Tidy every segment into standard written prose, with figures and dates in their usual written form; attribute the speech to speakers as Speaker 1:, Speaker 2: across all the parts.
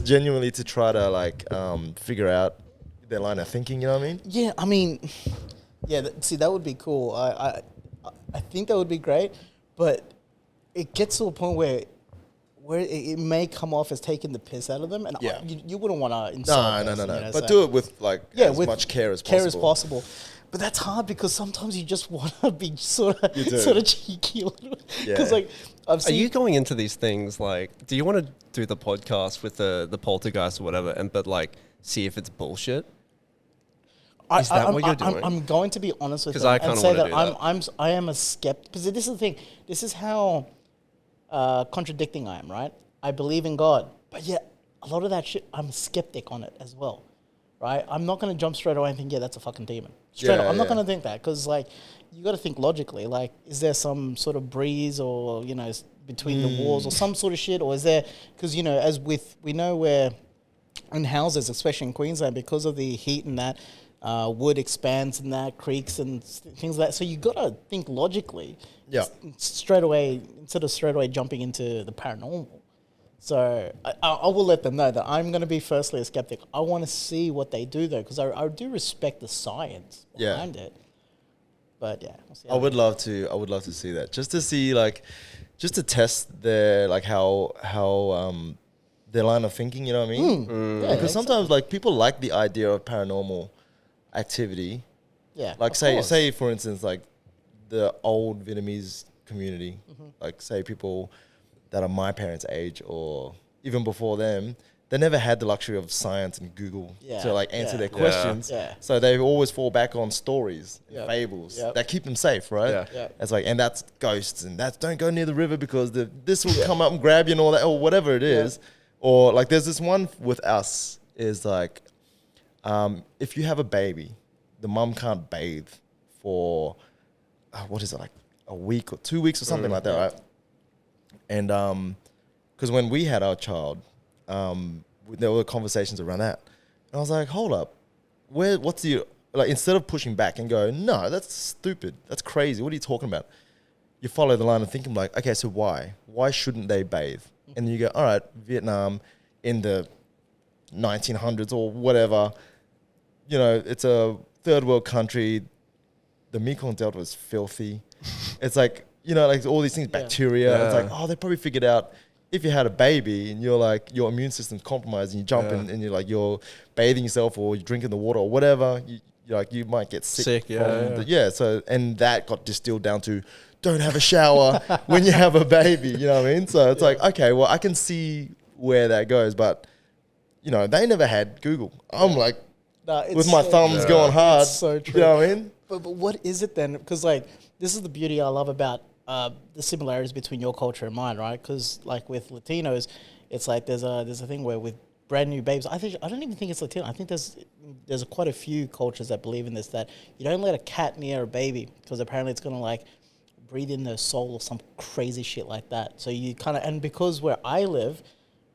Speaker 1: genuinely to try to like figure out their line of thinking. You know what I mean?
Speaker 2: Yeah, I mean, yeah. See, that would be cool. I think that would be great, but it gets to a point where it may come off as taking the piss out of them, and you wouldn't want to insult.
Speaker 1: No.
Speaker 2: You know,
Speaker 1: But do it with like as much care as possible.
Speaker 2: But that's hard because sometimes you just want to be sort of cheeky, because like I've seen.
Speaker 3: Are you going into these things like? Do you want to do the podcast with the poltergeist or whatever, but like see if it's bullshit? Is that what you're doing?
Speaker 2: I'm going to be honest with you.
Speaker 3: Because I kind of want to do that.
Speaker 2: I am a skeptic. Because this is the thing. This is how contradicting I am, right? I believe in God, but yet a lot of that shit, I'm a skeptic on it as well, right? I'm not going to jump straight away and think, yeah, that's a fucking demon. Straight up, I'm not going to think that, because like you got to think logically. Like, is there some sort of breeze or between the walls or some sort of shit, or is there? Because we know where in houses, especially in Queensland, because of the heat and that. Wood expands and that creaks and things like that. So you got to think logically.
Speaker 1: Yeah.
Speaker 2: Straight away, instead of straight away jumping into the paranormal. So I will let them know that I'm going to be firstly a skeptic. I want to see what they do though, because I do respect the science behind it. But yeah,
Speaker 1: I would love to see that, just to see just to test their how their line of thinking. You know what I mean?
Speaker 2: Yeah,
Speaker 1: because sometimes like people like the idea of paranormal activity.
Speaker 2: Yeah.
Speaker 1: Like say for instance, like the old Vietnamese community, like say people that are my parents' age or even before them, they never had the luxury of science and Google to like answer their questions.
Speaker 2: Yeah.
Speaker 1: So they always fall back on stories and fables that keep them safe, right?
Speaker 3: Yeah.
Speaker 1: It's like, and that's ghosts, and that's don't go near the river because this will come up and grab you and all that, or whatever it is. Or like there's this one with us is like, if you have a baby, the mum can't bathe for, what is it, like a week or 2 weeks or something like that, right? And because when we had our child, there were conversations around that. And I was like, hold up, what's the, like, instead of pushing back and go, no, that's stupid, that's crazy, what are you talking about? You follow the line of thinking like, okay, so why? Why shouldn't they bathe? And then you go, all right, Vietnam in the 1900s or whatever, it's a third world country. The Mekong Delta was filthy. It's like, like all these things, bacteria. Yeah. It's like, they probably figured out if you had a baby and you're like, your immune system's compromised and you jump in and you're like, you're bathing yourself or you're drinking the water or whatever, you might get sick. So, and that got distilled down to, don't have a shower when you have a baby, you know what I mean? So it's like, okay, well, I can see where that goes, but, they never had Google. I'm like, with my thumbs going hard.
Speaker 2: It's so true.
Speaker 1: You know what I mean?
Speaker 2: But what is it then? Because, like, this is the beauty I love about the similarities between your culture and mine, right? Because, like, with Latinos, it's like there's a thing where with brand new babies, I don't even think it's Latino. I think there's quite a few cultures that believe in this, that you don't let a cat near a baby because apparently it's going to, like, breathe in their soul or some crazy shit like that. So you kind of, and because where I live,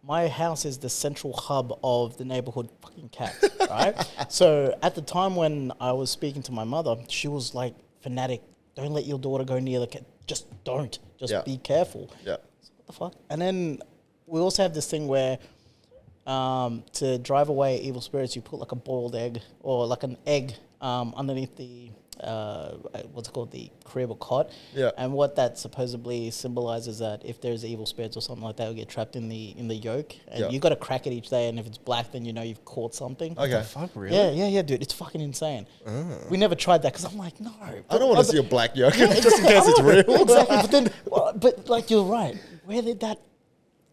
Speaker 2: my house is the central hub of the neighborhood fucking cats, right? So at the time when I was speaking to my mother, she was like, fanatic, don't let your daughter go near the cat. Just don't. Just be careful.
Speaker 1: Yeah.
Speaker 2: So what the fuck? And then we also have this thing where to drive away evil spirits, you put like a boiled egg or like an egg underneath the what's it called, the crib or cot, and what that supposedly symbolizes that if there's evil spirits or something like that, will get trapped in the yolk, and you got to crack it each day, and if it's black, then you've caught something.
Speaker 1: Okay.
Speaker 3: What the fuck, really?
Speaker 2: Yeah, dude, it's fucking insane. We never tried that because I'm like, no,
Speaker 1: I don't want to see a black yolk just in case it's real.
Speaker 2: Exactly, but then, but like you're right.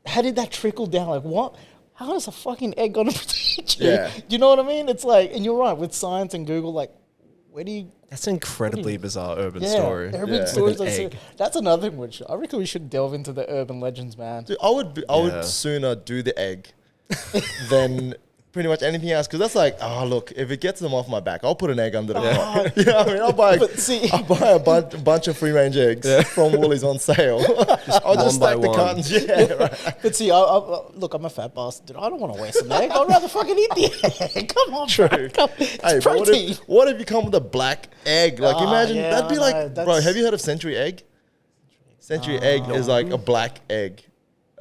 Speaker 2: How did that trickle down? Like what? How is a fucking egg gonna protect you?
Speaker 1: Yeah.
Speaker 2: Do you know what I mean? It's like, and you're right with science and Google, like.
Speaker 3: That's an incredibly bizarre urban story.
Speaker 2: Urban stories. That's another thing which I reckon we should delve into the urban legends, man.
Speaker 1: Dude, I would sooner do the egg than pretty much anything else, because that's like, look, if it gets them off my back, I'll put an egg under the pot. You know what I mean? I'll buy a bunch of free range eggs from Woolies on sale. I'll just stack the cartons. Yeah, right.
Speaker 2: But see, look, I'm a fat bastard. Dude. I don't want to waste an egg. I'd rather fucking eat the egg. Come on,
Speaker 1: true.
Speaker 2: It's protein.
Speaker 1: What if you come with a black egg? Like, imagine that'd be like, bro. Have you heard of Century Egg? Century Egg is like a black egg.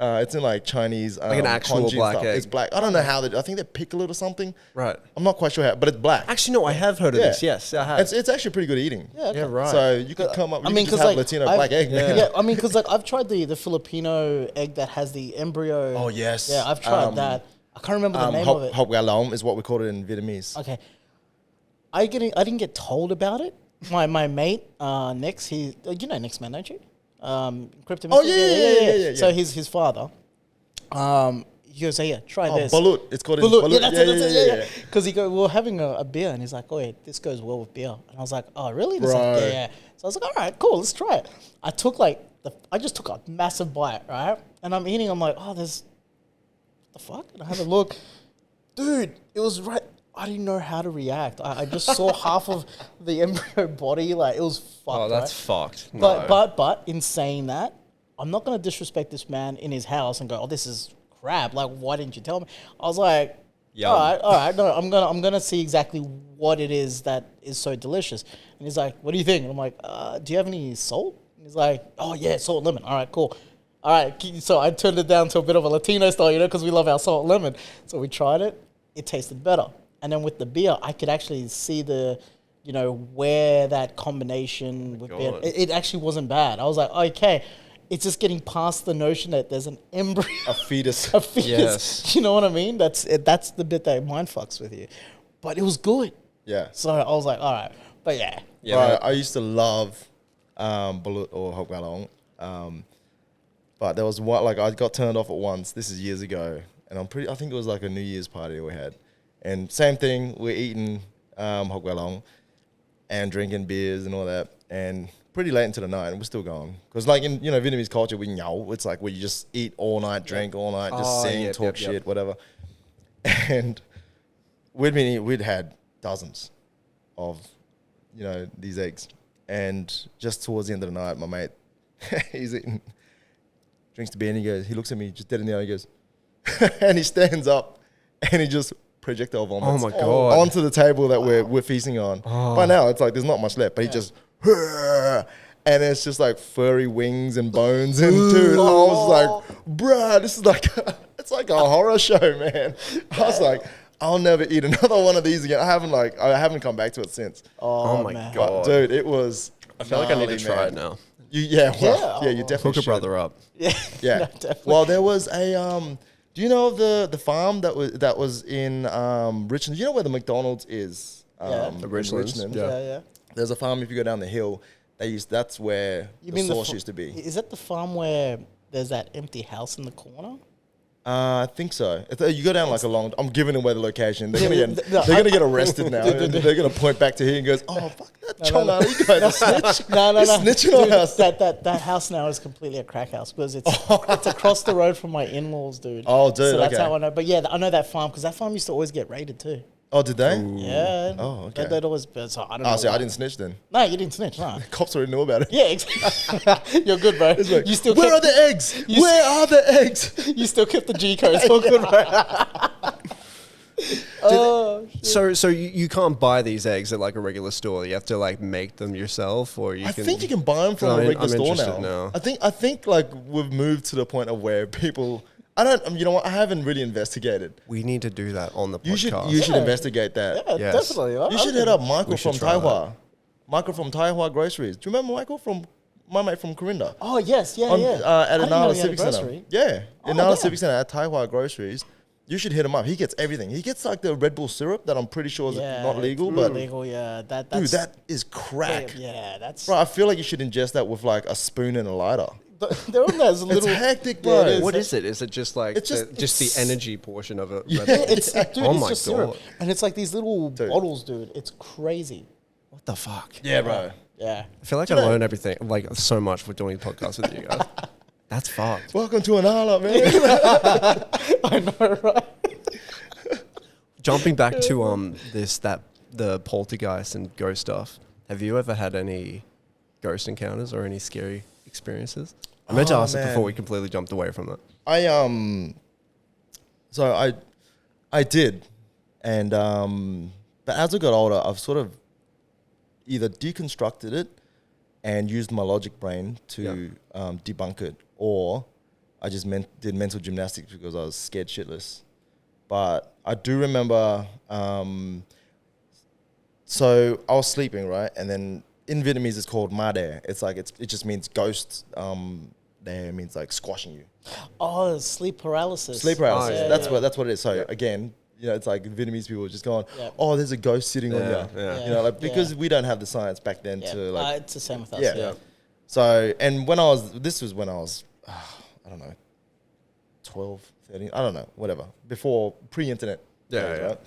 Speaker 1: It's in like Chinese,
Speaker 3: Like an actual
Speaker 1: congee
Speaker 3: black
Speaker 1: stuff.
Speaker 3: egg.
Speaker 1: It's black. I don't know how I think they pickle it or something.
Speaker 3: Right.
Speaker 1: I'm not quite sure how, but it's black.
Speaker 3: Actually, no, I have heard of
Speaker 1: Yeah.
Speaker 3: this. Yes, I have.
Speaker 1: It's actually pretty good eating.
Speaker 2: Yeah, okay.
Speaker 3: Yeah, right.
Speaker 1: So you could come up.
Speaker 2: I
Speaker 1: You
Speaker 2: mean,
Speaker 1: could just
Speaker 2: 'cause,
Speaker 1: have
Speaker 2: like,
Speaker 1: Latino
Speaker 2: I've-
Speaker 1: black egg.
Speaker 3: Yeah.
Speaker 1: Man.
Speaker 2: Yeah, I mean, because like I've tried the Filipino egg that has the embryo.
Speaker 1: Oh yes.
Speaker 2: Yeah, I've tried that. I can't remember the name of it.
Speaker 1: Hop galong is what we call it in Vietnamese.
Speaker 2: Okay, I didn't get told about it. My mate, Nix, you know Nix, man, don't you? Crypto.
Speaker 1: Oh, yeah.
Speaker 2: So his father, he goes, "Hey, yeah, try this."
Speaker 1: Balut. It's called
Speaker 2: Balut.
Speaker 1: balut.
Speaker 2: Yeah, that's it. Yeah. Because we were having a beer, and he's like, "Oh, yeah, this goes well with beer." And I was like, "Oh, really?" And he's like,
Speaker 1: Right.
Speaker 2: yeah. So I was like, "All right, cool, let's try it." I just took a massive bite, right? And I'm eating. I'm like, "Oh, there's what the fuck?" And I have a look, dude. It was right. I didn't know how to react. I just saw half of the embryo body. Like it was fucked.
Speaker 3: Oh, that's
Speaker 2: right?
Speaker 3: fucked. No.
Speaker 2: But in saying that, I'm not gonna disrespect this man in his house and go, "Oh, this is crap." Like, why didn't you tell me? I was like,
Speaker 3: Yum.
Speaker 2: all right. No, I'm gonna see exactly what it is that is so delicious. And he's like, "What do you think?" And I'm like, "Do you have any salt?" And he's like, "Oh yeah, salt and lemon. All right, cool. All right." So I turned it down to a bit of a Latino style, because we love our salt and lemon. So we tried it. It tasted better. And then with the beer, I could actually see where that combination with beer.
Speaker 3: God.
Speaker 2: It actually wasn't bad. I was like, okay, it's just getting past the notion that there's an embryo,
Speaker 1: A fetus.
Speaker 2: a fetus.
Speaker 3: Yes.
Speaker 2: You know what I mean? That's the bit that mind fucks with you. But it was good.
Speaker 1: Yeah.
Speaker 2: So I was like, all right. But yeah.
Speaker 3: Yeah,
Speaker 1: Bro,
Speaker 3: man.
Speaker 1: I used to love balut or hop galong. But there was one, like I got turned off at once. This is years ago. And I think it was like a New Year's party we had. And same thing, we're eating hop galong and drinking beers and all that. And pretty late into the night, and we're still going. Because like in Vietnamese culture, we nyao. It's like where you just eat all night, drink all night, just sing, talk shit, whatever. And we'd had dozens of these eggs. And just towards the end of the night, my mate, he's eating, drinks the beer, and he looks at me just dead in the eye, he goes, and he stands up, and he just projectile vomits
Speaker 3: Oh my God.
Speaker 1: onto the table that we're feasting on. By now, it's like there's not much left, but he just, and it's just like furry wings and bones. And dude, I was like, bruh, this is like, it's like a horror show, man. I was like, I'll never eat another one of these again. I haven't come back to it since.
Speaker 3: Oh my
Speaker 2: man.
Speaker 3: God.
Speaker 1: But dude, it was.
Speaker 3: I feel like I need to
Speaker 1: gnarly,
Speaker 3: try
Speaker 1: man.
Speaker 3: it now.
Speaker 1: You
Speaker 2: Yeah.
Speaker 1: definitely
Speaker 3: Hook a
Speaker 1: should.
Speaker 3: brother up.
Speaker 2: Yeah.
Speaker 1: Yeah.
Speaker 2: No, definitely.
Speaker 1: Well, there was a do you know of the farm that was in Richmond? You know where the McDonald's is?
Speaker 2: Yeah.
Speaker 3: The
Speaker 1: in
Speaker 3: Richlands,
Speaker 1: Richmond.
Speaker 3: yeah.
Speaker 2: Yeah.
Speaker 1: There's a farm if you go down the hill. That's where the source used to be.
Speaker 2: Is that the farm where there's that empty house in the corner?
Speaker 1: I think so. You go down like a long. I'm giving away the location. They're
Speaker 2: Yeah,
Speaker 1: gonna gonna get arrested now. And they're gonna point back to here and goes, "Oh fuck that Chong-Ali guy, the snitch."
Speaker 2: No.
Speaker 1: He's snitching on
Speaker 2: Dude,
Speaker 1: us.
Speaker 2: that house now is completely a crack house because it's across the road from my in-laws, dude.
Speaker 1: Oh, dude,
Speaker 2: So that's
Speaker 1: okay.
Speaker 2: how I know. But yeah, I know that farm because that farm used to always get raided too.
Speaker 1: Oh, did they?
Speaker 2: Yeah.
Speaker 1: Oh, okay.
Speaker 2: They'd always. So I don't know.
Speaker 1: Oh, see, I
Speaker 2: why.
Speaker 1: didn't snitch then.
Speaker 2: No, you didn't snitch. No.
Speaker 1: Cops already knew about it.
Speaker 2: Yeah, exactly. You're good, bro.
Speaker 1: It's like,
Speaker 2: You still
Speaker 1: where are
Speaker 2: kept,
Speaker 1: the eggs? Where are the eggs?
Speaker 2: you still kept the G code. It's all good, bro. Oh,
Speaker 3: So you can't buy these eggs at like a regular store. You have to like make them yourself, or you
Speaker 1: I
Speaker 3: can.
Speaker 1: think you can buy them from
Speaker 3: I'm
Speaker 1: a regular store
Speaker 3: interested
Speaker 1: now.
Speaker 3: now.
Speaker 1: I think like we've moved to the point of where people. I don't. You know what? I haven't really investigated.
Speaker 3: We need to do that on the
Speaker 1: You
Speaker 3: podcast.
Speaker 1: should
Speaker 2: Yeah.
Speaker 1: investigate that.
Speaker 2: yeah,
Speaker 3: Yes.
Speaker 2: definitely.
Speaker 1: You should hit up Michael
Speaker 3: We should
Speaker 1: from
Speaker 3: try that.
Speaker 1: Taiwan. Michael from Taiwan Groceries. Do you remember Michael from my mate from Corinda?
Speaker 2: Oh yes, yeah,
Speaker 1: On,
Speaker 2: yeah.
Speaker 1: at
Speaker 2: I didn't know
Speaker 1: Anala
Speaker 2: he had a
Speaker 1: Civic Center.
Speaker 2: grocery.
Speaker 1: Yeah,
Speaker 2: Oh,
Speaker 1: Anala
Speaker 2: damn.
Speaker 1: Civic Center at Taiwan Groceries. You should hit him up. He gets everything. He gets like the Red Bull syrup that I'm pretty sure is
Speaker 2: Yeah,
Speaker 1: not legal,
Speaker 2: it's
Speaker 1: but
Speaker 2: illegal. Yeah,
Speaker 1: dude,
Speaker 2: that's
Speaker 1: that is crack.
Speaker 2: Yeah, that's.
Speaker 1: Bro, I feel like you should ingest that with like a spoon and a lighter.
Speaker 2: They're on those
Speaker 1: It's
Speaker 2: little.
Speaker 1: hectic, bro.
Speaker 2: it is.
Speaker 3: What is it? Is it just like
Speaker 1: It's just-
Speaker 3: the energy portion of it?
Speaker 1: Yeah.
Speaker 3: Red Bull?
Speaker 2: It's dude,
Speaker 3: Oh
Speaker 2: it's
Speaker 3: my
Speaker 2: just syrup,
Speaker 3: God.
Speaker 2: and it's like these little
Speaker 1: Dude.
Speaker 2: bottles, dude. It's crazy.
Speaker 3: What the fuck?
Speaker 1: Yeah, bro.
Speaker 2: Yeah.
Speaker 3: I feel like I learned everything, like so much for doing podcasts with you guys. That's fucked.
Speaker 1: Welcome to Anala, man.
Speaker 2: I know, right?
Speaker 3: Jumping back to the poltergeist and ghost stuff. Have you ever had any ghost encounters or any scary experiences? I meant to
Speaker 1: Oh,
Speaker 3: ask it
Speaker 1: man.
Speaker 3: before we completely jumped away from it.
Speaker 1: I did, and but as I got older, I've sort of either deconstructed it and used my logic brain to debunk it, or I just did mental gymnastics because I was scared shitless. But I do remember, so I was sleeping, right? And then in Vietnamese, it's called ma đè. It's like, it just means ghost. There means like squashing you.
Speaker 2: Oh, sleep paralysis.
Speaker 1: Sleep paralysis.
Speaker 2: Oh, yeah,
Speaker 1: That's what it is. So again, it's like Vietnamese people just going, oh, there's a ghost sitting on you.
Speaker 3: Yeah.
Speaker 1: Like because we don't have the science back then to like.
Speaker 2: It's the same with us.
Speaker 1: Yeah. So, and this was when I was, I don't know, 12, 13, I don't know, whatever, before pre-internet. Right?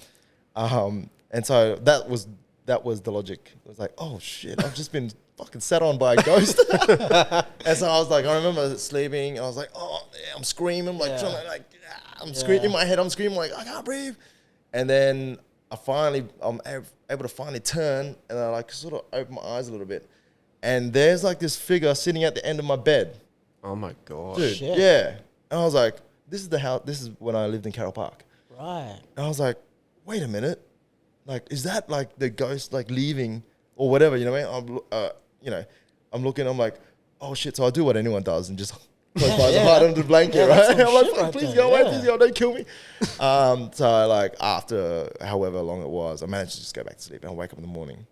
Speaker 1: And so that was the logic. It was like, oh shit, I've just been fucking sat on by a ghost. And so I was like, I remember sleeping and I was like, oh, yeah, I'm screaming, like, trying to, like, I'm screaming in my head, I'm screaming like, I can't breathe. And then I'm able to finally turn and I like sort of open my eyes a little bit. And there's like this figure sitting at the end of my bed.
Speaker 3: Oh my God.
Speaker 1: Dude,
Speaker 2: Shit.
Speaker 1: yeah. And I was like, this is when I lived in Carroll Park.
Speaker 2: Right.
Speaker 1: And I was like, wait a minute. Like, is that like the ghost like leaving or whatever, you know what I mean? I'm looking, I'm like, oh shit. So I do what anyone does and just close my eyes and hide under the blanket, right? I'm like,
Speaker 2: right
Speaker 1: please
Speaker 2: there,
Speaker 1: go away, please go, don't kill me. So like after however long it was, I managed to just go back to sleep and I wake up in the morning.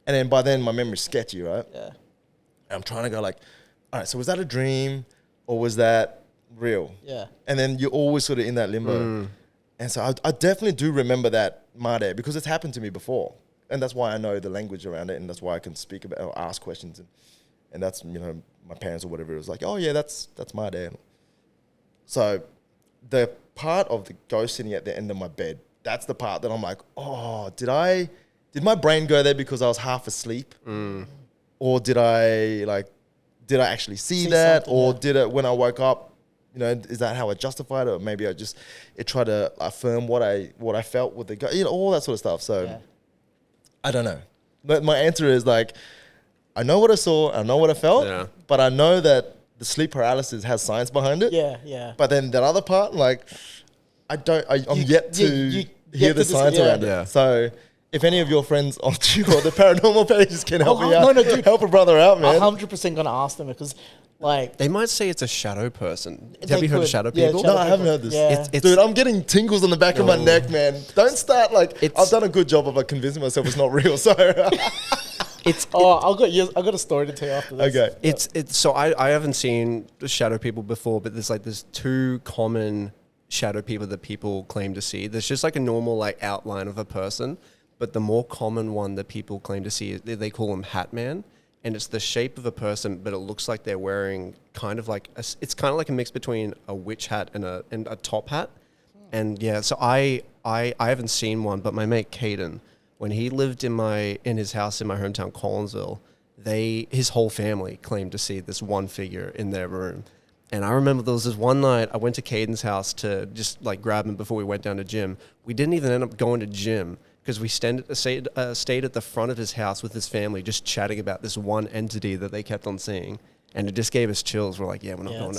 Speaker 1: And then by then my memory's sketchy, right?
Speaker 2: Yeah.
Speaker 1: And I'm trying to go like, all right, so was that a dream or was that real?
Speaker 2: Yeah.
Speaker 1: And then you're always sort of in that limbo. And so I definitely do remember that ma đè because it's happened to me before. And that's why I know the language around it and that's why I can speak about or ask questions. And that's, my parents or whatever, it was like, oh yeah, that's ma đè. So the part of the ghost sitting at the end of my bed, that's the part that I'm like, oh, did my brain go there because I was half asleep? Or did I actually see that? Or did it, when I woke up, is that how I justified it? Or maybe it tried to affirm what I felt with the ghost, all that sort of stuff. So I don't know. But my answer is like, I know what I saw, I know what I felt, but I know that the sleep paralysis has science behind it.
Speaker 2: Yeah.
Speaker 1: But then that other part, like, I'm yet to hear the science around it. So if any of your friends on the paranormal pages can help me out, dude, help a brother out, man.
Speaker 2: 100% gonna ask them because, like,
Speaker 3: they might say it's a shadow person. Have you heard of shadow people?
Speaker 1: No, I haven't heard this.
Speaker 2: Yeah.
Speaker 1: Dude, I'm getting tingles on the back of my neck, man. Don't start I've done a good job of convincing myself it's not real. So
Speaker 2: I got a story to tell you after this.
Speaker 1: Okay.
Speaker 3: It's so I haven't seen shadow people before, but there's two common shadow people that people claim to see. There's just like a normal outline of a person, but the more common one that people claim to see, they call them Hat Man. And it's the shape of a person, but it looks like they're wearing kind of like it's kind of like a mix between a witch hat and a top hat. And yeah, so I haven't seen one, but my mate Caden, when he lived in his house in my hometown Collinsville, his whole family claimed to see this one figure in their room. And I remember there was this one night I went to Caden's house to just grab him before we went down to gym. We didn't even end up going to gym, because we stayed at the front of his house with his family, just chatting about this one entity that they kept on seeing. And it just gave us chills. We're like, yeah, we're not going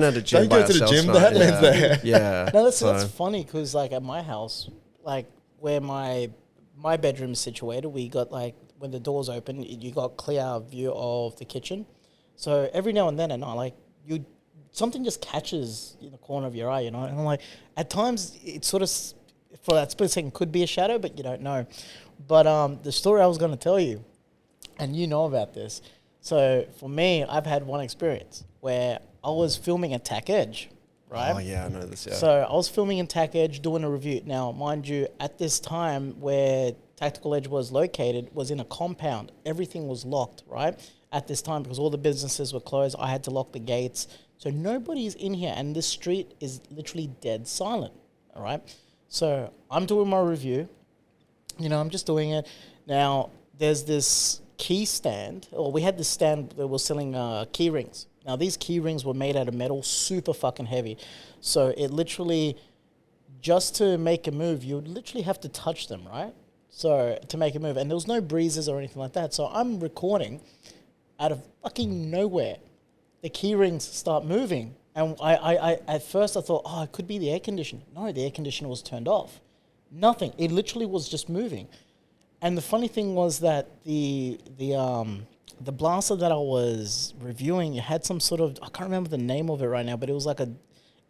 Speaker 3: down to gym.
Speaker 1: Don't go to the gym, the Hat Man's there.
Speaker 3: Yeah.
Speaker 2: No, that's funny because, at my house, where my bedroom is situated, we got, when the doors open, you got clear view of the kitchen. So every now and then at night, something just catches in the corner of your eye, And I'm like, at times, it sort of, for that split second, could be a shadow, but you don't know. But the story I was going to tell you, and you know about this. So for me, I've had one experience where I was filming at Tack Edge, right?
Speaker 3: Oh, yeah, I know this, yeah.
Speaker 2: So I was filming in Tack Edge, doing a review. Now, mind you, at this time where Tactical Edge was located was in a compound. Everything was locked, right? At this time, because all the businesses were closed, I had to lock the gates. So nobody's in here, and this street is literally dead silent, all right? So I'm doing my review. I'm just doing it. Now, there's this key stand, or we had this stand that was selling key rings. Now, these key rings were made out of metal, super fucking heavy. So it literally, just to make a move, you would literally have to touch them, right? So to make a move. And there was no breezes or anything like that. So I'm recording out of fucking nowhere. The key rings start moving. And I at first I thought, it could be the air conditioner. No, the air conditioner was turned off. Nothing. It literally was just moving. And the funny thing was that the blaster that I was reviewing, it had some sort of, I can't remember the name of it right now, but it was like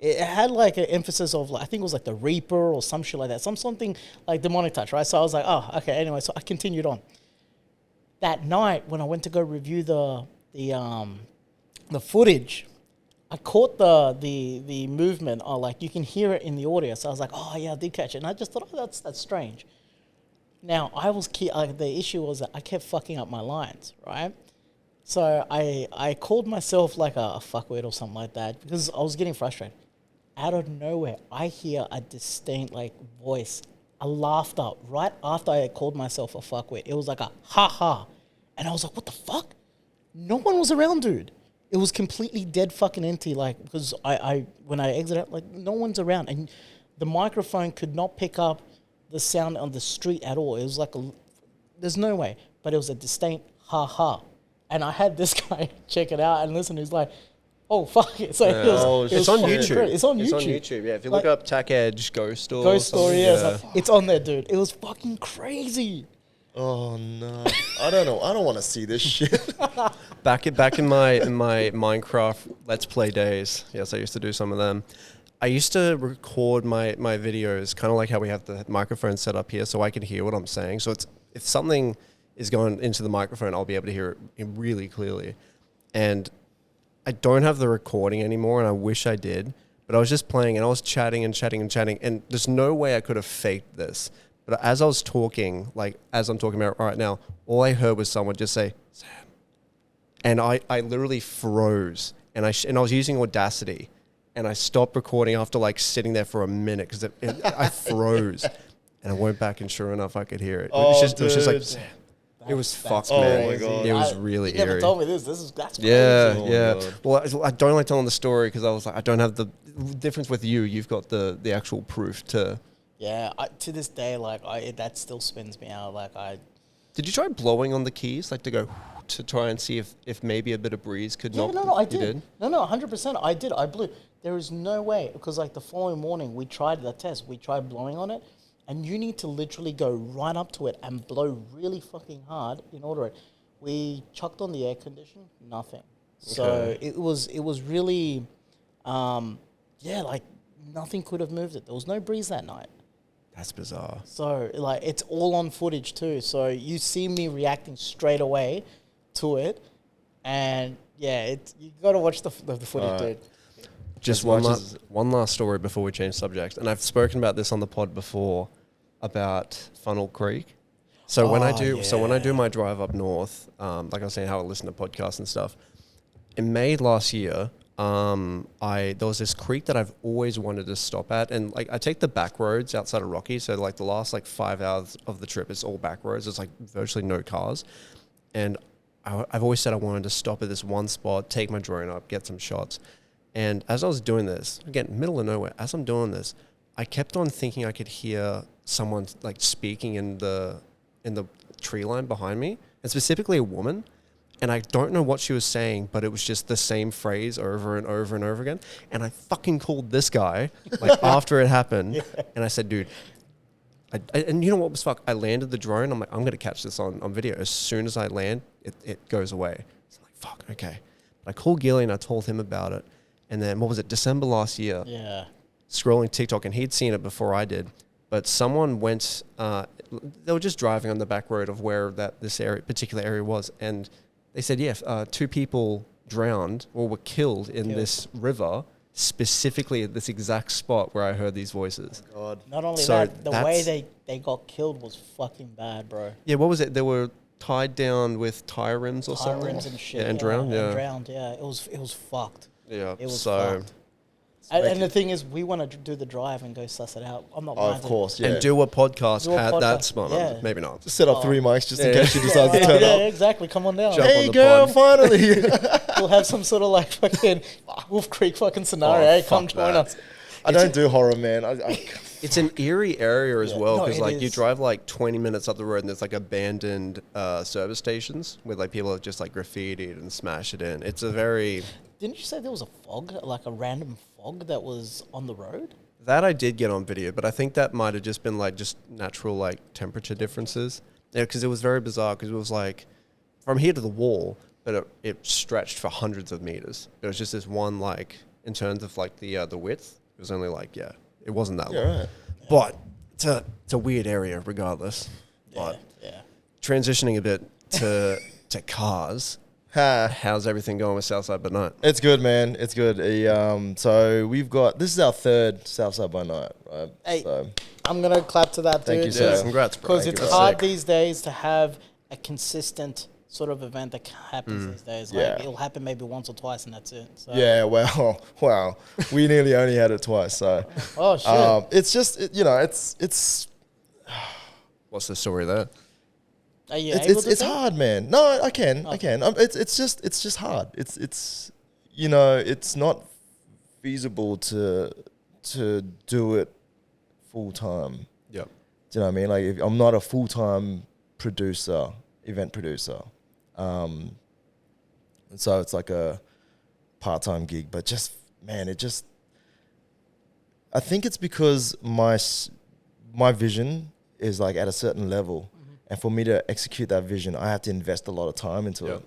Speaker 2: it had like an emphasis of, like, I think it was like the Reaper or some shit like that, something like demonic touch, right? So I was like, oh, okay. Anyway, so I continued on. That night when I went to go review the footage, I caught the movement, or like you can hear it in the audio. So I was like, oh yeah, I did catch it, and I just thought, oh, that's strange. Now, the issue was that I kept fucking up my lines, right? So I called myself like a fuckwit or something like that because I was getting frustrated. Out of nowhere, I hear a distinct like voice, a laughter right after I called myself a fuckwit. It was like a ha ha. And I was like, what the fuck? No one was around, dude. It was completely dead fucking empty, like, because I when I exited, like, no one's around. And the microphone could not pick up the sound on the street at all. It was like there's no way, but it was a distinct ha ha. And I had this guy check it out and listen. He's like, "Oh fuck it!" So
Speaker 3: it's on YouTube.
Speaker 2: Great. It's on YouTube.
Speaker 3: It's on YouTube. Yeah, if you look up Tack Edge Ghost Story.
Speaker 2: Ghost Story, yeah. It's on there, dude. It was fucking crazy.
Speaker 1: Oh no! I don't know. I don't want to see this shit.
Speaker 3: Back in my Minecraft Let's Play days. Yes, I used to do some of them. I used to record my videos kind of like how we have the microphone set up here, so I can hear what I'm saying. So if something is going into the microphone, I'll be able to hear it really clearly. And I don't have the recording anymore, and I wish I did. But I was just playing, and I was chatting, and there's no way I could have faked this. But as I was talking, like as I'm talking about right now, all I heard was someone just say, Sam. And I literally froze. And I was using Audacity. And I stopped recording after like sitting there for a minute because I froze. And I went back, and sure enough, I could hear it. It was just like, Sam. It was fucked, man.
Speaker 1: Oh my God.
Speaker 3: It was really
Speaker 2: you
Speaker 3: eerie.
Speaker 2: never told me this. That's crazy.
Speaker 3: Yeah,
Speaker 1: Oh
Speaker 3: yeah.
Speaker 1: God.
Speaker 3: Well, I don't like telling the story because I was like, I don't have the difference with you. You've got the actual proof to.
Speaker 2: Yeah, to this day, like that still spins me out. Like
Speaker 3: Did you try blowing on the keys, like to go to try and see if maybe a bit of breeze could not?
Speaker 2: No, I
Speaker 3: you
Speaker 2: did. No, 100%. I did. I blew. There is no way, because like the following morning we tried the test. We tried blowing on it, and you need to literally go right up to it and blow really fucking hard in order. We chucked on the air conditioner, nothing. So
Speaker 3: Okay.
Speaker 2: it was really, like nothing could have moved it. There was no breeze that night.
Speaker 3: That's bizarre.
Speaker 2: So like it's all on footage too. So you see me reacting straight away to it, and yeah, you got to watch the footage, dude.
Speaker 3: Just one last story before we change subject, and I've spoken about this on the pod before about Funnel Creek. So when I do my drive up north, like I was saying, how I listen to podcasts and stuff. In May last year, there was this creek that I've always wanted to stop at, and like I take the back roads outside of Rocky, so like the last like 5 hours of the trip is all back roads. There's like virtually no cars, and I've always said I wanted to stop at this one spot, take my drone up, get some shots. And as I was doing this, again, middle of nowhere, as I'm doing this, I kept on thinking I could hear someone like speaking in the tree line behind me, and specifically a woman. And I don't know what she was saying, but it was just the same phrase over and over and over again. And I fucking called this guy like after it happened, and I said, dude, and you know what was fuck? I landed the drone. I'm like, I'm gonna catch this on video. As soon as I land, it goes away. So I'm like, fuck, okay. But I called Gilly and I told him about it. And then, what was it, December last year?
Speaker 2: Yeah.
Speaker 3: Scrolling TikTok, and he'd seen it before I did. But someone went, they were just driving on the back road of where this particular area was. And they said, yeah, 2 people drowned or were killed in this river, specifically at this exact spot where I heard these voices.
Speaker 1: God.
Speaker 2: Not only that, the way they got killed was fucking bad, bro.
Speaker 3: Yeah, what was it? They were tied down with tire rims or something?
Speaker 2: Tire rims and shit.
Speaker 3: Yeah, and drowned, yeah.
Speaker 2: And drowned, yeah. It was fucked.
Speaker 3: Yeah,
Speaker 2: It was
Speaker 3: so
Speaker 2: fucked. And the thing is, we want to do the drive and go suss it out. I'm not lying
Speaker 1: Of
Speaker 2: to
Speaker 1: course, yeah.
Speaker 3: and do a podcast
Speaker 2: Do a
Speaker 3: at
Speaker 2: podcast,
Speaker 3: that spot.
Speaker 2: yeah.
Speaker 3: Maybe not.
Speaker 1: Just set up 3 mics just in
Speaker 3: Yeah.
Speaker 1: case she decides to
Speaker 2: you.
Speaker 1: turn
Speaker 2: Yeah,
Speaker 1: up.
Speaker 2: exactly. Come on down.
Speaker 3: Jump on
Speaker 1: Hey
Speaker 3: the
Speaker 1: girl,
Speaker 3: pod.
Speaker 1: finally.
Speaker 2: We'll have some sort of like fucking Wolf Creek fucking scenario.
Speaker 3: Oh,
Speaker 2: Hey, come
Speaker 3: fuck
Speaker 2: join
Speaker 3: that.
Speaker 2: us.
Speaker 1: I don't do horror, man.
Speaker 3: It's an eerie area as
Speaker 2: Yeah.
Speaker 3: well,
Speaker 2: No,
Speaker 3: because
Speaker 2: it
Speaker 3: like you
Speaker 2: is.
Speaker 3: drive like 20 minutes up the road and there's like abandoned service stations where like people have just like graffitied and smashed it in. It's a very...
Speaker 2: Didn't you say there was a fog, like a random fog that was on the road?
Speaker 3: That I did get on video, but I think that might have just been like just natural like temperature differences. Yeah, because it was very bizarre. Because it was like from here to the wall, but it stretched for hundreds of meters. It was just this one, like, in terms of like the width, it was only like, it wasn't that long.
Speaker 1: Right.
Speaker 3: But it's a weird area regardless. But transitioning a bit to cars. How's everything going with Southside by Night?
Speaker 1: It's good, man. It's good. So this is our third Southside by Night, right?
Speaker 2: Hey,
Speaker 1: so,
Speaker 2: I'm gonna clap to that, dude.
Speaker 1: Thank you, sir.
Speaker 3: Congrats, bro.
Speaker 2: Because it's hard these days to have a consistent sort of event that happens these days. Like, it'll happen maybe once or twice, and that's it. So.
Speaker 1: Yeah, well, wow. We nearly only had it twice, so.
Speaker 2: Oh, shit.
Speaker 1: It's just, it's.
Speaker 3: What's the story there?
Speaker 2: Are you able to
Speaker 1: It's
Speaker 2: say?
Speaker 1: hard, man. No, I can. It's just hard. It's it's not feasible to do it full time.
Speaker 3: Yep.
Speaker 1: Do you know what I mean? Like, if I'm not a full time event producer, and so it's like a part time gig. But just, man, I think it's because my vision is like at a certain level. And for me to execute that vision, I have to invest a lot of time into it.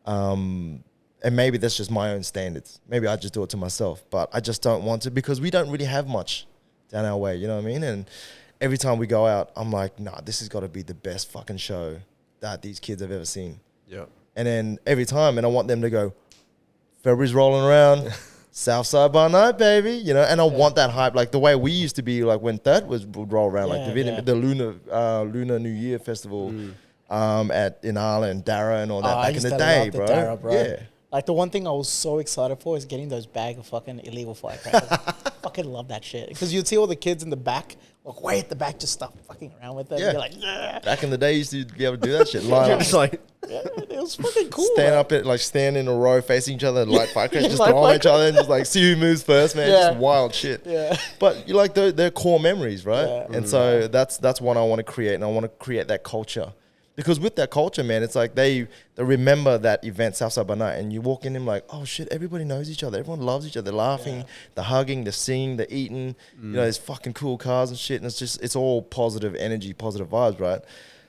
Speaker 1: And maybe that's just my own standards. Maybe I just do it to myself, but I just don't want to because we don't really have much down our way, you know what I mean? And every time we go out, I'm like, nah, this has got to be the best fucking show that these kids have ever seen.
Speaker 3: Yeah.
Speaker 1: And then every time, and I want them to go, February's rolling around. Southside by Night, baby, and I want that hype, like the way we used to be, like when that would roll around, like the Lunar New Year Festival, in Inala and Dara and all that back in the day, bro.
Speaker 2: Dara, bro.
Speaker 1: Yeah,
Speaker 2: like the one thing I was so excited for is getting those bag of fucking illegal firecrackers. Fucking love that shit because you'd see all the kids in the back, like way at the back, just stop fucking around with them.
Speaker 1: Yeah.
Speaker 2: And you're like, yeah.
Speaker 1: Back in the day, you used to be able to do that shit. Line up,
Speaker 3: It's like,
Speaker 2: Yeah, it was fucking cool.
Speaker 1: stand in a row facing each other, light firecrackers, just
Speaker 2: Light
Speaker 1: throw at each other, and just like see who moves first, man.
Speaker 2: Yeah.
Speaker 1: Just wild shit.
Speaker 2: Yeah.
Speaker 1: But you like they're core memories, right?
Speaker 2: Yeah.
Speaker 1: And so that's what I want to create, and I want to create that culture. Because with that culture, man, it's like they remember that event, Southside by Night, and you walk in and like, oh shit, everybody knows each other. Everyone loves each other. They're laughing, they're hugging, they're singing, they're eating. There's fucking cool cars and shit, and it's all positive energy, positive vibes, right?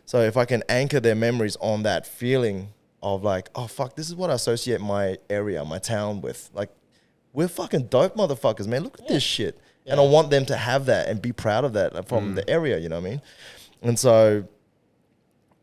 Speaker 1: So if I can anchor their memories on that feeling of like, oh fuck, this is what I associate my area, my town with. Like, we're fucking dope motherfuckers, man. Look at this shit. Yeah. And I want them to have that and be proud of that from the area, you know what I mean? And so,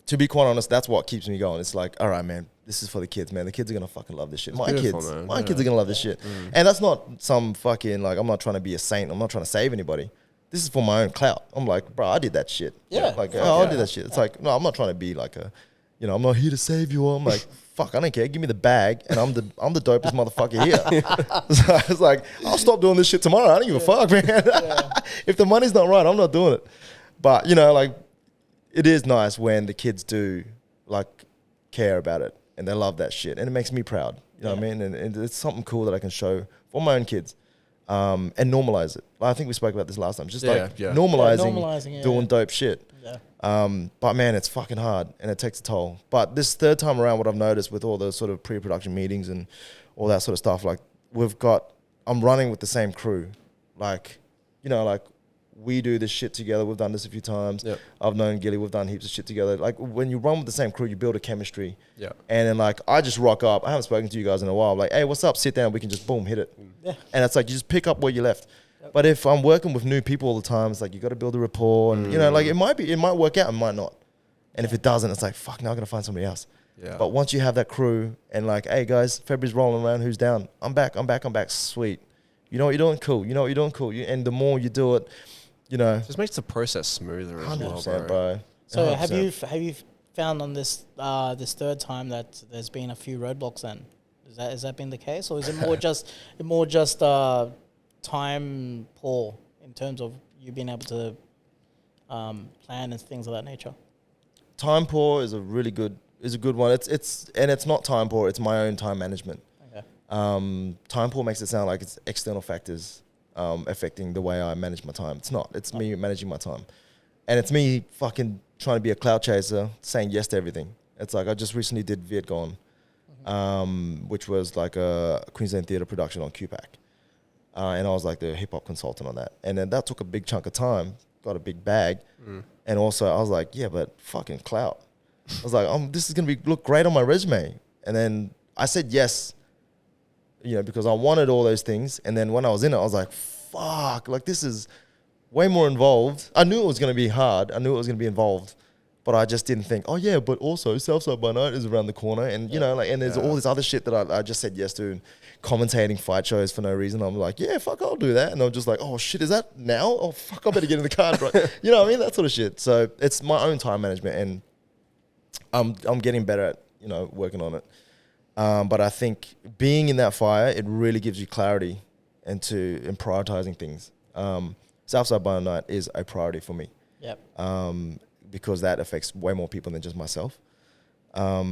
Speaker 1: to be quite honest, that's what keeps me going. It's like, all right, man, this is for the kids, man. The kids are going to fucking love this shit. My kids are going to love this shit. And that's not some fucking, like, I'm not trying to be a saint. I'm not trying to save anybody. This is for my own clout. I'm like, bro, I did that shit.
Speaker 2: Yeah.
Speaker 1: Like, I did that shit. It's like, no, I'm not trying to be like I'm not here to save you all. I'm like, fuck, I don't care. Give me the bag, and I'm the dopest motherfucker here. So I was like, I'll stop doing this shit tomorrow. I don't give a fuck, man. If the money's not right, I'm not doing it. But, like, it is nice when the kids do, like, care about it, and they love that shit, and it makes me proud. You know what I mean? And it's something cool that I can show for my own kids, and normalize it. I think we spoke about this last time. Just normalizing doing dope shit. Yeah. But man, it's fucking hard and it takes a toll. But this third time around, what I've noticed with all those sort of pre-production meetings and all that sort of stuff, like I'm running with the same crew. Like, like we do this shit together. We've done this a few times. Yep. I've known GILLY. We've done heaps of shit together. Like when you run with the same crew, you build a chemistry. Yeah. And then like, I just rock up. I haven't spoken to you guys in a while. I'm like, hey, what's up? Sit down. We can just boom, hit it. Yeah. And it's like, you just pick up where you left. Yep. But if I'm working with new people all the time, it's like, you got to build a rapport and like it might work out and might not. And if it doesn't, it's like, fuck, now I'm going to find somebody else. Yeah. But once you have that crew and like, hey guys, February's rolling around. Who's down? I'm back. Sweet. You know what you're doing? Cool. You know what you're doing? Cool. And the more you do it,
Speaker 3: just makes the process smoother as well,
Speaker 1: bro.
Speaker 2: So 100%. have you found on this this third time that there's been a few roadblocks then? Has that been the case, or is it more just time poor in terms of you being able to plan and things of that nature?
Speaker 1: Time poor is a good one. It's not time poor. It's my own time management. Okay. Time poor makes it sound like it's external factors affecting the way I manage my time. It's not. It's me managing my time. And it's me fucking trying to be a cloud chaser, saying yes to everything. It's like I just recently did Viet Gone, which was like a Queensland Theatre production on QPAC. And I was like the hip-hop consultant on that. And then that took a big chunk of time, got a big bag. And also I was like, yeah, but fucking clout. I was like, this is gonna look great on my resume. And then I said yes, because I wanted all those things. And then when I was in it, I was like, fuck, like this is way more involved. I knew it was gonna be hard. I knew it was gonna be involved. But I just didn't think, oh yeah, but also Southside by Night is around the corner. And and there's all this other shit that I just said yes to, and commentating fight shows for no reason. I'm like, yeah, fuck, I'll do that. And I'm just like, oh shit, is that now? Oh fuck, I better get in the car, bro. You know what I mean? That sort of shit. So it's my own time management, and I'm getting better at, working on it. But I think being in that fire, it really gives you clarity in prioritizing things. Southside by Night is a priority for me.
Speaker 2: Yep.
Speaker 1: Because that affects way more people than just myself. All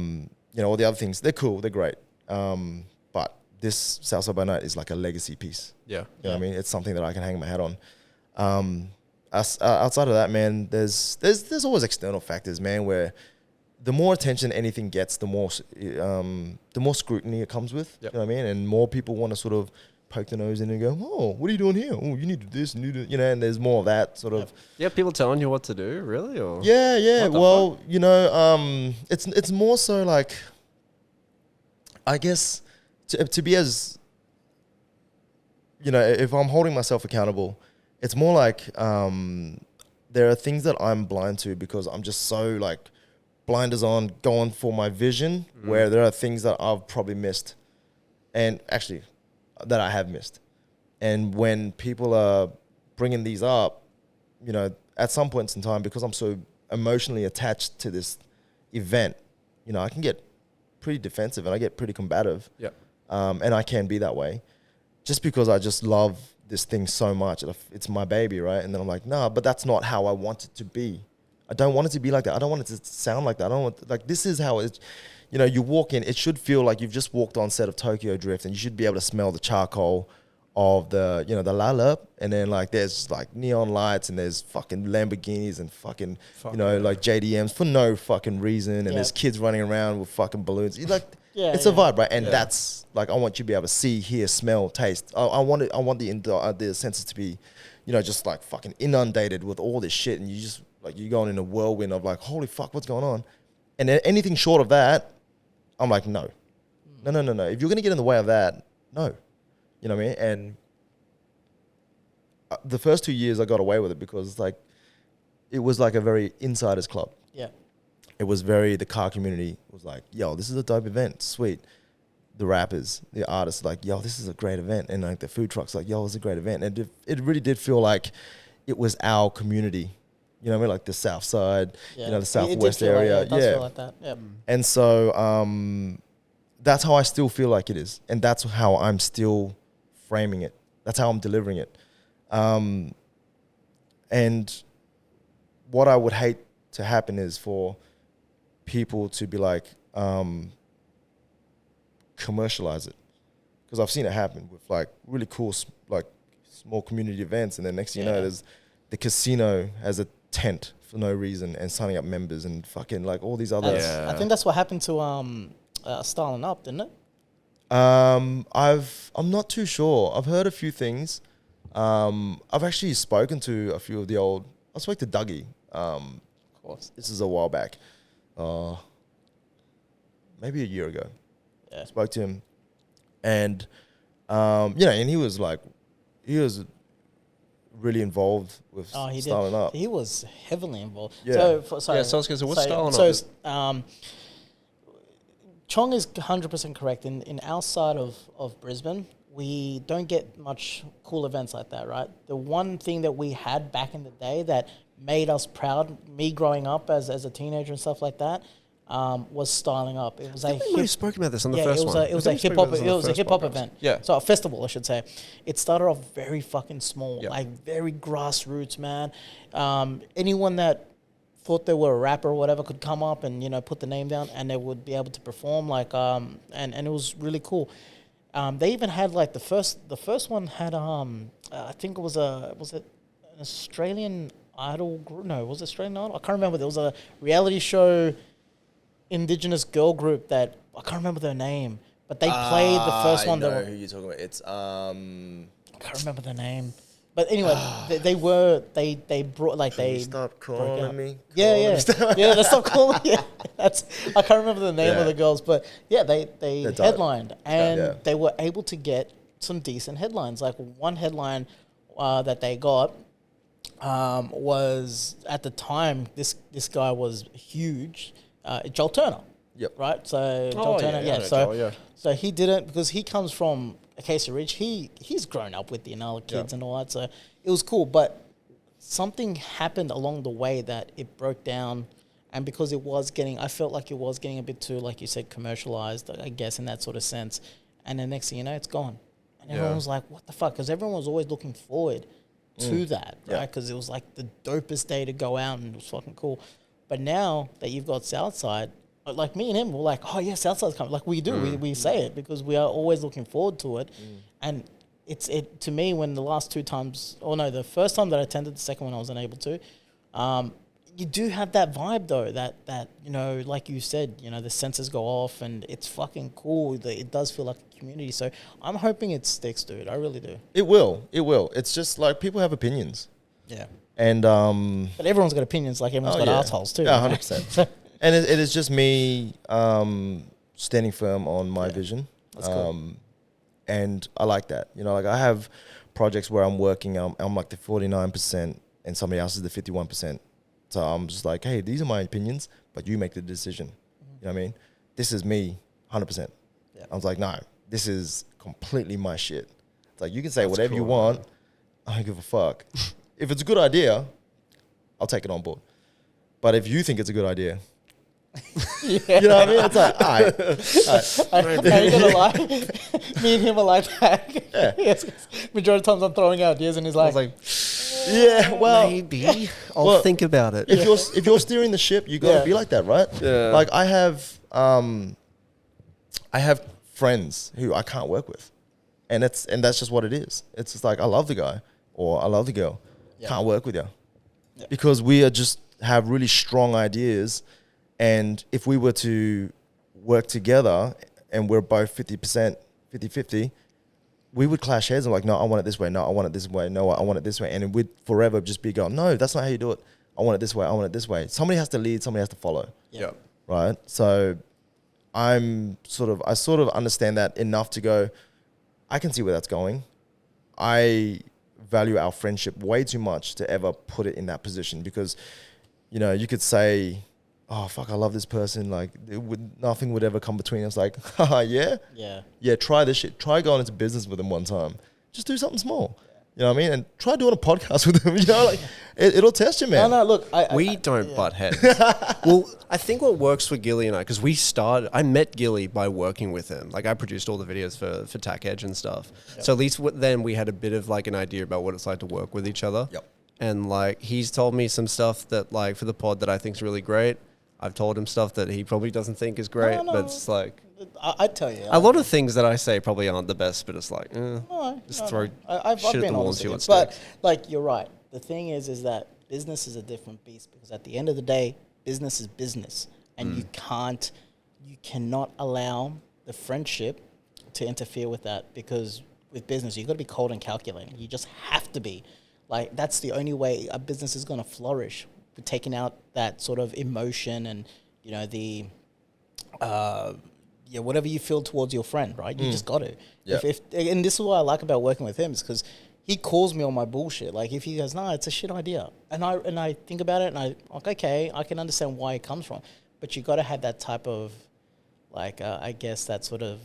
Speaker 1: the other things, they're cool, they're great. But this Southside by Night is like a legacy piece.
Speaker 3: Yeah.
Speaker 1: You know what I mean? It's something that I can hang my hat on. Outside of that, man, there's always external factors, man, where the more attention anything gets, the more scrutiny it comes with.
Speaker 3: Yep.
Speaker 1: You know what I mean? And more people want to sort of poke their nose in and go, oh, what are you doing here? Oh, you need to do this and do that. And there's more of that sort of.
Speaker 3: Yeah, people telling you what to do, really? Or
Speaker 1: Yeah. Well, it's more so like, I guess, to be as, if I'm holding myself accountable, it's more like there are things that I'm blind to because I'm just so like blinders on, going for my vision, where there are things that I've probably missed, and actually that I have missed. And when people are bringing these up, at some points in time, because I'm so emotionally attached to this event, I can get pretty defensive and I get pretty combative.
Speaker 3: Yeah.
Speaker 1: And I can be that way just because I just love this thing so much. It's my baby, right? And then I'm like, nah, but that's not how I want it to be. I don't want it to be like that. I don't want it to sound like that. I don't want, like, this is how it's, you walk in, it should feel like you've just walked on set of Tokyo Drift, and you should be able to smell the charcoal of the, the lalap, and then like there's like neon lights and there's fucking Lamborghinis and fucking, like JDMs for no fucking reason, and there's kids running around with fucking balloons. It's like, it's a vibe, right? And that's like, I want you to be able to see, hear, smell, taste. I want the senses to be, just like fucking inundated with all this shit, and you just like, you're going in a whirlwind of like, holy fuck, what's going on? And anything short of that, I'm like, no. If you're going to get in the way of that, no. You know what I mean? And the first 2 years I got away with it because like, it was like a very insider's club.
Speaker 2: Yeah.
Speaker 1: It was the car community was like, yo, this is a dope event. Sweet. The rappers, the artists, like, yo, this is a great event. And like the food trucks, like, yo, it's a great event. And it really did feel like it was our community. You know what I mean? Like the Southside, the Southwest area.
Speaker 2: Like, it does feel like that. Yep.
Speaker 1: And so that's how I still feel like it is. And that's how I'm still framing it. That's how I'm delivering it. And what I would hate to happen is for people to be like, commercialize it. Because I've seen it happen with like really cool, like small community events. And then next thing you know, there's the casino has a tent for no reason and signing up members and fucking like all these other.
Speaker 2: I think that's what happened to Styling Up, didn't it?
Speaker 1: I'm not too sure. I've heard a few things. I've actually spoken to a few of the old. I spoke to Dougie. Of course, this is a while back. Maybe a year ago. Yeah, I spoke to him, and and he was really involved with Styling Up.
Speaker 2: He was heavily involved.
Speaker 1: Yeah.
Speaker 2: So I was
Speaker 3: going to say, what's Styling Up?
Speaker 2: Chong is 100% correct. In our side of Brisbane, we don't get much cool events like that, right? The one thing that we had back in the day that made us proud, me growing up as a teenager and stuff like that, was Styling Up. It was
Speaker 3: we spoke about this on the first one.
Speaker 2: It was a hip hop. It was a hip hop event.
Speaker 3: Yeah.
Speaker 2: So a festival, I should say. It started off very fucking small, like very grassroots, man. Anyone that thought they were a rapper or whatever could come up and put the name down, and they would be able to perform and it was really cool. They even had like the first one had I think it was an Australian Idol group. No, was it Australian Idol? I can't remember. There was a reality show Indigenous girl group that I can't remember their name, but they played the first one.
Speaker 1: I know who you're talking about. It's
Speaker 2: I can't remember their name. But anyway, they brought like
Speaker 1: Can
Speaker 2: they
Speaker 1: you stop
Speaker 2: broke
Speaker 1: calling
Speaker 2: out.
Speaker 1: me?
Speaker 2: Yeah,
Speaker 1: Calling
Speaker 2: yeah,
Speaker 1: me?
Speaker 2: yeah. That's not cool. Yeah, that's I can't remember the name
Speaker 1: Yeah.
Speaker 2: of the girls, but yeah, they
Speaker 1: They're dope.
Speaker 2: headlined and
Speaker 1: Yeah.
Speaker 2: they were able to get some decent headlines. Like one headline that they got was at the time this guy was huge, Joel Turner.
Speaker 1: Yep.
Speaker 2: Right. So Joel
Speaker 3: Oh,
Speaker 2: Turner.
Speaker 3: yeah, I
Speaker 2: Yeah.
Speaker 3: know
Speaker 2: So
Speaker 3: Joel, yeah.
Speaker 2: so he didn't because he comes from Acacia Ridge. He's grown up with the Inala kids and all that. So it was cool, but something happened along the way that it broke down, and because I felt like it was getting a bit too, like you said, commercialized, I guess, in that sort of sense. And then next thing you know, it's gone, and everyone was like, "What the fuck?" Because everyone was always looking forward to that,
Speaker 1: Yeah.
Speaker 2: right? Because it was like the dopest day to go out, and it was fucking cool. But now that you've got Southside, like me and him, we're like, "Oh yeah, Southside's coming." Like we do, we say it because we are always looking forward to it, and. It to me when the last two times, the first time that I attended, the second one I wasn't able to. You do have that vibe though, that like you said, the sensors go off and it's fucking cool. It does feel like a community. So I'm hoping it sticks, dude. I really do.
Speaker 1: It will. It's just like people have opinions,
Speaker 2: Yeah.
Speaker 1: and
Speaker 2: But everyone's got opinions. Like everyone's got assholes too.
Speaker 1: Yeah,
Speaker 2: right?
Speaker 1: 100%. And it is just me standing firm on my vision.
Speaker 2: That's cool.
Speaker 1: And I like that. Like I have projects where I'm working, I'm like the 49% and somebody else is the 51%. So I'm just like, hey, these are my opinions, but you make the decision. You know what I mean? This is me, 100%.
Speaker 2: Yeah.
Speaker 1: I was like, no, this is completely my shit. It's like, you can say
Speaker 3: That's
Speaker 1: whatever you
Speaker 3: cool,
Speaker 1: want. I don't give a fuck. If it's a good idea, I'll take it on board. But if you think it's a good idea,
Speaker 2: Yeah.
Speaker 1: you know what I mean? It's like, all right.
Speaker 2: I ain't gonna lie. Me and him are like that.
Speaker 1: Yeah.
Speaker 2: Yes. Majority of times I'm throwing out ideas and he's like,
Speaker 1: Yeah, well,
Speaker 3: Maybe I'll
Speaker 1: well,
Speaker 3: think about it.
Speaker 1: if you're steering the ship, you gotta
Speaker 2: Yeah.
Speaker 1: be like that, right?
Speaker 3: Yeah.
Speaker 1: Like I have friends who I can't work with, and that's just what it is. It's just like I love the guy or I love the girl,
Speaker 2: Yeah.
Speaker 1: can't work with you,
Speaker 2: Yeah.
Speaker 1: because we are just have really strong ideas, and if we were to work together and we're both 50%, 50-50, we would clash heads and like, no, I want it this way. No, I want it this way. No, I want it this way. And we'd forever just be going, no, that's not how you do it. I want it this way. I want it this way. Somebody has to lead. Somebody has to follow.
Speaker 3: Yeah.
Speaker 1: Right. So I sort of understand that enough to go, I can see where that's going. I value our friendship way too much to ever put it in that position, because, you could say, oh, fuck, I love this person. Like nothing would ever come between us. Like, haha, yeah. Yeah, try this shit. Try going into business with them one time. Just do something small. You know what I mean? And try doing a podcast with them. Like it'll test you, man.
Speaker 2: no, look,
Speaker 3: We don't butt heads. Well, I think what works for Gilly and I, because I met Gilly by working with him. Like I produced all the videos for Tack Edge and stuff.
Speaker 2: Yep.
Speaker 3: So at least then we had a bit of like an idea about what it's like to work with each other.
Speaker 1: Yep.
Speaker 3: And like he's told me some stuff that like for the pod that I think is really great. I've told him stuff that he probably doesn't think is great,
Speaker 2: No.
Speaker 3: but it's like
Speaker 2: I'd tell you.
Speaker 3: a lot of things that I say probably aren't the best, but it's like, just throw
Speaker 2: I've
Speaker 3: shit at
Speaker 2: been
Speaker 3: the wall and
Speaker 2: honest
Speaker 3: see
Speaker 2: with
Speaker 3: what
Speaker 2: you.
Speaker 3: sticks.
Speaker 2: But like you're right. The thing is that business is a different beast, because at the end of the day, business is business, and you cannot allow the friendship to interfere with that, because with business you've got to be cold and calculating. You just have to be. Like that's the only way a business is going to flourish. We're taking out that sort of emotion and the whatever you feel towards your friend, right? You just got to.
Speaker 1: Yeah.
Speaker 2: And this is what I like about working with him, is because he calls me on my bullshit. Like if he goes, no, it's a shit idea, and I think about it and I like, okay, I can understand why it comes from, but you got to have that type of like I guess that sort of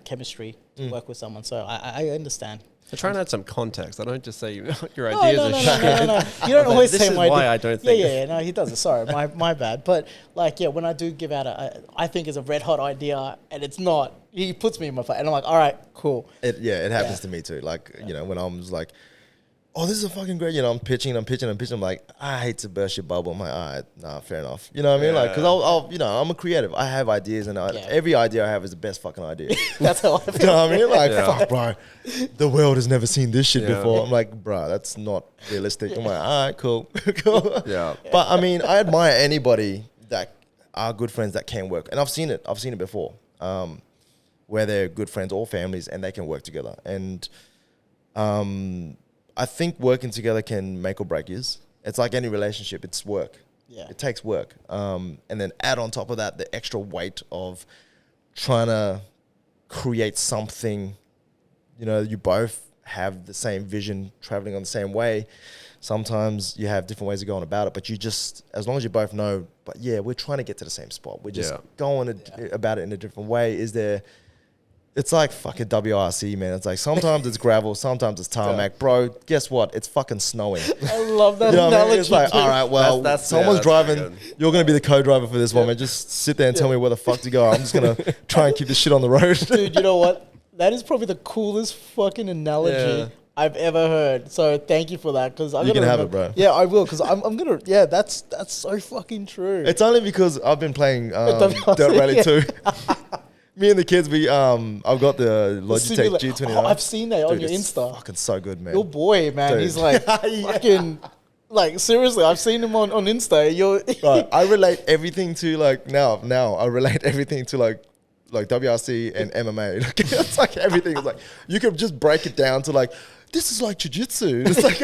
Speaker 2: chemistry to work with someone. So I understand.
Speaker 3: I try and add some context. I don't just say your
Speaker 2: No,
Speaker 3: ideas
Speaker 2: no,
Speaker 3: are
Speaker 2: no,
Speaker 3: shit.
Speaker 2: no. You don't always
Speaker 3: This
Speaker 2: say
Speaker 3: is
Speaker 2: my
Speaker 3: why I don't think.
Speaker 2: Yeah, no, he doesn't. Sorry, my bad. But like, yeah, when I do give out I think it's a red hot idea and it's not, he puts me in my face and I'm like, all right, cool.
Speaker 1: It happens to me too. Like, when I'm just like, oh, this is a fucking great, I'm pitching. I'm like, I hate to burst your bubble. I'm like, all right, nah, fair enough. You know what I mean? Like, because I'll I'm a creative. I have ideas, and every idea I have is the best fucking idea.
Speaker 2: That's how I feel.
Speaker 1: You know what I mean? Like,
Speaker 3: Yeah.
Speaker 1: fuck, bro, the world has never seen this shit
Speaker 3: Yeah.
Speaker 1: before. I'm like, bro, that's not realistic. I'm like, all right, cool. Cool.
Speaker 3: Yeah.
Speaker 1: But I mean, I admire anybody that are good friends that can work. And I've seen it before, where they're good friends or families and they can work together. And I think working together can make or break yours. It's like any relationship. It's work.
Speaker 2: Yeah.
Speaker 1: It takes work. And then add on top of that the extra weight of trying to create something, you both have the same vision, traveling on the same way. Sometimes you have different ways of going about it, but you just, as long as you both know, but yeah, we're trying to get to the same spot. We're just going about it in a different way. It's like fucking WRC, man. It's like sometimes it's gravel, sometimes it's tarmac. Bro, guess what? It's fucking snowing.
Speaker 2: I love that
Speaker 1: You know what I mean?
Speaker 2: analogy.
Speaker 1: It's like, all right, well, someone's driving.
Speaker 3: good.
Speaker 1: You're going to be the co-driver for this one, man. Just sit there and tell me where the fuck to go. I'm just going to try and keep this shit on the road.
Speaker 2: Dude, you know what? That is probably the coolest fucking analogy I've ever heard. So thank you for that. Because I'm
Speaker 1: You
Speaker 2: gonna
Speaker 1: can have it, bro.
Speaker 2: Yeah, I will. Because I'm gonna. Yeah, that's so fucking true.
Speaker 1: It's only because I've been playing
Speaker 2: WRC,
Speaker 1: Dirt Rally 2. Me and the kids, I've got the Logitech G29.
Speaker 2: Oh, I've seen that on
Speaker 1: Dude,
Speaker 2: your
Speaker 1: it's
Speaker 2: Insta.
Speaker 1: fucking so good, man.
Speaker 2: Your boy, man,
Speaker 1: Dude.
Speaker 2: he's like fucking. Like seriously, I've seen him on Insta. You're
Speaker 1: Right, I relate everything to like now I relate everything to like WRC and MMA. Like, it's like everything is like you could just break it down to like this is like jiu-jitsu. It's like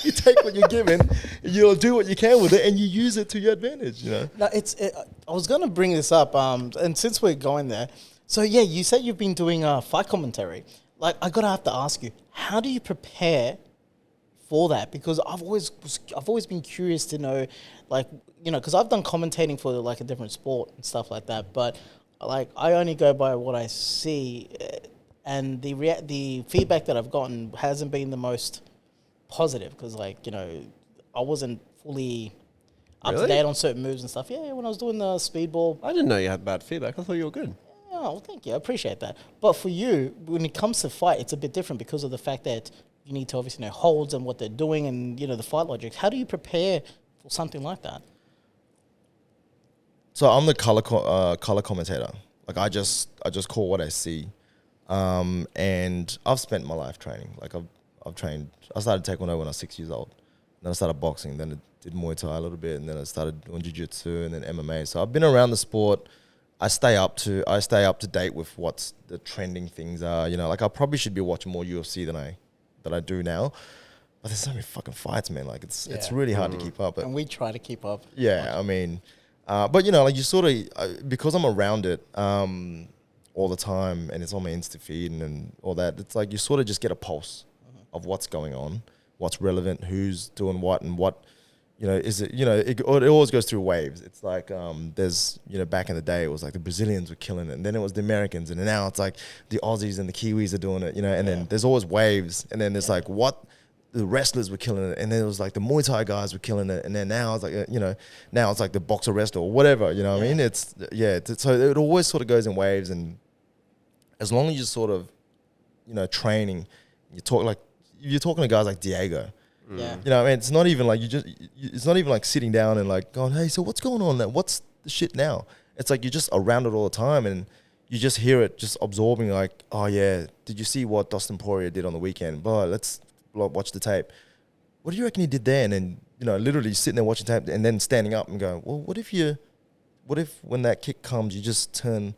Speaker 1: you take what you're given, you'll do what you can with it, and you use it to your advantage.
Speaker 2: No, I was gonna bring this up, and since we're going there, so yeah, you said you've been doing fight commentary. Like, I gotta have to ask you, how do you prepare for that? Because I've always been curious to know, like, because I've done commentating for like a different sport and stuff like that, but like I only go by what I see, and the feedback that I've gotten hasn't been the most positive because I wasn't fully up to
Speaker 3: Really?
Speaker 2: date on certain moves and stuff. Yeah, when I was doing the speedball.
Speaker 3: I didn't know you had bad feedback. I thought you were good.
Speaker 2: Oh, well, thank you. I appreciate that. But for you, when it comes to fight, it's a bit different because of the fact that you need to obviously know holds and what they're doing and the fight logic. How do you prepare for something like that?
Speaker 1: So I'm the color commentator. Like I just call what I see, and I've spent my life training. Like I've trained. I started taekwondo when I was 6 years old. Then I started boxing. Then I did Muay Thai a little bit, and then I started doing jiu-jitsu and then MMA. So I've been around the sport. I stay up to date with what's the trending things are. Like I probably should be watching more UFC than I do now. But there's so many fucking fights, man. Like it's really hard to keep up.
Speaker 2: And we try to keep up.
Speaker 1: Yeah, I mean, but like you sort of because I'm around it all the time, and it's on my Insta feed and all that. It's like you sort of just get a pulse of what's going on, what's relevant, who's doing what, and what. Is it, it always goes through waves. It's like, there's, back in the day, it was like the Brazilians were killing it. And then it was the Americans. And now it's like the Aussies and the Kiwis are doing it, and then there's always waves. And then there's like what the wrestlers were killing it. And then it was like the Muay Thai guys were killing it. And then now it's like, now it's like the boxer wrestler or whatever, what I mean? So it always sort of goes in waves. And as long as you're sort of, training, you're talking to guys like Diego.
Speaker 2: Yeah.
Speaker 1: I mean, it's not even like it's not even like sitting down and like going, hey, so what's going on now? What's the shit now? It's like you're just around it all the time and you just hear it just absorbing like, oh yeah, did you see what Dustin Poirier did on the weekend? Blah, let's watch the tape. What do you reckon he did there? And then, literally sitting there watching tape and then standing up and going, well, what if when that kick comes, you just turn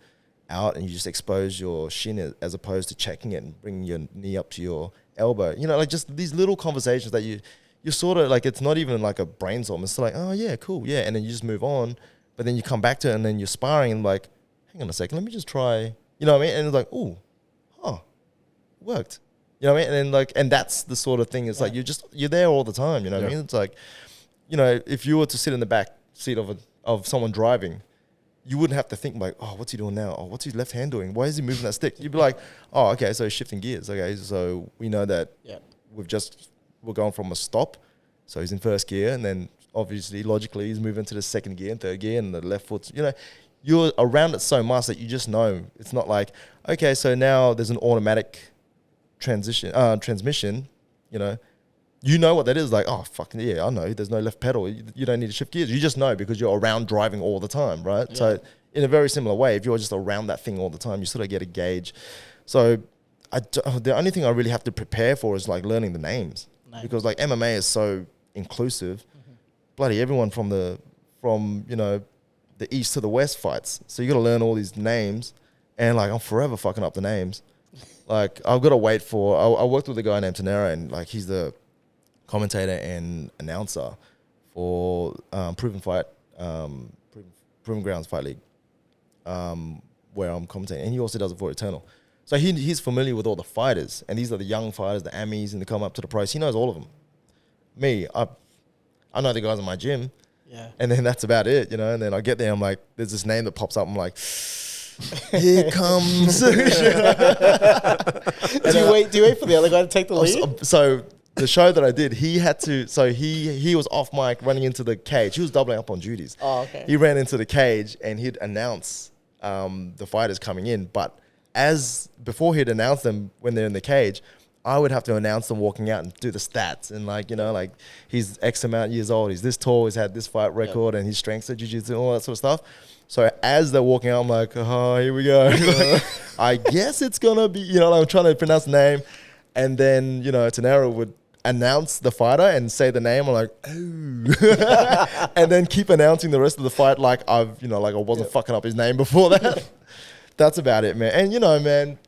Speaker 1: out and you just expose your shin as opposed to checking it and bringing your knee up to your elbow, like just these little conversations that you're sort of like, it's not even like a brainstorm. It's like, oh yeah, cool. Yeah. And then you just move on, but then you come back to it and then you're sparring and like, hang on a second, let me just try, what I mean? And it's like, oh, worked. You know what I mean? And then like, and that's the sort of thing. It's like, you're there all the time. You know what I mean? It's like, if you were to sit in the back seat of someone driving, you wouldn't have to think like, oh, what's he doing now? Oh, what's his left hand doing? Why is he moving that stick? You'd be like, oh, okay, so he's shifting gears. Okay, so we know that we're going from a stop. So he's in first gear, and then obviously, logically, he's moving to the second gear and third gear, and the left foot's, you're around it so much that you just know. It's not like, okay, so now there's an automatic transmission, you know what that is. Like, oh, fucking yeah, I know. There's no left pedal. You don't need to shift gears. You just know because you're around driving all the time, right? Yeah. So in a very similar way, if you're just around that thing all the time, you sort of get a gauge. So the only thing I really have to prepare for is like learning the names. Because like MMA is so inclusive. Bloody everyone from the east to the west fights. So you got to learn all these names, and like I'm forever fucking up the names. Like I've got to wait for. I worked with a guy named Tanera, and like he's the commentator and announcer for Proven Grounds Fight League, where I'm commentating, and he also does it for Eternal. So he's familiar with all the fighters, and these are the young fighters, the Amis, and they come up to the pros. He knows all of them. Me, I know the guys in my gym, and then that's about it, you know. And then I get there, I'm like, there's this name that pops up. I'm like, here comes.
Speaker 2: Do you wait for the other guy to take the lead?
Speaker 1: So the show that I did, he had to. So he was off mic running into the cage. He was doubling up on duties.
Speaker 2: Oh, okay.
Speaker 1: He ran into the cage and he'd announce the fighters coming in, but before he'd announce them when they're in the cage, I would have to announce them walking out and do the stats and like, you know, like he's X amount of years old, he's this tall, he's had this fight record, and his strengths at jiu-jitsu and all that sort of stuff. So as they're walking out, I'm like, oh, here we go. I guess it's gonna be, you know, like I'm trying to pronounce the name, and then, you know, Tanera would announce the fighter and say the name. I'm like, oh, and then keep announcing the rest of the fight like I wasn't fucking up his name before that. That's about it, man. And you know, man,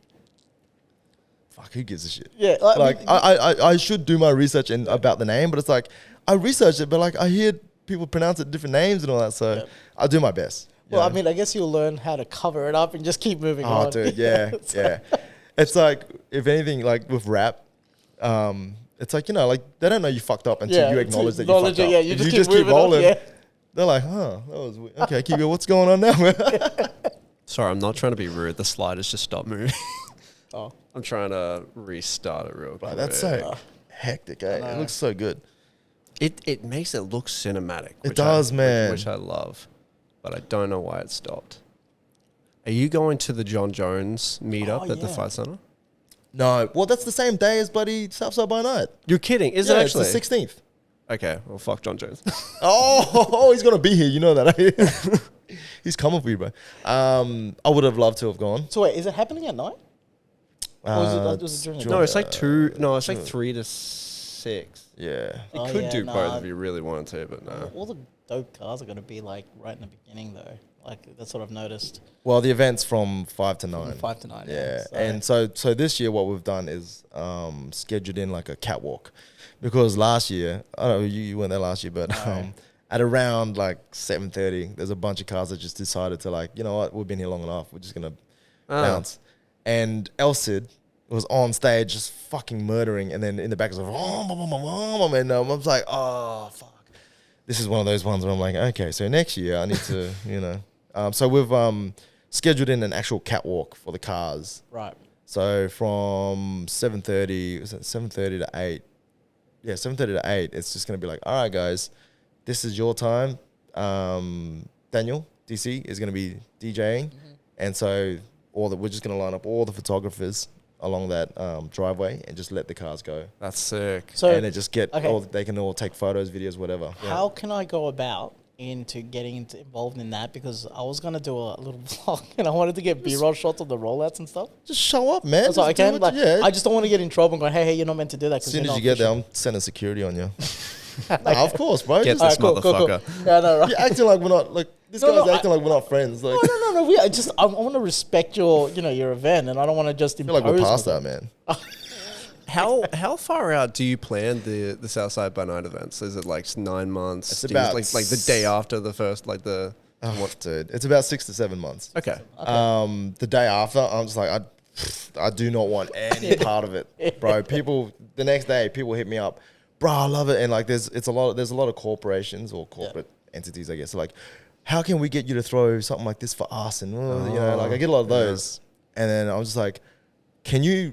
Speaker 1: fuck, who gives a shit?
Speaker 2: Yeah,
Speaker 1: I should do my research about the name, but it's like I researched it, but like I hear people pronounce it different names and all that, so I'll do my best.
Speaker 2: Well, I mean, I guess you'll learn how to cover it up and just keep moving on.
Speaker 1: Oh, dude, yeah, yeah. It's like, if anything, like with rap, it's like, you know, like they don't know you fucked up until you acknowledge that you fucked up.
Speaker 2: Yeah, you
Speaker 1: If
Speaker 2: just keep
Speaker 1: rolling.
Speaker 2: Yeah.
Speaker 1: They're like, huh, that was weird. Okay, keep going. What's going on now?
Speaker 3: Sorry, I'm not trying to be rude. The sliders just stopped moving.
Speaker 2: Oh,
Speaker 3: I'm trying to restart it real quick.
Speaker 1: Right, that's so hectic, eh? It looks so good.
Speaker 3: It makes it look cinematic.
Speaker 1: It does, man.
Speaker 3: Which I love, but I don't know why it stopped. Are you going to the John Jones meetup at the Fight Center?
Speaker 1: No, well, that's the same day as bloody Southside by Night.
Speaker 3: You're kidding? Is it actually?
Speaker 1: It's the 16th.
Speaker 3: Okay, well, fuck John Jones.
Speaker 1: Oh, he's gonna be here. You know that. Eh? He's coming for you, bro. I would have loved to have gone.
Speaker 2: so wait, is it happening at night? Or was it during the day?
Speaker 3: No, it's like 3 to 6.
Speaker 1: Yeah.
Speaker 3: You could do both if you really wanted to, but no.
Speaker 2: All the dope cars are going to be like right in the beginning, though. Like that's what I've noticed.
Speaker 1: Well, the event's from 5 to 9.
Speaker 2: From 5 to 9.
Speaker 1: Yeah,
Speaker 2: So.
Speaker 1: and so this year what we've done is scheduled in like a catwalk, because last year, I don't know, you weren't there last year, but at around like 7:30, there's a bunch of cars that just decided to like, you know what, we've been here long enough, we're just gonna bounce. And El Cid was on stage just fucking murdering, and then in the back was like, and I was like, oh fuck, this is one of those ones where I'm like, okay, so next year I need to, you know, so we've scheduled in an actual catwalk for the cars.
Speaker 2: Right.
Speaker 1: So from 7:30, was it 7:30 to 8? Yeah, 7:30 to 8. It's just gonna be like, all right, guys, this is your time. Daniel DC is gonna be DJing, and so we're just gonna line up all the photographers along that driveway and just let the cars go.
Speaker 3: That's sick.
Speaker 2: So
Speaker 1: And they just get they can all take photos, videos, whatever.
Speaker 2: how can I go about getting involved in that? Because I was gonna do a little vlog and I wanted to get B-roll shots of the rollouts and stuff.
Speaker 1: Just show up, man.
Speaker 2: So I
Speaker 1: Just do
Speaker 2: can,
Speaker 1: what
Speaker 2: I just don't want to get in trouble and go, hey, you're not meant to do that.
Speaker 1: As soon as you get there, I'm sending security on you. Nah, of course, bro.
Speaker 3: Get
Speaker 1: Just-
Speaker 3: this motherfucker.
Speaker 2: Yeah, no, right.
Speaker 1: You're acting like we're not like this guy's acting like we're not friends. Like,
Speaker 2: No. I want to respect your event, and I don't want to just
Speaker 1: I
Speaker 2: impose.
Speaker 1: feel like we're past that, man.
Speaker 3: How far out do you plan the Southside by Night events? Is it like 9 months?
Speaker 1: It's
Speaker 3: Do you-
Speaker 1: about
Speaker 3: like the day after the first, like the.
Speaker 1: Dude, it's about 6 to 7 months.
Speaker 3: Okay.
Speaker 1: The day after, I'm just like, I do not want any part of it, bro. The next day, people hit me up, bro, I love it, and like, there's a lot of corporations or corporate entities, I guess, like, how can we get you to throw something like this for us? And you know, like I get a lot of those, and then I was just like, can you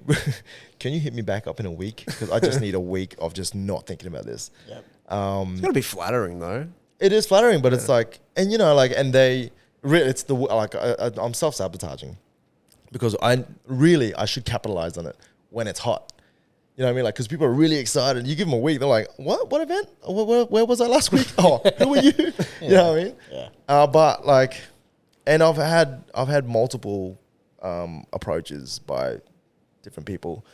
Speaker 1: hit me back up in a week, because I just need a week of just not thinking about this.
Speaker 2: Yep.
Speaker 3: It's gotta be flattering though.
Speaker 1: It is flattering, but it's like, and you know, like, and it's the like I'm self-sabotaging, because I should capitalize on it when it's hot. You know what I mean? Like, because people are really excited. You give them a week, they're like, what event? Where was I last week? Oh, who were you? You know what I mean?
Speaker 2: Yeah.
Speaker 1: But like, and I've had multiple approaches by different people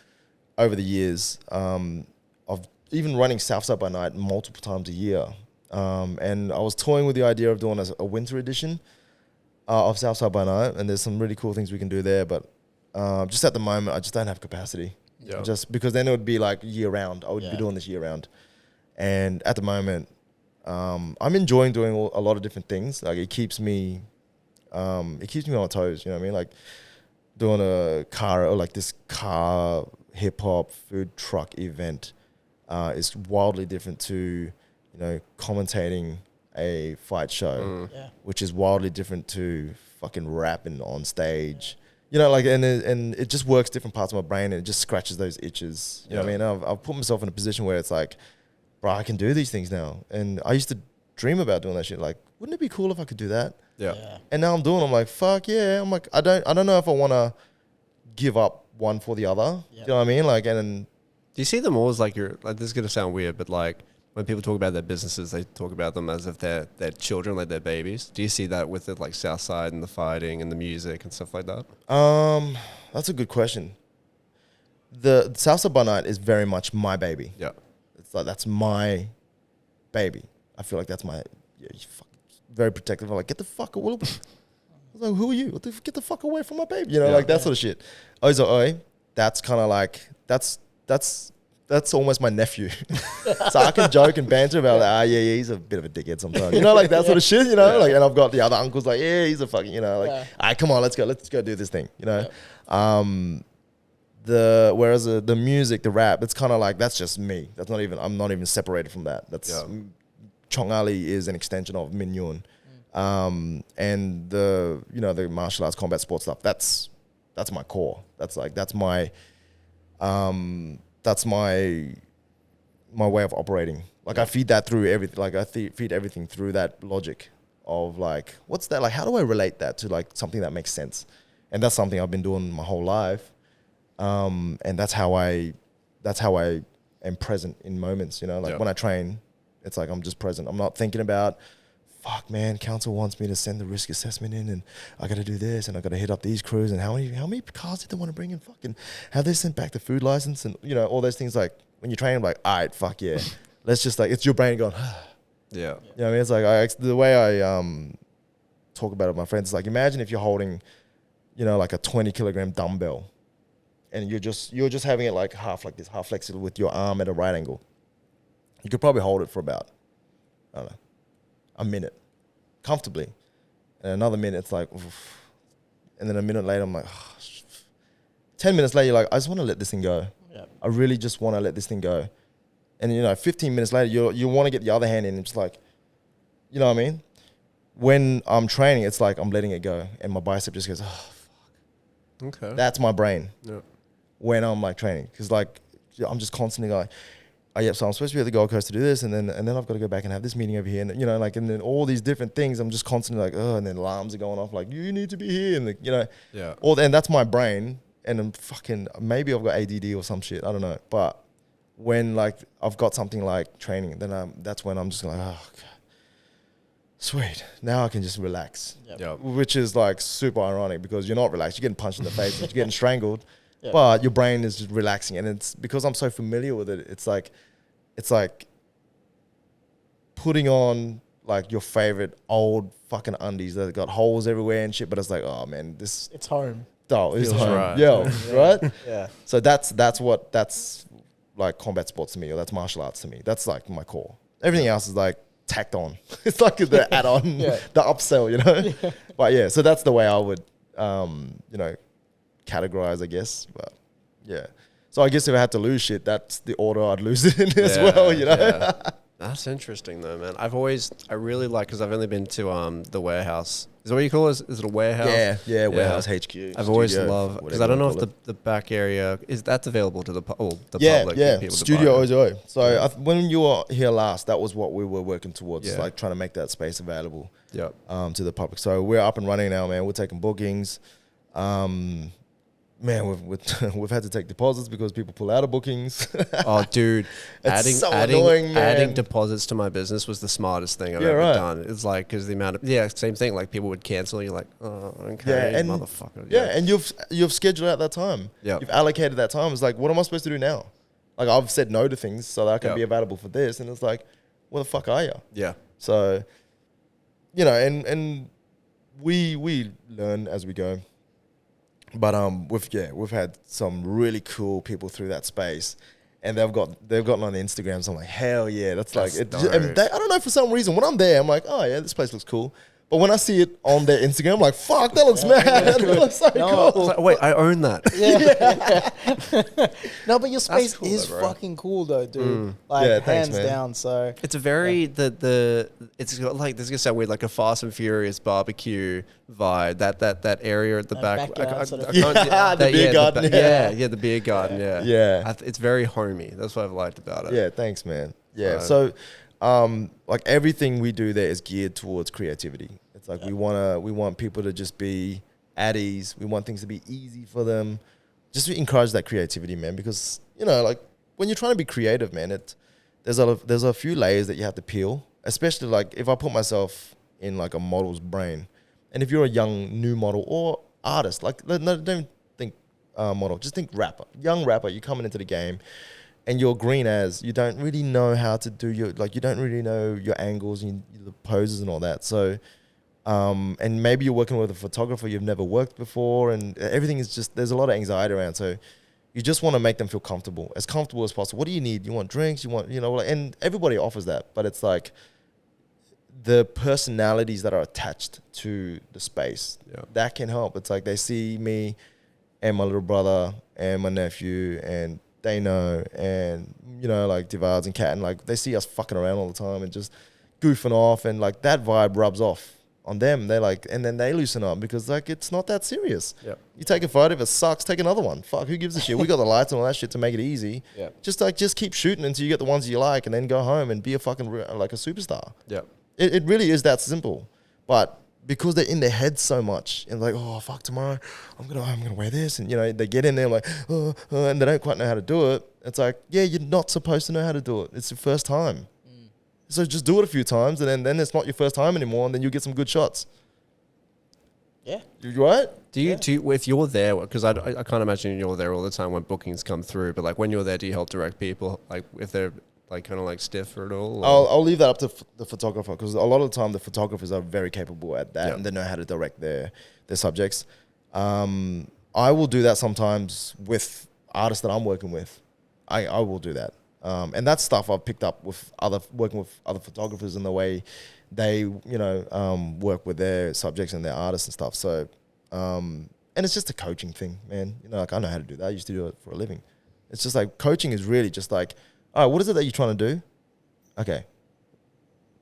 Speaker 1: over the years of even running Southside by Night multiple times a year. And I was toying with the idea of doing a winter edition of Southside by Night, and there's some really cool things we can do there, but just at the moment, I just don't have capacity.
Speaker 3: Yeah.
Speaker 1: Just because then it would be like year round. I would be doing this year round. And at the moment, I'm enjoying doing a lot of different things. Like it keeps me on my toes. You know what I mean? Like doing a car or like this car hip hop food truck event is wildly different to, commentating a fight show, which is wildly different to fucking rapping on stage. And it just works different parts of my brain, and it just scratches those itches. You know what I mean? I've put myself in a position where it's like, bro, I can do these things now. And I used to dream about doing that shit. Like, wouldn't it be cool if I could do that?
Speaker 3: Yeah.
Speaker 1: And now I'm doing it. I'm like, fuck yeah. I'm like, I don't know if I want to give up one for the other. You know what I mean? Like, and
Speaker 3: do you see them all as like this is gonna sound weird, but like when people talk about their businesses, they talk about them as if they're children, like they're babies. Do you see that with it, like Southside and the fighting and the music and stuff like that?
Speaker 1: That's a good question. The Southside by Night is very much my baby.
Speaker 3: Yeah.
Speaker 1: It's like, that's my baby. I feel like that's my, very protective. I'm like, get the fuck away. I was like, who are you? Get the fuck away from my baby. Like that sort of shit. Oi, that's kind of like, that's almost my nephew. So I can joke and banter about like, he's a bit of a dickhead sometimes. Like that sort of shit, like, and I've got the other uncles like, he's a fucking, like, all right, come on, let's go do this thing, Whereas the music, the rap, it's kind of like, that's just me. I'm not even separated from that. That's Chong-Ali is an extension of Min Yun. And the martial arts, combat sports stuff, that's my core. That's my way of operating. Like I feed that through everything. Like I feed everything through that logic of like, what's that? Like, how do I relate that to like something that makes sense? And that's something I've been doing my whole life. And that's how I am present in moments, when I train, it's like, I'm just present. I'm not thinking about, fuck man, council wants me to send the risk assessment in and I got to do this and I got to hit up these crews and how many cars did they want to bring in, fucking have they sent back the food license and all those things. Like when you're training, I'm like, all right, fuck yeah. Let's just like, it's your brain going,
Speaker 3: yeah.
Speaker 1: You know what I mean? It's like, the way I talk about it with my friends, it's like, imagine if you're holding, like a 20 kilogram dumbbell and you're just having it like half like this, half flexible with your arm at a right angle. You could probably hold it for about, I don't know, a minute comfortably. And another minute, it's like, oof. And then a minute later, I'm like, 10 minutes later, you're like, I just want to let this thing go.
Speaker 2: Yeah.
Speaker 1: I really just want to let this thing go. And 15 minutes later, you want to get the other hand in. It's like, you know what I mean? When I'm training, it's like I'm letting it go. And my bicep just goes, oh, fuck.
Speaker 3: Okay.
Speaker 1: That's my brain.
Speaker 3: Yeah.
Speaker 1: When I'm like training. Because like, I'm just constantly like, oh yeah, so I'm supposed to be at the Gold Coast to do this, and then I've got to go back and have this meeting over here, and and then all these different things. I'm just constantly like, oh, and then alarms are going off, like you need to be here, and and that's my brain, and I'm fucking maybe I've got ADD or some shit, I don't know. But when like I've got something like training, then that's when I'm just like, oh, God. Sweet, now I can just relax, which is like super ironic because you're not relaxed, you're getting punched in the face, you're getting strangled. Yeah. But your brain is just relaxing, and it's because I'm so familiar with it. It's like putting on like your favorite old fucking undies that got holes everywhere and shit. But it's like, oh man,
Speaker 2: it's home.
Speaker 1: Oh, it's home,
Speaker 3: right.
Speaker 1: right?
Speaker 2: Yeah.
Speaker 1: So that's like combat sports to me, or that's martial arts to me. That's like my core. Everything else is like tacked on. It's like the add-on, the upsell, Yeah. But yeah, so that's the way I would, categorize, I guess. But yeah, so I guess if I had to lose shit, that's the order I'd lose it in as well, Yeah.
Speaker 3: That's interesting though, man. I really like, because I've only been to the warehouse. Is that what you call it? Is it a warehouse?
Speaker 1: Yeah, warehouse HQ.
Speaker 3: I've always loved, because I don't know if the back area that's available to the public.
Speaker 1: Yeah, Studio Ozo. So when you were here last, that was what we were working towards, like trying to make that space available to the public. So we're up and running now, man. We're taking bookings. Man, we've had to take deposits because people pull out of bookings.
Speaker 3: Oh, dude.
Speaker 1: It's annoying, man.
Speaker 3: Adding deposits to my business was the smartest thing I've ever done. It's like, because the amount of, same thing. Like people would cancel. You're like, oh, okay,
Speaker 1: and,
Speaker 3: motherfucker.
Speaker 1: Yeah, and you've scheduled out that time.
Speaker 3: Yeah.
Speaker 1: You've allocated that time. It's like, what am I supposed to do now? Like I've said no to things so that I can be available for this. And it's like, where the fuck are you?
Speaker 3: Yeah.
Speaker 1: So, and we learn as we go. But we've had some really cool people through that space, and they've gotten on the Instagram. So I'm like, hell yeah, that's like it.
Speaker 3: dope.
Speaker 1: And I don't know, for some reason when I'm there, I'm like, oh yeah, this place looks cool. But when I see it on their Instagram, I'm like, fuck, that looks mad. That looks so
Speaker 2: No,
Speaker 1: cool.
Speaker 3: It's like, wait, I own that.
Speaker 2: No, but your space
Speaker 3: cool
Speaker 2: is
Speaker 3: though, bro.
Speaker 2: fucking cool though, dude. Like
Speaker 1: Yeah, thanks,
Speaker 2: hands
Speaker 1: man.
Speaker 2: down. So
Speaker 3: It's a very it's got like, this is gonna sound weird, like a Fast and Furious barbecue vibe. That area at the back.
Speaker 2: backyard sort of-
Speaker 1: Yeah, the beer garden, yeah.
Speaker 3: the beer garden. Yeah,
Speaker 1: Yeah.
Speaker 3: It's very homey. That's what I've liked about it.
Speaker 1: Yeah, thanks, man. Yeah,
Speaker 3: Right.
Speaker 1: so like everything we do there is geared towards creativity. It's like we want people to just be at ease. We want things to be easy for them. Just to encourage that creativity, man. Because like when you're trying to be creative, man, there's a few layers that you have to peel. Especially like if I put myself in like a model's brain, and if you're a young new model or artist, like no, don't think model, just think rapper, young rapper. You're coming into the game. And you're green as you don't really know how to do you don't really know your angles and the poses and all that. So, and maybe you're working with a photographer you've never worked before, and everything is just, there's a lot of anxiety around. So you just want to make them feel comfortable as possible. What do you need? You want drinks? You want, and everybody offers that, but it's like the personalities that are attached to the space that can help. It's like they see me and my little brother and my nephew, and they know, and like Divards and Cat, and like they see us fucking around all the time and just goofing off, and like that vibe rubs off on them. They're like, and then they loosen up because like it's not that serious.
Speaker 3: Yeah.
Speaker 1: You take a photo, if it sucks, take another one. Fuck, who gives a shit? We got the lights and all that shit to make it easy.
Speaker 3: Yeah.
Speaker 1: Just keep shooting until you get the ones you like, and then go home and be a fucking like a superstar.
Speaker 3: Yeah.
Speaker 1: It really is that simple, but because they're in their head so much and like, oh fuck, tomorrow I'm gonna wear this, and they get in there like, and they don't quite know how to do it. It's like, yeah, you're not supposed to know how to do it. It's your first time, so just do it a few times, and then it's not your first time anymore, and then you get some good shots.
Speaker 2: yeah.
Speaker 1: You right?
Speaker 3: Do you if you're there, because I can't imagine you're there all the time when bookings come through, but like when you're there, do you help direct people, like if they're like kind of like stiff or at all?
Speaker 1: I'll leave that up to the photographer, because a lot of the time the photographers are very capable at that, and they know how to direct their subjects. I will do that sometimes with artists that I'm working with. I will do that, and that's stuff I've picked up with working with other photographers and the way they work with their subjects and their artists and stuff. So and it's just a coaching thing, man. Like I know how to do that. I used to do it for a living. It's just like coaching is really just like, all right, what is it that you're trying to do? Okay,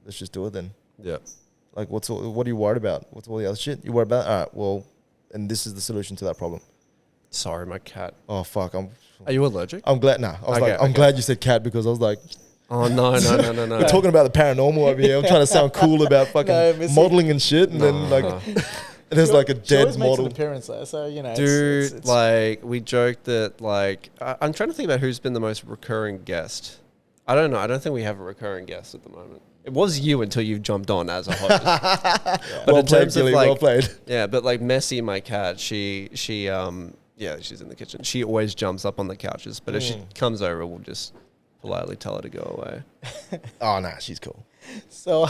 Speaker 1: let's just do it then.
Speaker 3: Yeah.
Speaker 1: Like, what are you worried about? What's all the other shit you worried about? All right, well, and this is the solution to that problem.
Speaker 3: Sorry, my cat.
Speaker 1: Oh fuck,
Speaker 3: Are you allergic?
Speaker 1: I'm glad. Nah, I was I'm glad you said cat, because I was like,
Speaker 3: Oh no.
Speaker 1: we're talking about the paranormal over here. I'm trying to sound cool about fucking modeling and shit, and then like there's like a
Speaker 2: She
Speaker 1: dead
Speaker 2: always makes
Speaker 1: model.
Speaker 2: an appearance though, so
Speaker 3: Dude,
Speaker 2: it's
Speaker 3: like we joked that like I'm trying to think about who's been the most recurring guest. I don't know. I don't think we have a recurring guest at the moment. It was you until you jumped on as a host. But
Speaker 1: Well
Speaker 3: in
Speaker 1: played,
Speaker 3: terms of
Speaker 1: Gilly.
Speaker 3: like,
Speaker 1: Well played.
Speaker 3: yeah, but like Messi, my cat, she yeah, she's in the kitchen. She always jumps up on the couches, but if she comes over, we'll just politely tell her to go away.
Speaker 1: Oh nah, she's cool.
Speaker 2: So,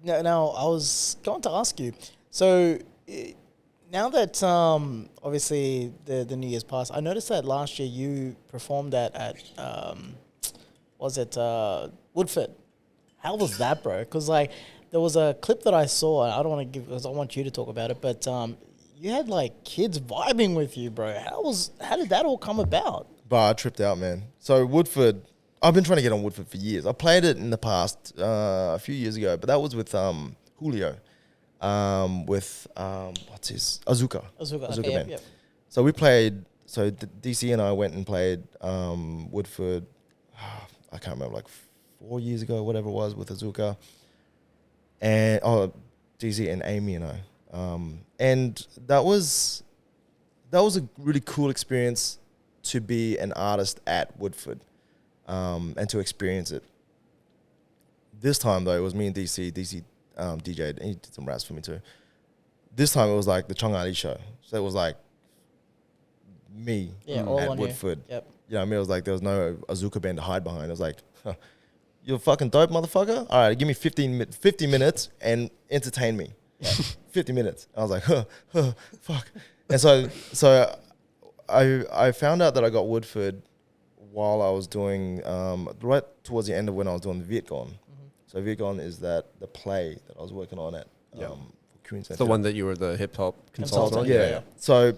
Speaker 2: now I was going to ask you. So, now that obviously the New Year's passed, I noticed that last year you performed at Woodford. How was that, bro? Because like there was a clip that I saw. I don't want to give, because I want you to talk about it, but you had like kids vibing with you, bro. How did that all come about?
Speaker 1: But I tripped out, man. So Woodford, I've been trying to get on Woodford for years. I played it in the past, a few years ago, but that was with Julio, with what's his Azuka
Speaker 2: Okay,
Speaker 1: band.
Speaker 2: yep.
Speaker 1: So we played. So DC and I went and played Woodford. I can't remember, like 4 years ago, whatever it was, with Azuka, and DC and Amy and I, and that was a really cool experience to be an artist at Woodford, and to experience it. This time though, it was me and DC. DC DJ'd, and he did some raps for me too. This time it was like the Chong-Ali show, so it was like me
Speaker 2: All
Speaker 1: at
Speaker 2: on
Speaker 1: Woodford.
Speaker 2: you. Yep.
Speaker 1: You know what I mean? It was like there was no Azuka band to hide behind. It was like, you're fucking dope, motherfucker. All right, give me 50 minutes and entertain me. 50 minutes. I was like, fuck. And so I found out that I got Woodford while I was doing right towards the end of when I was doing the Vietcong. So Vietcong is the play that I was working on at
Speaker 3: It's the one that you were the hip hop consultant on?
Speaker 1: Yeah. So,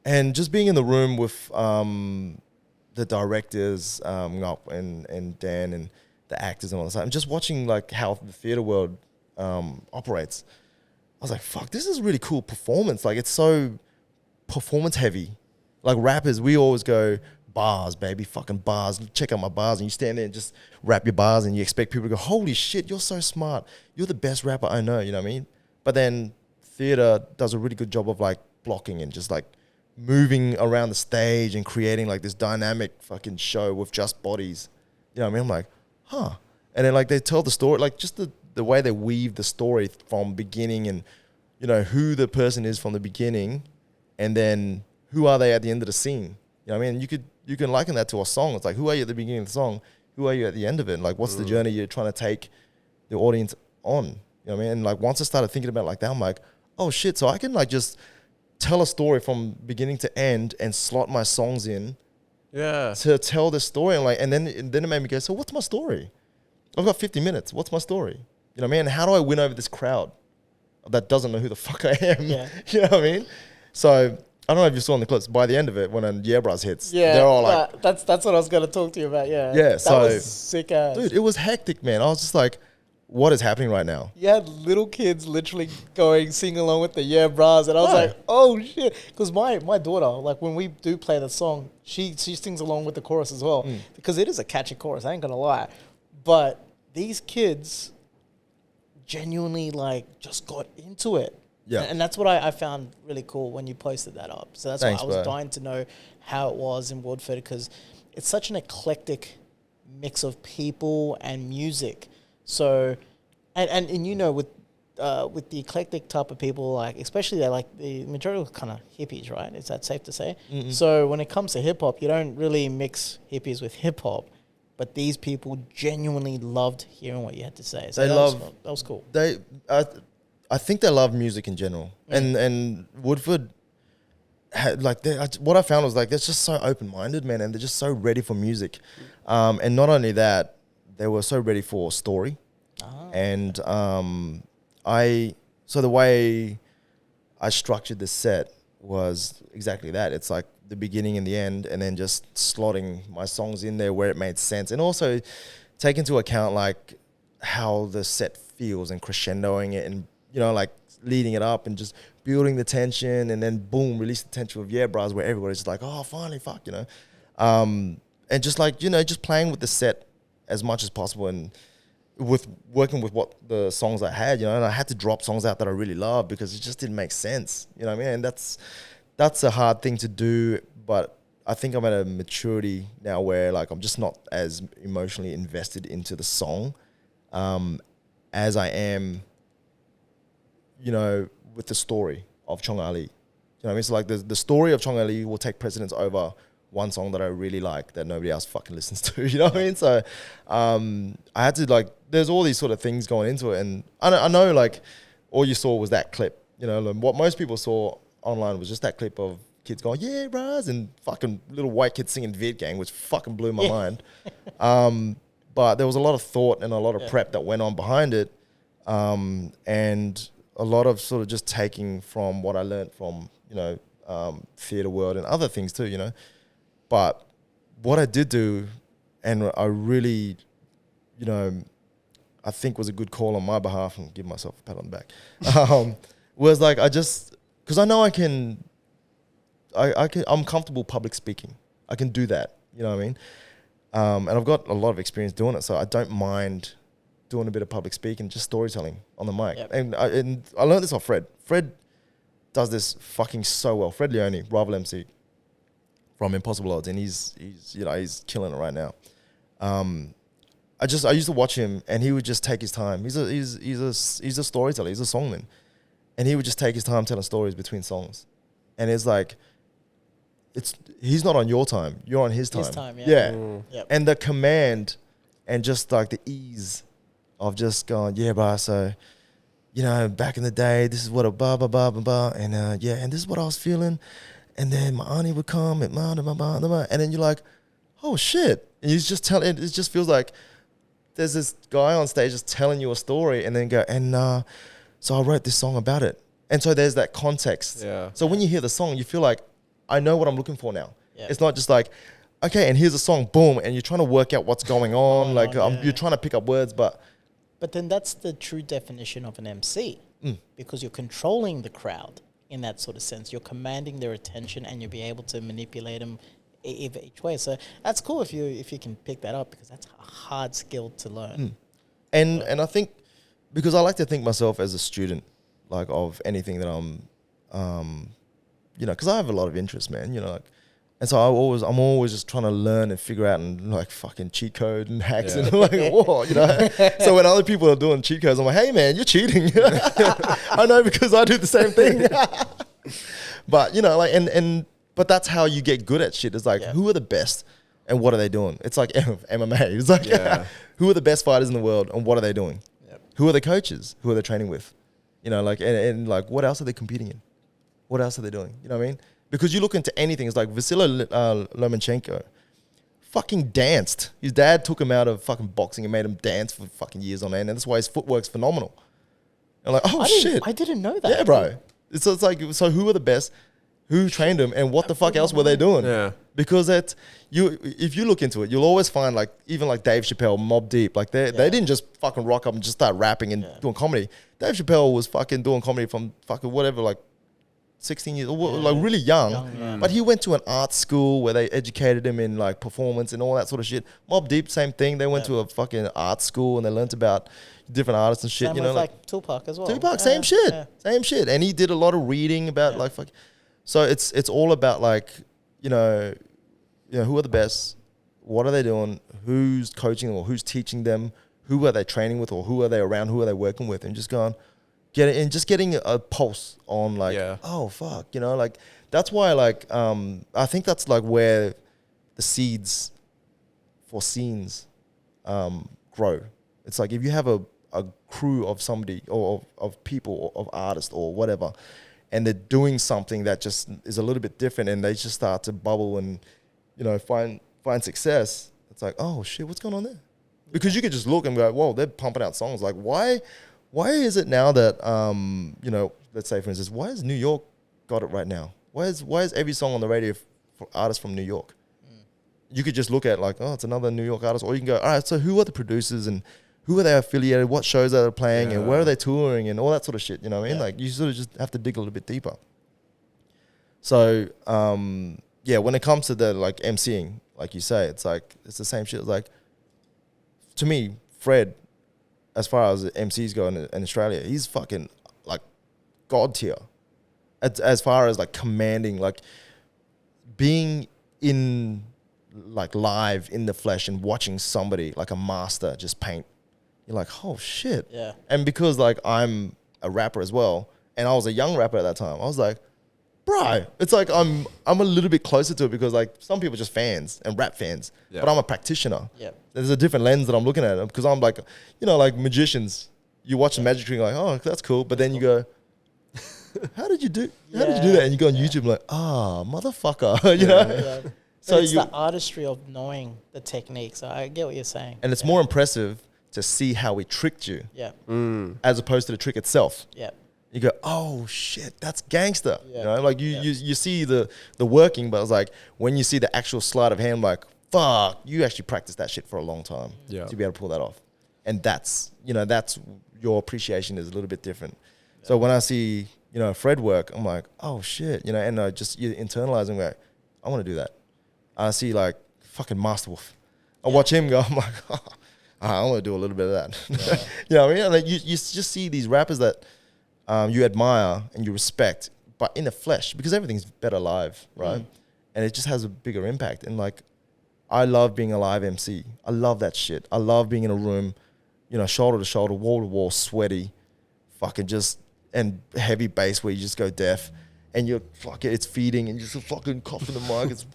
Speaker 1: and just being in the room with the directors, Ngọc and Dan and the actors and all that stuff, and just watching like how the theater world operates, I was like, fuck, this is a really cool performance. Like, it's so performance heavy. Like rappers, we always go, bars, baby, fucking bars. Check out my bars. And you stand there and just rap your bars and you expect people to go, holy shit, you're so smart. You're the best rapper I know, you know what I mean? But then theater does a really good job of like blocking and just like moving around the stage and creating like this dynamic fucking show with just bodies. You know what I mean? I'm like, huh. And then like they tell the story, like just the way they weave the story from beginning and, you know, who the person is from the beginning and then who are they at the end of the scene. You know what I mean? You can liken that to a song. It's like, who are you at the beginning of the song? Who are you at the end of it? And like, what's the journey you're trying to take the audience on? You know what I mean? And like, once I started thinking about it like that, I'm like, oh shit. So I can like just tell a story from beginning to end and slot my songs in to tell the story. And like, and then it made me go, so what's my story? I've got 50 minutes. What's my story? You know what I mean? And how do I win over this crowd that doesn't know who the fuck I am?
Speaker 2: Yeah.
Speaker 1: You know what I mean? So I don't know if you saw in the clips. By the end of it, when Yeah Bras hits,
Speaker 2: Yeah,
Speaker 1: they're all like,
Speaker 2: that's what I was going to talk to you about. Yeah,
Speaker 1: Yeah,
Speaker 2: that
Speaker 1: so-
Speaker 2: was sick ass.
Speaker 1: dude, it was hectic, man. I was just like, what is happening right now?
Speaker 2: You had little kids literally going sing along with the Yeah Bras, and I was
Speaker 1: Right.
Speaker 2: like, oh shit. Because my daughter, like when we do play the song, she sings along with the chorus as well. Because it is a catchy chorus, I ain't gonna lie. But these kids genuinely like just got into it.
Speaker 1: Yeah.
Speaker 2: And that's what I found really cool when you posted that up. So that's
Speaker 1: Thanks,
Speaker 2: why I was
Speaker 1: bro.
Speaker 2: dying to know how it was in Woodford, because it's such an eclectic mix of people and music. So, and you know, with the eclectic type of people, like especially they like the majority of kind of hippies, right? Is that safe to say? So when it comes to hip hop, you don't really mix hippies with hip hop, but these people genuinely loved hearing what you had to say. So
Speaker 1: They
Speaker 2: that
Speaker 1: love-
Speaker 2: was cool.
Speaker 1: I think they love music in general, and Woodford had like what I found was like they're just so open minded, man, and they're just so ready for music, and not only that, they were so ready for story, and so the way I structured the set was exactly that. It's like the beginning and the end, and then just slotting my songs in there where it made sense, and also take into account like how the set feels and crescendoing it, and you know, like leading it up and just building the tension, and then boom, release the tension of Yeah Bras, where everybody's just like, oh, finally, fuck, you know, and just like, you know, just playing with the set as much as possible, and with working with what the songs I had, you know, and I had to drop songs out that I really love because it just didn't make sense, you know what I mean? And that's a hard thing to do, but I think I'm at a maturity now where like I'm just not as emotionally invested into the song as I am, you know, with the story of Chong-Ali. You know what I mean? So like the story of Chong-Ali will take precedence over one song that I really like that nobody else fucking listens to. You know what I mean? So I had to like, there's all these sort of things going into it. And I know like all you saw was that clip. You know, like, what most people saw online was just that clip of kids going, yeah, bros, and fucking little white kids singing Viet Gang, which fucking blew my mind. But there was a lot of thought and a lot of prep that went on behind it. And a lot of sort of just taking from what I learned from, you know, theater world and other things too, you know. But what I did do, and I really, you know, I think was a good call on my behalf, and give myself a pat on the back, was like, because I know I'm comfortable public speaking. I can do that, you know what I mean? And I've got a lot of experience doing it, so I don't mind doing a bit of public speaking, just storytelling on the mic.
Speaker 2: Yep.
Speaker 1: And I learned this off Fred. Fred does this fucking so well. Fred Leone, rival MC from Impossible Odds, and he's you know, he's killing it right now. I used to watch him, and he would just take his time. He's a storyteller. He's a songman, and he would just take his time telling stories between songs. And it's like, he's not on your time. You're on his time.
Speaker 2: His time, yeah.
Speaker 1: Yeah.
Speaker 2: Yep.
Speaker 1: And the command, and just like the ease of just going, yeah, bro. So, you know, back in the day, this is what a blah blah blah blah blah, and yeah, and this is what I was feeling. and then my auntie would come and and then you're like, oh shit. And he's just telling, it just feels like there's this guy on stage just telling you a story and then go, and so I wrote this song about it. And so there's that context.
Speaker 3: Yeah.
Speaker 1: So when you hear the song, you feel like, I know what I'm looking for now.
Speaker 2: Yeah.
Speaker 1: It's not just like, okay, and here's a song, boom, and you're trying to work out what's going on. You're trying to pick up words, but
Speaker 2: then that's the true definition of an MC, because you're controlling the crowd in that sort of sense. You're commanding their attention, and you'll be able to manipulate them each way. So that's cool if you can pick that up, because that's a hard skill to learn.
Speaker 1: And I think, because I like to think myself as a student, like of anything that I'm, because I have a lot of interest, man. And so I'm always just trying to learn and figure out and like fucking cheat code and hacks and like, whoa, So when other people are doing cheat codes, I'm like, hey man, you're cheating. I know, because I do the same thing. But but that's how you get good at shit. It's like, who are the best and what are they doing? It's like MMA. It's like, who are the best fighters in the world and what are they doing?
Speaker 2: Yep.
Speaker 1: Who are the coaches? Who are they training with? And what else are they competing in? What else are they doing? You know what I mean? Because you look into anything, it's like Vasily Lomachenko fucking danced. His dad took him out of fucking boxing and made him dance for fucking years on end, and that's why his footwork's phenomenal. And like, shit.
Speaker 2: I didn't know that.
Speaker 1: Yeah, bro. It's like, so who are the best? Who trained them? And what the fuck else were they doing?
Speaker 3: Yeah.
Speaker 1: Because if you look into it, you'll always find like, even like Dave Chappelle, Mobb Deep, like they didn't just fucking rock up and just start rapping and doing comedy. Dave Chappelle was fucking doing comedy from fucking whatever, like 16 years, like really young. But he went to an art school where they educated him in like performance and all that sort of shit. Mobb Deep, same thing. They went to a fucking art school and they learned about different artists and shit.
Speaker 2: Same with like Tupac as well.
Speaker 1: Tupac, same shit. Yeah. Same shit. And he did a lot of reading about like fuck. So it's all about like, who are the best? What are they doing? Who's coaching or who's teaching them? Who are they training with or who are they around? Who are they working with? And just going, getting a pulse on like, oh fuck, like that's why like I think that's like where the seeds for scenes grow. It's like if you have a crew of somebody or of people or of artists or whatever, and they're doing something that just is a little bit different, and they just start to bubble and find success. It's like, oh shit, what's going on there? Because you could just look and go, whoa, they're pumping out songs. Like why is it now that let's say for instance, why has New York got it right now? Why is every song on the radio for artists from New York? You could just look at like, oh, it's another New York artist, or you can go, all right, so who are the producers and who are they affiliated? What shows are they playing and where are they touring and all that sort of shit? You know what I mean? Like you sort of just have to dig a little bit deeper. So when it comes to the like MCing, like you say, it's like it's the same shit. It's like to me, Fred, as far as MCs go in Australia, he's fucking like god tier. As far as like commanding, like being in like live in the flesh and watching somebody like a master just paint, you're like, oh shit.
Speaker 2: Yeah.
Speaker 1: And because like I'm a rapper as well, and I was a young rapper at that time, I was like, bro, it's like I'm a little bit closer to it because like some people are just fans and rap fans, but I'm a practitioner.
Speaker 2: Yeah.
Speaker 1: There's a different lens that I'm looking at it because I'm like, like magicians. You watch the magic trick, like, oh, that's cool, but then you go, how did you do that? And you go on YouTube like, motherfucker, you know.
Speaker 2: Yeah. So it's the artistry of knowing the techniques. I get what you're saying,
Speaker 1: and it's more impressive to see how he tricked you, as opposed to the trick itself.
Speaker 2: Yeah.
Speaker 1: You go, oh shit, that's gangster. Like you see the working, but it's like when you see the actual sleight of hand, like fuck, you actually practiced that shit for a long time to be able to pull that off. And that's your appreciation is a little bit different. Yeah. So when I see Fred work, I'm like, oh shit, and I just internalize and go, I want to do that. I see like fucking Master Wolf. I watch him go, I'm like, I want to do a little bit of that. Yeah. You know what I mean? Like you just see these rappers that you admire and you respect, but in the flesh, because everything's better live, right? And it just has a bigger impact. And like, I love being a live MC. I love that shit. I love being in a room, shoulder to shoulder, wall to wall, sweaty, fucking and heavy bass where you just go deaf, and you're fucking, it's feeding, and you're just fucking coughing the mic. It's,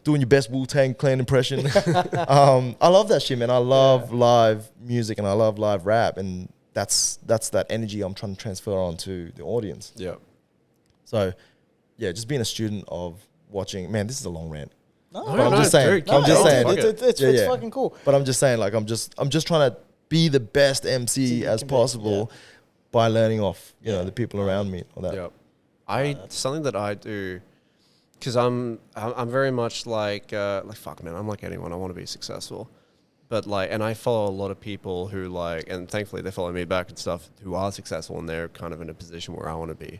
Speaker 1: doing your best Wu-Tang Clan impression. I love that shit, man. I love live music and I love live rap, and that's that energy I'm trying to transfer on to the audience.
Speaker 3: Yeah.
Speaker 1: So yeah, just being a student of watching. Man, this is a long rant.
Speaker 2: No,
Speaker 1: But I'm just saying.
Speaker 3: dude,
Speaker 1: I'm just saying.
Speaker 2: It's fucking cool.
Speaker 1: But I'm just saying, like, I'm just trying to be the best MC as possible by learning off, you know, the people around me or that.
Speaker 3: Yeah. Something that I do, because I'm very much like fuck man, I'm like anyone. I want to be successful, but like, and I follow a lot of people who like, and thankfully they follow me back and stuff who are successful and they're kind of in a position where I want to be.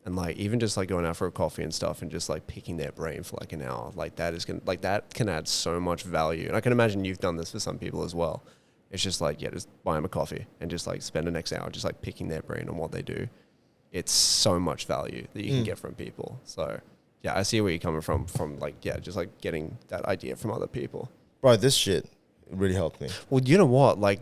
Speaker 3: And like even just like going out for a coffee and stuff and just like picking their brain for like an hour, like that can add so much value. And I can imagine you've done this for some people as well. It's just like, yeah, just buy them a coffee and just like spend the next hour just like picking their brain on what they do. It's so much value that you can get from people. So yeah, I see where you're coming from like, yeah, just like getting that idea from other people.
Speaker 1: Bro, this shit really helped me.
Speaker 3: Well, you know what, like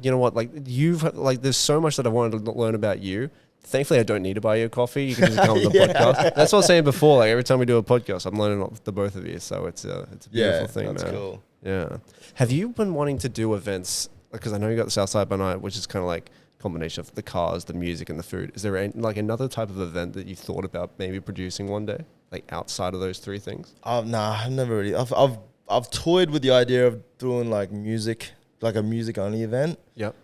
Speaker 3: you've like, there's so much that I wanted to learn about you. Thankfully, I don't need to buy you a coffee. You can just come on the podcast. That's what I was saying before. Like every time we do a podcast, I'm learning off the both of you. So it's a beautiful thing,
Speaker 1: that's
Speaker 3: man.
Speaker 1: Cool.
Speaker 3: Yeah. Have you been wanting to do events? Because I know you got the Southside by Night, which is kind of like a combination of the cars, the music, and the food. Is there like another type of event that you thought about maybe producing one day, like outside of those three things?
Speaker 1: Nah, I've never really. I've toyed with the idea of doing like music, like a music only event.
Speaker 3: Yep.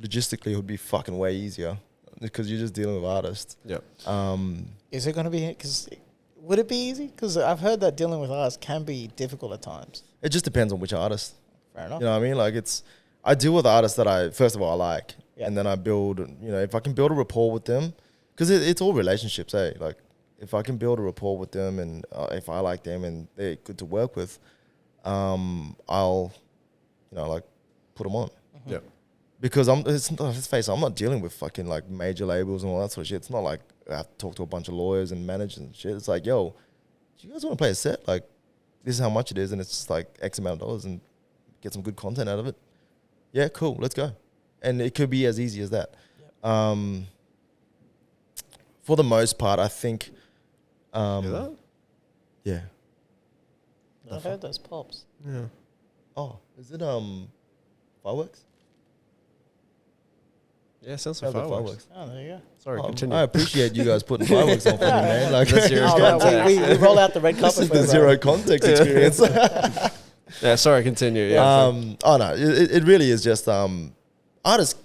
Speaker 1: Logistically, it would be fucking way easier because you're just dealing with artists.
Speaker 3: Yep.
Speaker 2: Is it going to be? Because would it be easy? Because I've heard that dealing with artists can be difficult at times.
Speaker 1: It just depends on which artist.
Speaker 2: Fair enough.
Speaker 1: You know what I mean? Like I deal with artists that I first of all I like, and then I build. You know, if I can build a rapport with them, because it's all relationships, eh? Like if I can build a rapport with them, and if I like them and they're good to work with, I'll, you know, like put them on.
Speaker 3: Yeah.
Speaker 1: Because let's face it, I'm not dealing with fucking like major labels and all that sort of shit. It's not like I have to talk to a bunch of lawyers and managers and shit. It's like, yo, do you guys want to play a set? Like, this is how much it is, and it's just like X amount of dollars, and get some good content out of it. Yeah, cool, let's go. And it could be as easy as that. Yep. For the most part, I think. Yeah.
Speaker 2: I've heard those pops.
Speaker 3: Yeah.
Speaker 1: Oh, is it fireworks?
Speaker 3: Yeah, sounds like fireworks.
Speaker 2: Oh, there you go.
Speaker 3: Sorry, continue.
Speaker 1: I appreciate you guys putting fireworks on for me, man. Like,
Speaker 3: That's serious context.
Speaker 2: We roll out the red
Speaker 1: this
Speaker 2: carpet
Speaker 1: is
Speaker 2: for
Speaker 1: the
Speaker 2: you,
Speaker 1: zero context experience.
Speaker 3: Yeah, sorry, continue. Yeah.
Speaker 1: Oh no, it really is just artists.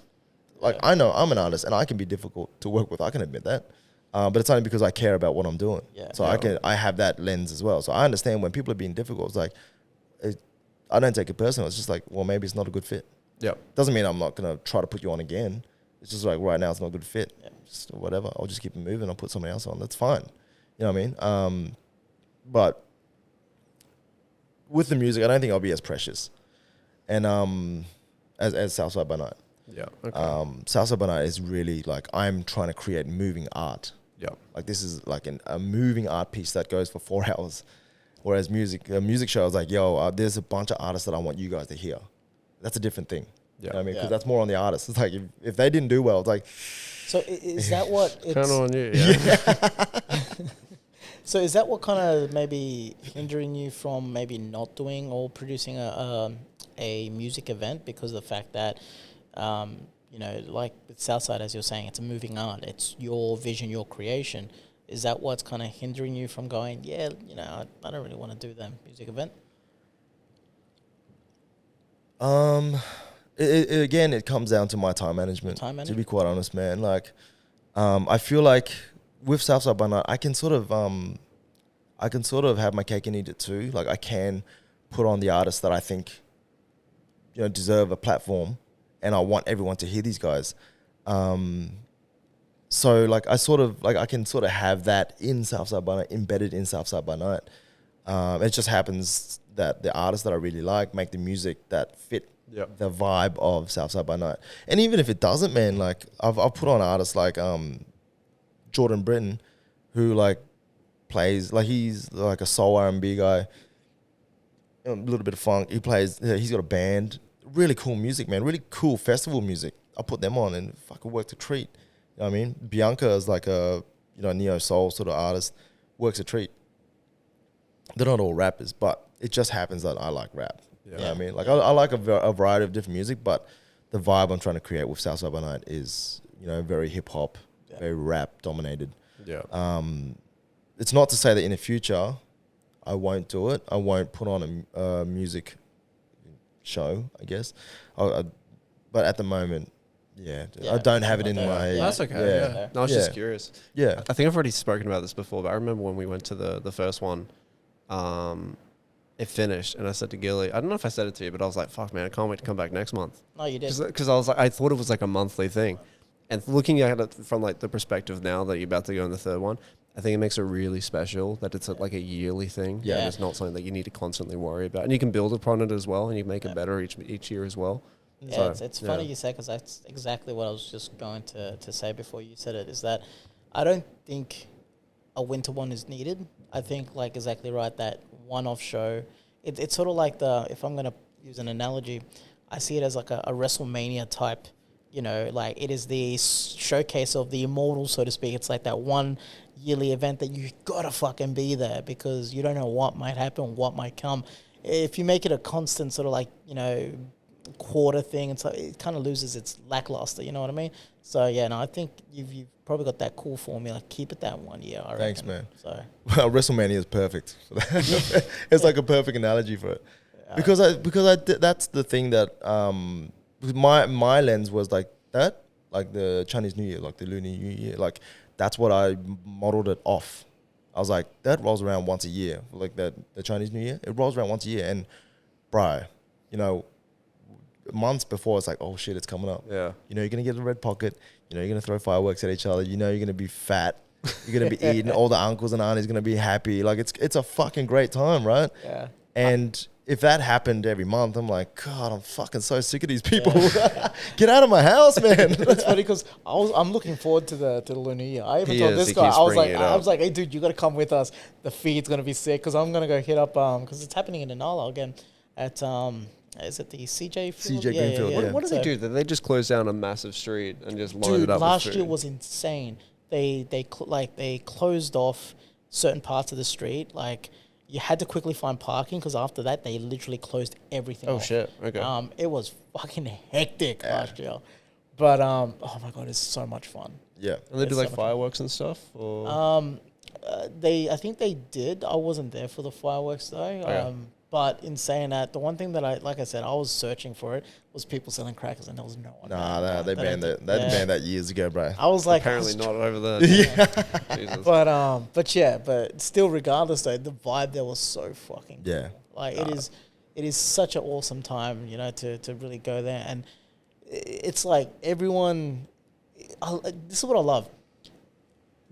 Speaker 1: Like I know I'm an artist, and I can be difficult to work with. I can admit that, but it's only because I care about what I'm doing.
Speaker 2: Yeah.
Speaker 1: So I have that lens as well. So I understand when people are being difficult. It's like I don't take it personal. It's just like, well, maybe it's not a good fit.
Speaker 3: Yeah.
Speaker 1: Doesn't mean I'm not gonna try to put you on again. It's just like right now it's not a good fit.
Speaker 2: Yeah.
Speaker 1: Just whatever. I'll just keep it moving. I'll put somebody else on. That's fine. You know what I mean? But with the music, I don't think I'll be as precious. And as Southside by Night.
Speaker 3: Yeah. Okay.
Speaker 1: Southside by Night is really like I'm trying to create moving art.
Speaker 3: Yeah.
Speaker 1: Like this is like a moving art piece that goes for 4 hours. Whereas a music show is like, yo, there's a bunch of artists that I want you guys to hear. That's a different thing.
Speaker 3: Yeah.
Speaker 1: You know what I mean? Because that's more on the artist. It's like if they didn't do well, it's like.
Speaker 2: So is that what it's...
Speaker 3: Kind of on you, yeah.
Speaker 2: So is that what kind of maybe hindering you from maybe not doing or producing a music event because of the fact that, you know, like with Southside, as you're saying, it's a moving art. It's your vision, your creation. Is that what's kind of hindering you from going, yeah, you know, I don't really want to do that music event?
Speaker 1: Again, it comes down to my time management. To be quite honest, man. Like, I feel like with Southside by Night, I can sort of have my cake and eat it too. Like, I can put on the artists that I think, you know, deserve a platform, and I want everyone to hear these guys. So like, I can sort of have that in Southside by Night, embedded in Southside by Night. It just happens that the artists that I really like make the music that fit the vibe of Southside by Night. And even if it doesn't, man, like I've put on artists like Jordan Britton, who like plays, like he's like a soul R&B guy, a little bit of funk. He plays, he's got a band, really cool music, man, really cool festival music. I put them on and fucking worked a treat. You know what I mean? Bianca is like a, you know, neo soul sort of artist, works a treat. They're not all rappers, but it just happens that I like rap. Yeah. You know what I mean? Like I like a variety of different music, but the vibe I'm trying to create with Southside by Night is, you know, very hip hop, very rap dominated.
Speaker 3: Yeah.
Speaker 1: it's not to say that in the future I won't do it. I won't put on a music show, I guess. But at the moment, I don't have it in my...
Speaker 3: That's okay. Yeah. No, I was just curious.
Speaker 1: Yeah.
Speaker 3: I think I've already spoken about this before, but I remember when we went to the first one, it finished, and I said to Gilly, I don't know if I said it to you, but I was like, fuck, man, I can't wait to come back next month.
Speaker 2: No, you did.
Speaker 3: Because I was like, I thought it was like a monthly thing. And looking at it from like the perspective now that you're about to go in the third one, I think it makes it really special that it's like a yearly thing.
Speaker 2: Yeah.
Speaker 3: And it's not something that you need to constantly worry about. And you can build upon it as well, and you make it better each year as well.
Speaker 2: Yeah, so, it's funny you say, because that's exactly what I was just going to say before you said it, is that I don't think a winter one is needed. I think, like, exactly right, that one-off show, it's sort of like if I'm going to use an analogy, I see it as like a WrestleMania type, you know, like it is the showcase of the immortals, so to speak. It's like that one yearly event that you gotta fucking be there because you don't know what might happen, what might come. If you make it a constant sort of like, you know, quarter thing, and so it kind of loses its lackluster, you know what I mean? So yeah, no, I think you've probably got that cool formula. Keep it that 1 year, I reckon.
Speaker 1: Thanks, man.
Speaker 2: So
Speaker 1: well, WrestleMania is perfect. It's like a perfect analogy for it. Because that's the thing that my lens was like that, like the Chinese New Year, like the Lunar New Year, like that's what I modeled it off. I was like, that rolls around once a year, like the Chinese New Year. It rolls around once a year, and bro, you know, months before it's like, oh shit, it's coming up.
Speaker 3: Yeah.
Speaker 1: You know, you're gonna get a red pocket. You know, you're gonna throw fireworks at each other. You know, you're gonna be fat. You're gonna be eating. All the uncles and aunties gonna be happy. Like it's a fucking great time, right?
Speaker 2: yeah.
Speaker 1: And if that happened every month, I'm like, God, I'm fucking so sick of these people. Get out of my house, man.
Speaker 2: It's funny because I'm looking forward to the Lunar Year. I even
Speaker 3: He
Speaker 2: told
Speaker 3: is,
Speaker 2: this
Speaker 3: he
Speaker 2: guy,
Speaker 3: keeps
Speaker 2: I was
Speaker 3: bringing it up.
Speaker 2: like, hey dude, you got to come with us. The feed's gonna be sick because I'm gonna go hit up because it's happening in Inala again at is it the CJ Field?
Speaker 1: CJ Greenfield, yeah.
Speaker 3: What do they do? Did they just close down a massive street and just line
Speaker 2: Dude,
Speaker 3: it up?
Speaker 2: last
Speaker 3: with
Speaker 2: year
Speaker 3: food?
Speaker 2: was insane. They closed off certain parts of the street. Like you had to quickly find parking because after that they literally closed everything.
Speaker 3: Oh
Speaker 2: off.
Speaker 3: shit! Okay.
Speaker 2: It was fucking hectic last year, but oh my god, it's so much fun.
Speaker 1: Yeah.
Speaker 3: And they do
Speaker 2: it's
Speaker 3: like
Speaker 2: so much
Speaker 3: fireworks and stuff. Or
Speaker 2: I think they did. I wasn't there for the fireworks though.
Speaker 3: Yeah.
Speaker 2: But in saying that, the one thing that I said, I was searching for it was people selling crackers, and there was no one.
Speaker 1: Nah, they banned that. They banned that years ago, bro.
Speaker 2: I was like,
Speaker 3: apparently not over there. Jesus.
Speaker 2: But still, regardless though, the vibe there was so fucking cool.
Speaker 1: Yeah.
Speaker 2: Like it is such an awesome time, you know, to really go there, and it's like everyone. This is what I love.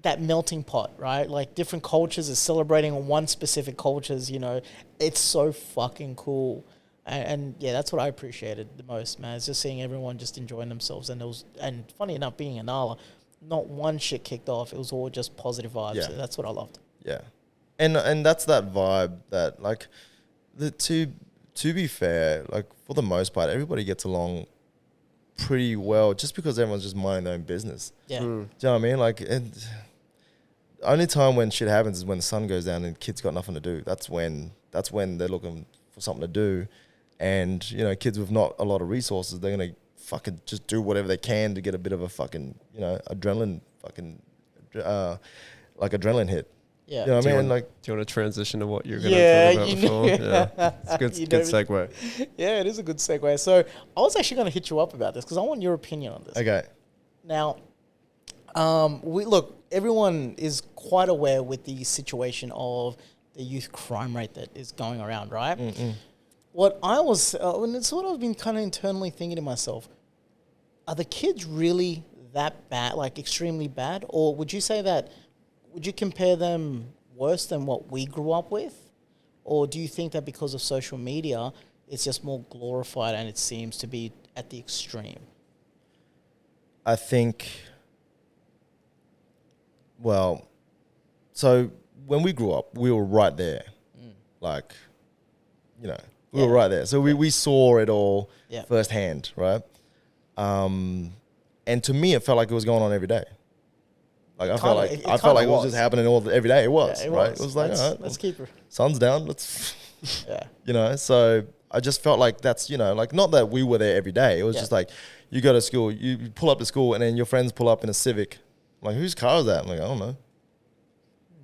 Speaker 2: That melting pot, right? Like different cultures is celebrating one specific cultures, you know. It's so fucking cool. And yeah, that's what I appreciated the most, man. It's just seeing everyone just enjoying themselves. And funny enough, being in Nala, not one shit kicked off. It was all just positive vibes.
Speaker 1: Yeah.
Speaker 2: So that's what I loved.
Speaker 1: Yeah. And that's that vibe that, like, to be fair, like, for the most part, everybody gets along pretty well just because everyone's just minding their own business.
Speaker 2: Yeah.
Speaker 1: Do you know what I mean? Like, only time when shit happens is when the sun goes down and kids got nothing to do. That's when they're looking for something to do. And, you know, kids with not a lot of resources, they're going to fucking just do whatever they can to get a bit of a fucking, you know, adrenaline hit.
Speaker 2: Yeah.
Speaker 1: You know what I mean? Like,
Speaker 3: Do you want to transition to what you're going to talk about before? Yeah, it's a good,
Speaker 2: You
Speaker 3: good
Speaker 2: know-
Speaker 3: segue.
Speaker 2: Yeah, it is a good segue. So I was actually going to hit you up about this because I want your opinion on this.
Speaker 1: okay.
Speaker 2: Now, everyone is quite aware with the situation of the youth crime rate that is going around, right? What I was, and it's what I've been kind of internally thinking to myself, are the kids really that bad, like extremely bad? Or would you compare them worse than what we grew up with? Or do you think that because of social media, it's just more glorified and it seems to be at the extreme?
Speaker 1: I think, well, so when we grew up, we were right there. Like, you know, we were right there. So we saw it all firsthand, right? And to me, it felt like it was going on every day. Like I felt like it was just happening every day. It was, right? It was like, all right,
Speaker 2: let's keep her.
Speaker 1: sun's down. Let's,
Speaker 2: Yeah.
Speaker 1: you know. So I just felt like that's, you know, like not that we were there every day. It was just like you go to school, you pull up to school, and then your friends pull up in a Civic. I'm like, whose car is that? I'm like, I don't know.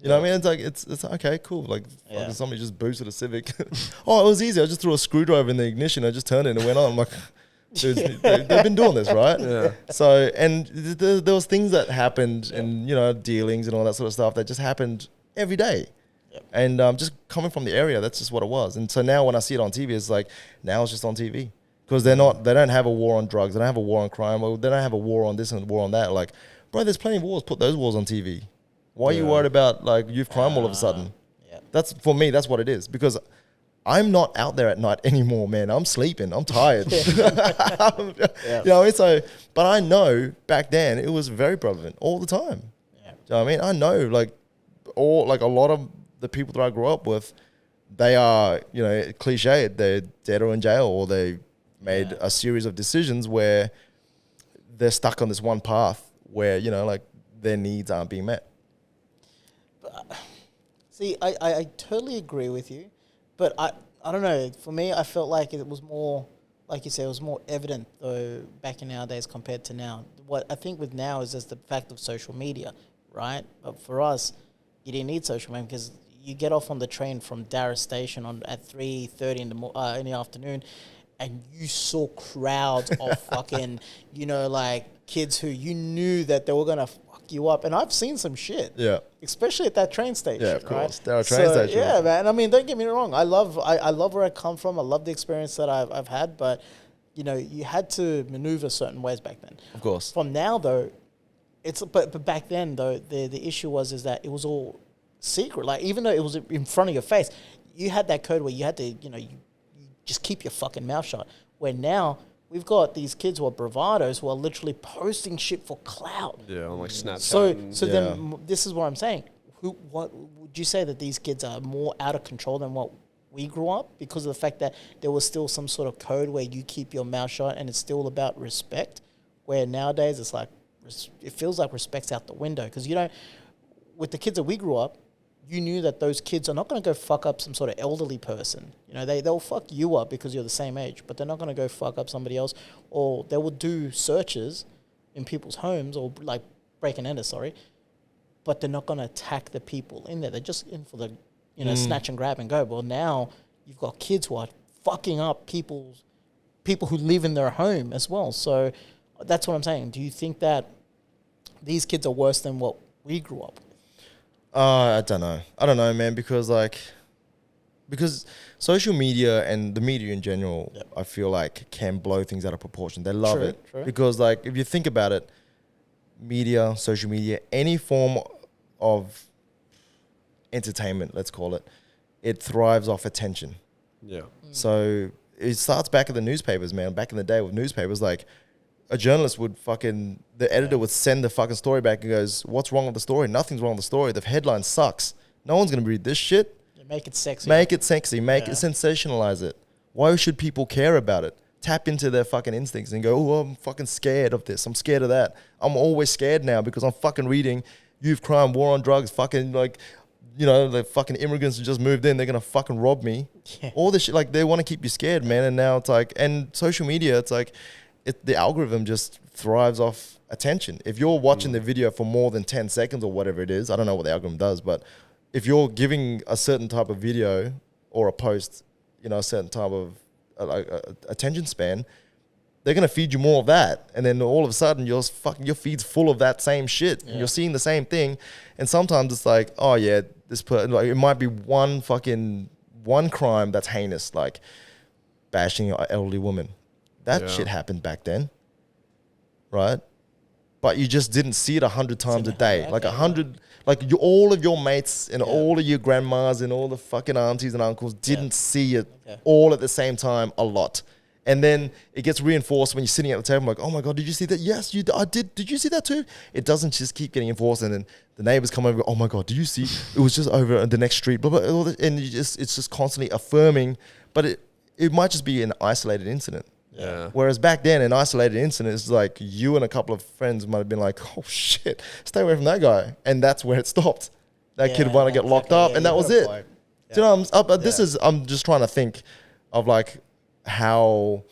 Speaker 1: You know what I mean? It's like, it's okay, cool. Like,
Speaker 2: Yeah.
Speaker 1: fucking somebody just boosted a Civic. Oh, it was easy. I just threw a screwdriver in the ignition. I just turned it and it went on. I'm like, dude, they've been doing this, right?
Speaker 3: Yeah.
Speaker 1: So, and there was things that happened and, you know, dealings and all that sort of stuff that just happened every day.
Speaker 2: Yep.
Speaker 1: And just coming from the area, that's just what it was. And so now when I see it on TV, it's like, now it's just on TV. Because they don't have a war on drugs. They don't have a war on crime. Or they don't have a war on this and a war on that. Like, bro, there's plenty of wars. Put those wars on TV. Why are you worried about like youth crime all of a sudden?
Speaker 2: Yeah.
Speaker 1: That's, for me, that's what it is. Because I'm not out there at night anymore, man. I'm sleeping. I'm tired. You know, so, but I know back then it was very prevalent all the time.
Speaker 2: Yeah.
Speaker 1: Do you know what I mean? I know like a lot of the people that I grew up with, they are, you know, cliche, they're dead or in jail, or they made a series of decisions where they're stuck on this one path where, you know, like their needs aren't being met.
Speaker 2: See, I totally agree with you, but I don't know. For me, I felt like it was more, like you said, it was more evident though back in nowadays compared to now. What I think with now is just the fact of social media, right? But for us, you didn't need social media because you get off on the train from Darra Station at 3:30 in the afternoon, and you saw crowds of fucking, you know, like kids who you knew that they were gonna fuck you up. And I've seen some shit.
Speaker 1: Yeah.
Speaker 2: Especially at that train station.
Speaker 1: Yeah, of course.
Speaker 2: Right?
Speaker 1: There are train stations.
Speaker 2: Yeah, man. I mean, don't get me wrong. I love where I come from. I love the experience that I've had, but you know, you had to maneuver certain ways back then.
Speaker 1: Of course.
Speaker 2: From now though, but back then though, the issue was that it was all secret. Like even though it was in front of your face, you had that code where you had to, you know, you just keep your fucking mouth shut. Where now we've got these kids who are bravados who are literally posting shit for clout.
Speaker 3: Yeah, on like Snapchat.
Speaker 2: So then this is what I'm saying. What would you say that these kids are more out of control than what we grew up because of the fact that there was still some sort of code where you keep your mouth shut and it's still about respect, where nowadays it's like it feels like respect's out the window because you don't. With the kids that we grew up, you knew that those kids are not going to go fuck up some sort of elderly person. You know, they'll fuck you up because you're the same age, but they're not going to go fuck up somebody else, or they will do searches in people's homes or like break and enter, but they're not going to attack the people in there. They're just in for the, you know, snatch and grab and go. Well, now you've got kids who are fucking up people who live in their home as well. So that's what I'm saying. Do you think that these kids are worse than what we grew up with?
Speaker 1: I don't know, man, because social media and the media in general, I feel like can blow things out of proportion. They love it. True. Because like if you think about it, media, social media, any form of entertainment, let's call it, it thrives off attention.
Speaker 3: Yeah.
Speaker 1: So it starts back at the newspapers, man. Back in the day with newspapers, like a journalist would the editor would send the fucking story back and goes, what's wrong with the story? Nothing's wrong with the story. The headline sucks. No one's going to read this shit.
Speaker 2: Make it sexy.
Speaker 1: Make it sensationalize it. Why should people care about it? Tap into their fucking instincts and go, oh, I'm fucking scared of this. I'm scared of that. I'm always scared now because I'm fucking reading youth crime, war on drugs, fucking like, you know, the fucking immigrants who just moved in, they're going to fucking rob me. Yeah. All this shit, like they want to keep you scared, man. And now it's like, and social media, it's like, the algorithm just thrives off attention. If you're watching the video for more than 10 seconds or whatever it is, I don't know what the algorithm does, but if you're giving a certain type of video or a post, you know, a certain type of attention span, they're going to feed you more of that. And then all of a sudden your feed's full of that same shit. Yeah. You're seeing the same thing. And sometimes it's like, oh yeah, like it might be one crime that's heinous, like bashing an elderly woman. That shit happened back then, right? But you just didn't see it 100 times a day. Like 100, like all of your mates and all of your grandmas and all the fucking aunties and uncles didn't see it all at the same time a lot. And then it gets reinforced when you're sitting at the table like, oh my God, did you see that? Yes, I did. Did you see that too? It doesn't just keep getting enforced. And then the neighbors come over and go, oh my God, did you see? It was just over on the next street. Blah, blah, blah, and it's just constantly affirming. But it might just be an isolated incident.
Speaker 3: Yeah.
Speaker 1: Whereas back then, an isolated incident is like you and a couple of friends might have been like, "Oh shit, stay away from that guy," and that's where it stopped. That kid wanted to get locked up, and that was it. Do you know? I'm just trying to think of like how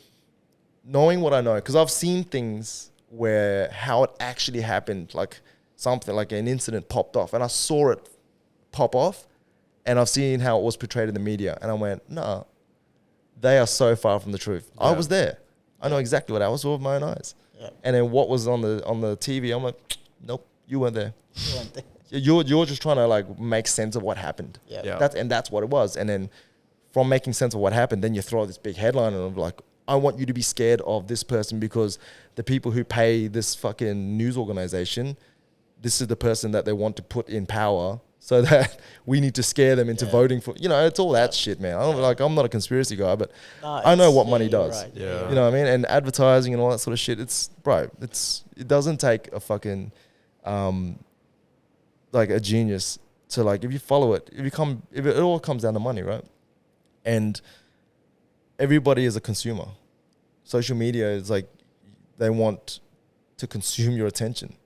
Speaker 1: knowing what I know, because I've seen things where how it actually happened, like something like an incident popped off, and I saw it pop off, and I've seen how it was portrayed in the media, and I went, nah, they are so far from the truth. I was there. I know exactly what I was with my own eyes.
Speaker 2: Yeah.
Speaker 1: And then what was on the TV, I'm like, nope, you weren't there.
Speaker 2: You weren't there.
Speaker 1: You're just trying to like make sense of what happened.
Speaker 2: Yeah.
Speaker 1: That's what it was. And then from making sense of what happened, then you throw this big headline and I'm like, I want you to be scared of this person because the people who pay this fucking news organization, this is the person that they want to put in power, so that we need to scare them into voting for. You know, it's all that shit, man. I'm not a conspiracy guy, but I know what money does.
Speaker 2: Right.
Speaker 3: Yeah.
Speaker 1: You know what I mean? And advertising and all that sort of shit. It doesn't take a fucking like a genius to like, if you follow it, if it all comes down to money, right? And everybody is a consumer. Social media is like, they want to consume your attention.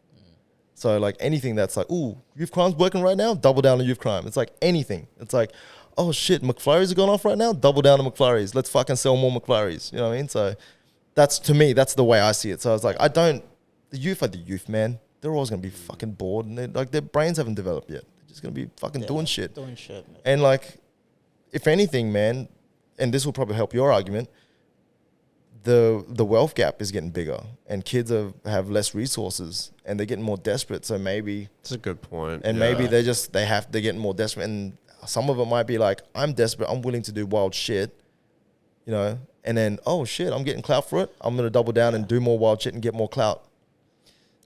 Speaker 1: So like anything that's like, ooh, youth crime's working right now, double down on youth crime. It's like anything. It's like, oh shit, McFlurries are going off right now, double down on McFlurries. Let's fucking sell more McFlurries. You know what I mean? So that's, to me, that's the way I see it. So I was like, the youth are the youth, man. They're always going to be fucking bored and like their brains haven't developed yet. They're just going to be fucking doing shit.
Speaker 2: Doing shit.
Speaker 1: And like, if anything, man, and this will probably help your argument, the wealth gap is getting bigger and kids have less resources and they're getting more desperate. So maybe
Speaker 3: That's a good point.
Speaker 1: and maybe they're getting more desperate, and some of it might be like, I'm desperate, I'm willing to do wild shit, you know, and then, oh shit, I'm getting clout for it, I'm going to double down and do more wild shit and get more clout.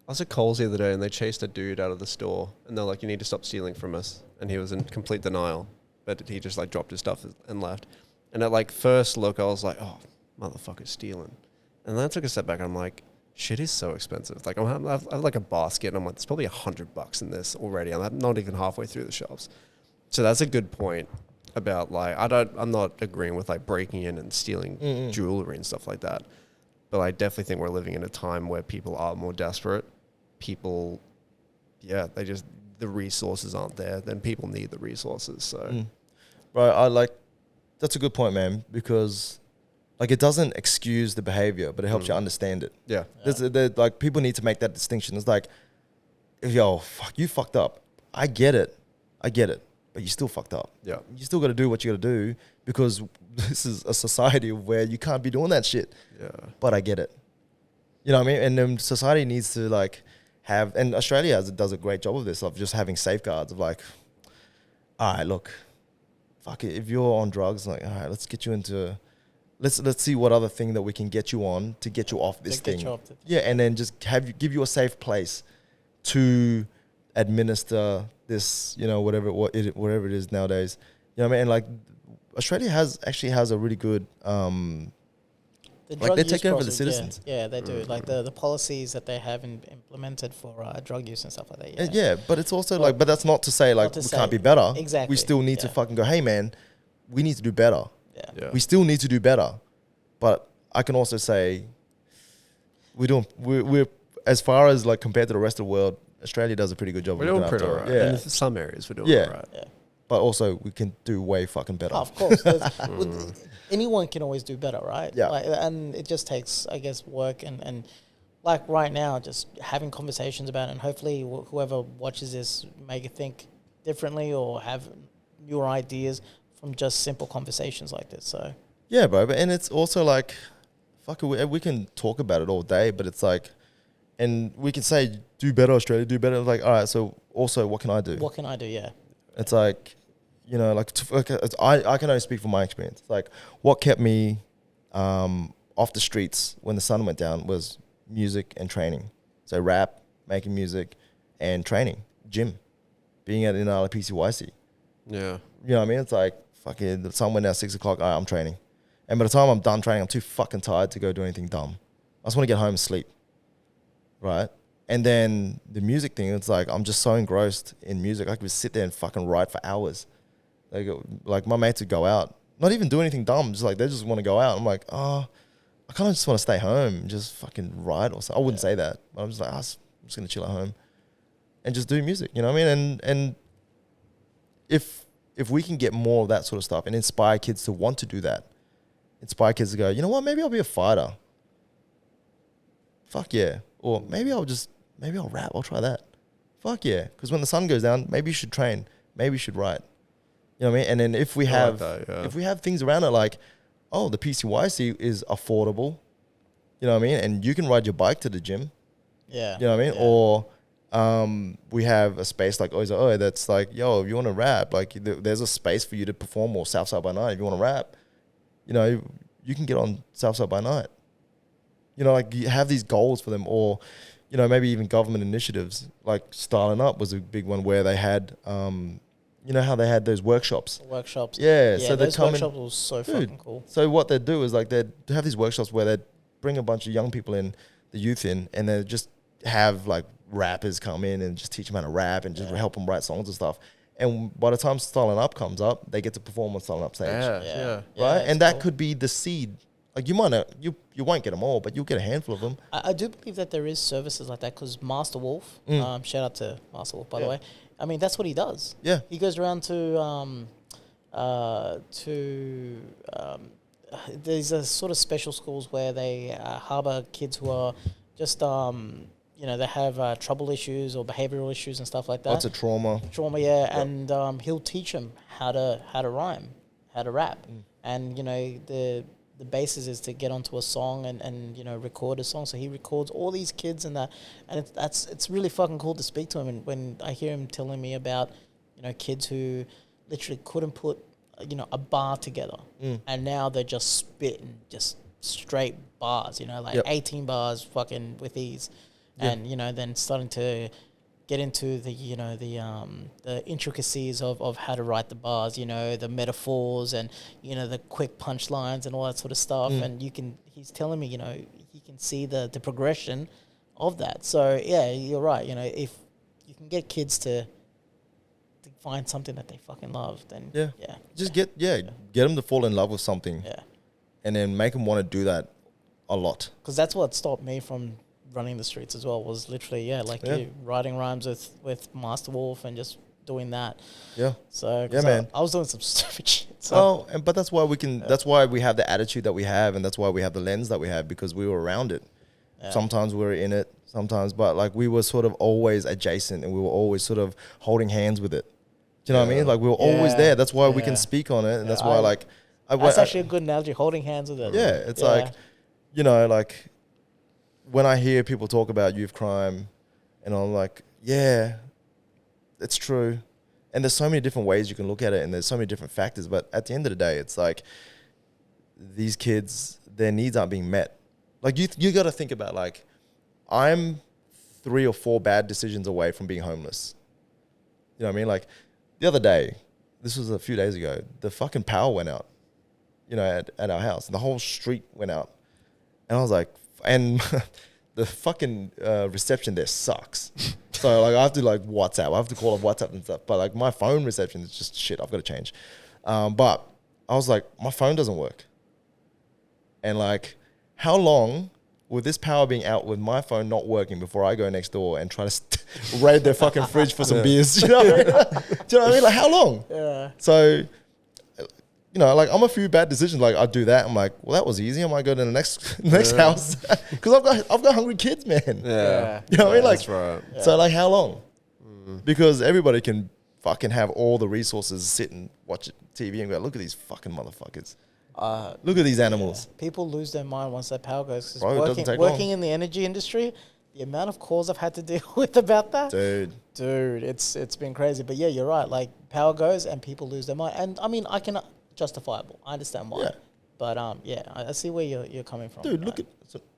Speaker 3: I was at Coles the other day and they chased a dude out of the store and they're like, you need to stop stealing from us. And he was in complete denial, but he just like dropped his stuff and left. And at like first look, I was like, oh, motherfucker's stealing. And then I took a step back and I'm like, shit is so expensive. Like I have like a basket and I'm like, there's probably $100 in this already. I'm not even halfway through the shelves. So that's a good point about like, I'm not agreeing with like breaking in and stealing jewelry and stuff like that. But I definitely think we're living in a time where people are more desperate. People, the resources aren't there. Then people need the resources. So,
Speaker 1: Right, that's a good point, man, because like it doesn't excuse the behavior, but it helps you understand it.
Speaker 3: yeah.
Speaker 1: Like people need to make that distinction. It's like, yo, fuck, you fucked up. I get it, but you still fucked up.
Speaker 3: Yeah.
Speaker 1: You still got to do what you got to do because this is a society where you can't be doing that shit.
Speaker 3: Yeah.
Speaker 1: But I get it. You know what I mean? And then society needs to like have, and Australia does a great job of this, of just having safeguards of like, all right, look, fuck it. If you're on drugs, like, all right, let's get you into, let's see what other thing that we can get you on to get you off this thing. Yeah, and then just give you a safe place to administer this, you know, whatever it is nowadays. You know what I mean? And like Australia actually has a really good like they take care of the citizens.
Speaker 2: Yeah, they do. Like the policies that they have implemented for drug use and stuff like that.
Speaker 1: Yeah, but it's also like, but that's not to say like we can't be better.
Speaker 2: Exactly.
Speaker 1: We still need to fucking go, hey man, we need to do better.
Speaker 3: Yeah.
Speaker 1: We still need to do better. But I can also say we're as far as like compared to the rest of the world, Australia does a pretty good job.
Speaker 3: We're doing pretty alright.
Speaker 1: Yeah.
Speaker 3: In some areas we're doing alright.
Speaker 2: Yeah.
Speaker 1: But also we can do way fucking better.
Speaker 2: Oh, of course. Anyone can always do better, right?
Speaker 1: Yeah.
Speaker 2: And it just takes, I guess, work and like right now, just having conversations about it, and hopefully whoever watches this may think differently or have newer ideas from just simple conversations like this. So
Speaker 1: yeah, bro. And it's also like, fuck it, we can talk about it all day, but it's like, and we can say, do better, Australia, do better. It's like, all right, so also what can I do?
Speaker 2: What can I do? Yeah.
Speaker 1: It's like, you know, like I can only speak from my experience. It's like what kept me off the streets when the sun went down was music and training. So rap, making music, and training, gym, being in PCYC.
Speaker 3: Yeah.
Speaker 1: You know what I mean? It's like, fucking, the sun went down 6 o'clock, all right, I'm training. And by the time I'm done training, I'm too fucking tired to go do anything dumb. I just want to get home and sleep, right? And then the music thing, it's like I'm just so engrossed in music. I could sit there and fucking write for hours. Like my mates would go out, not even do anything dumb, just like they just want to go out. I'm like, oh, I kind of just want to stay home and just fucking write or something. I wouldn't say that, but I'm just like, I'm just going to chill at home and just do music, you know what I mean? And if we can get more of that sort of stuff and inspire kids to want to do that, inspire kids to go, you know what, maybe I'll be a fighter. Fuck yeah. Or maybe I'll rap, I'll try that. Fuck yeah. Because when the sun goes down, maybe you should train. maybe you should write. You know what I mean? And then if we
Speaker 3: I
Speaker 1: have
Speaker 3: like that, yeah.
Speaker 1: if we have things around it like, oh, the PCYC is affordable. You know what I mean? And you can ride your bike to the gym.
Speaker 2: Yeah.
Speaker 1: You know what I mean?
Speaker 2: Yeah.
Speaker 1: Or we have a space like Oizo that's like, yo, if you want to rap, like there's a space for you to perform, or Southside by Night. If you want to rap, you know, you can get on Southside by Night. You know, like you have these goals for them, or, you know, maybe even government initiatives like Styling Up was a big one where they had, you know how they had those workshops.
Speaker 2: Workshops.
Speaker 1: Yeah,
Speaker 2: Yeah,
Speaker 1: so they
Speaker 2: those
Speaker 1: come
Speaker 2: workshops was so fucking cool.
Speaker 1: So what they'd do is like they'd have these workshops where they'd bring a bunch of young people in, the youth in, and they'd just have like rappers come in and just teach them how to rap and just help them write songs and stuff. And by the time Styling Up comes up, they get to perform on Styling Up stage.
Speaker 3: Yeah.
Speaker 1: Right? And that
Speaker 2: cool.
Speaker 1: could be the seed. Like you might not, you won't get them all, but you'll get a handful of them.
Speaker 2: I do believe that there is services like that because Master Wolf, shout out to Master Wolf, by the way. I mean, that's what he does.
Speaker 1: Yeah.
Speaker 2: He goes around to there's a sort of special schools where they harbor kids who are just, you know, they have trouble issues or behavioral issues and stuff like that.
Speaker 1: Lots of trauma.
Speaker 2: Yeah. And he'll teach them how to rhyme, how to rap. And, you know, the basis is to get onto a song and you know, record a song. So he records all these kids and that, and it's really fucking cool to speak to him. And when I hear him telling me about, you know, kids who literally couldn't put, you know, a bar together, and now they're just spitting just straight bars, you know, like 18 bars fucking with ease, and you know, then starting to get into the, you know, the intricacies of how to write the bars, you know, the metaphors and, you know, the quick punchlines and all that sort of stuff. And he's telling me, you know, he can see the progression of that. So yeah, you're right. You know, if you can get kids to find something that they fucking love, then
Speaker 1: just get them to fall in love with something, and then make them want to do that a lot.
Speaker 2: Because that's what stopped me from running the streets as well, was literally you writing rhymes with Master Wolf and just doing that. So
Speaker 1: man,
Speaker 2: I was doing some stupid shit. So.
Speaker 1: But that's why we can. That's why we have the attitude that we have, and that's why we have the lens that we have, because we were around it. Sometimes we were in it, sometimes, but like we were sort of always adjacent, and we were always sort of holding hands with it. Do you know what I mean? Like we were always there. That's why we can speak on it, and that's why like.
Speaker 2: That's actually a good analogy. Holding hands with it.
Speaker 1: Yeah, it's like, you know, like when I hear people talk about youth crime, and I'm like, yeah, it's true. And there's so many different ways you can look at it, and there's so many different factors. But at the end of the day, it's like these kids, their needs aren't being met. Like you got to think about, like, I'm 3 or 4 bad decisions away from being homeless. You know what I mean? Like the other day, this was a few days ago, the fucking power went out, you know, at our house, and the whole street went out. And I was like, and the fucking reception there sucks. So like I have to like WhatsApp. I have to call up WhatsApp and stuff. But like my phone reception is just shit. I've got to change. But I was like, my phone doesn't work. And like, how long with this power being out with my phone not working before I go next door and try to raid their fucking fridge for some beers? You know what I mean? Do you know what I mean? Like how long? Yeah. So, you know, like I'm a few bad decisions. Like I do that. I'm like, well, that was easy. I might go to the next house because I've got hungry kids, man.
Speaker 2: Yeah.
Speaker 1: You know what I mean? Like,
Speaker 3: that's right.
Speaker 1: So like how long? Because everybody can fucking have all the resources, sit and watch TV and go, look at these fucking motherfuckers. Look at these animals.
Speaker 2: Yeah. People lose their mind once that power goes.
Speaker 1: Bro, it doesn't take
Speaker 2: working
Speaker 1: long.
Speaker 2: in the energy industry, the amount of calls I've had to deal with about that, dude, it's been crazy. But yeah, you're right. Like power goes and people lose their mind, and I mean, I can justifiable. I understand why. Yeah. But I see where you're coming from.
Speaker 1: Dude, look at.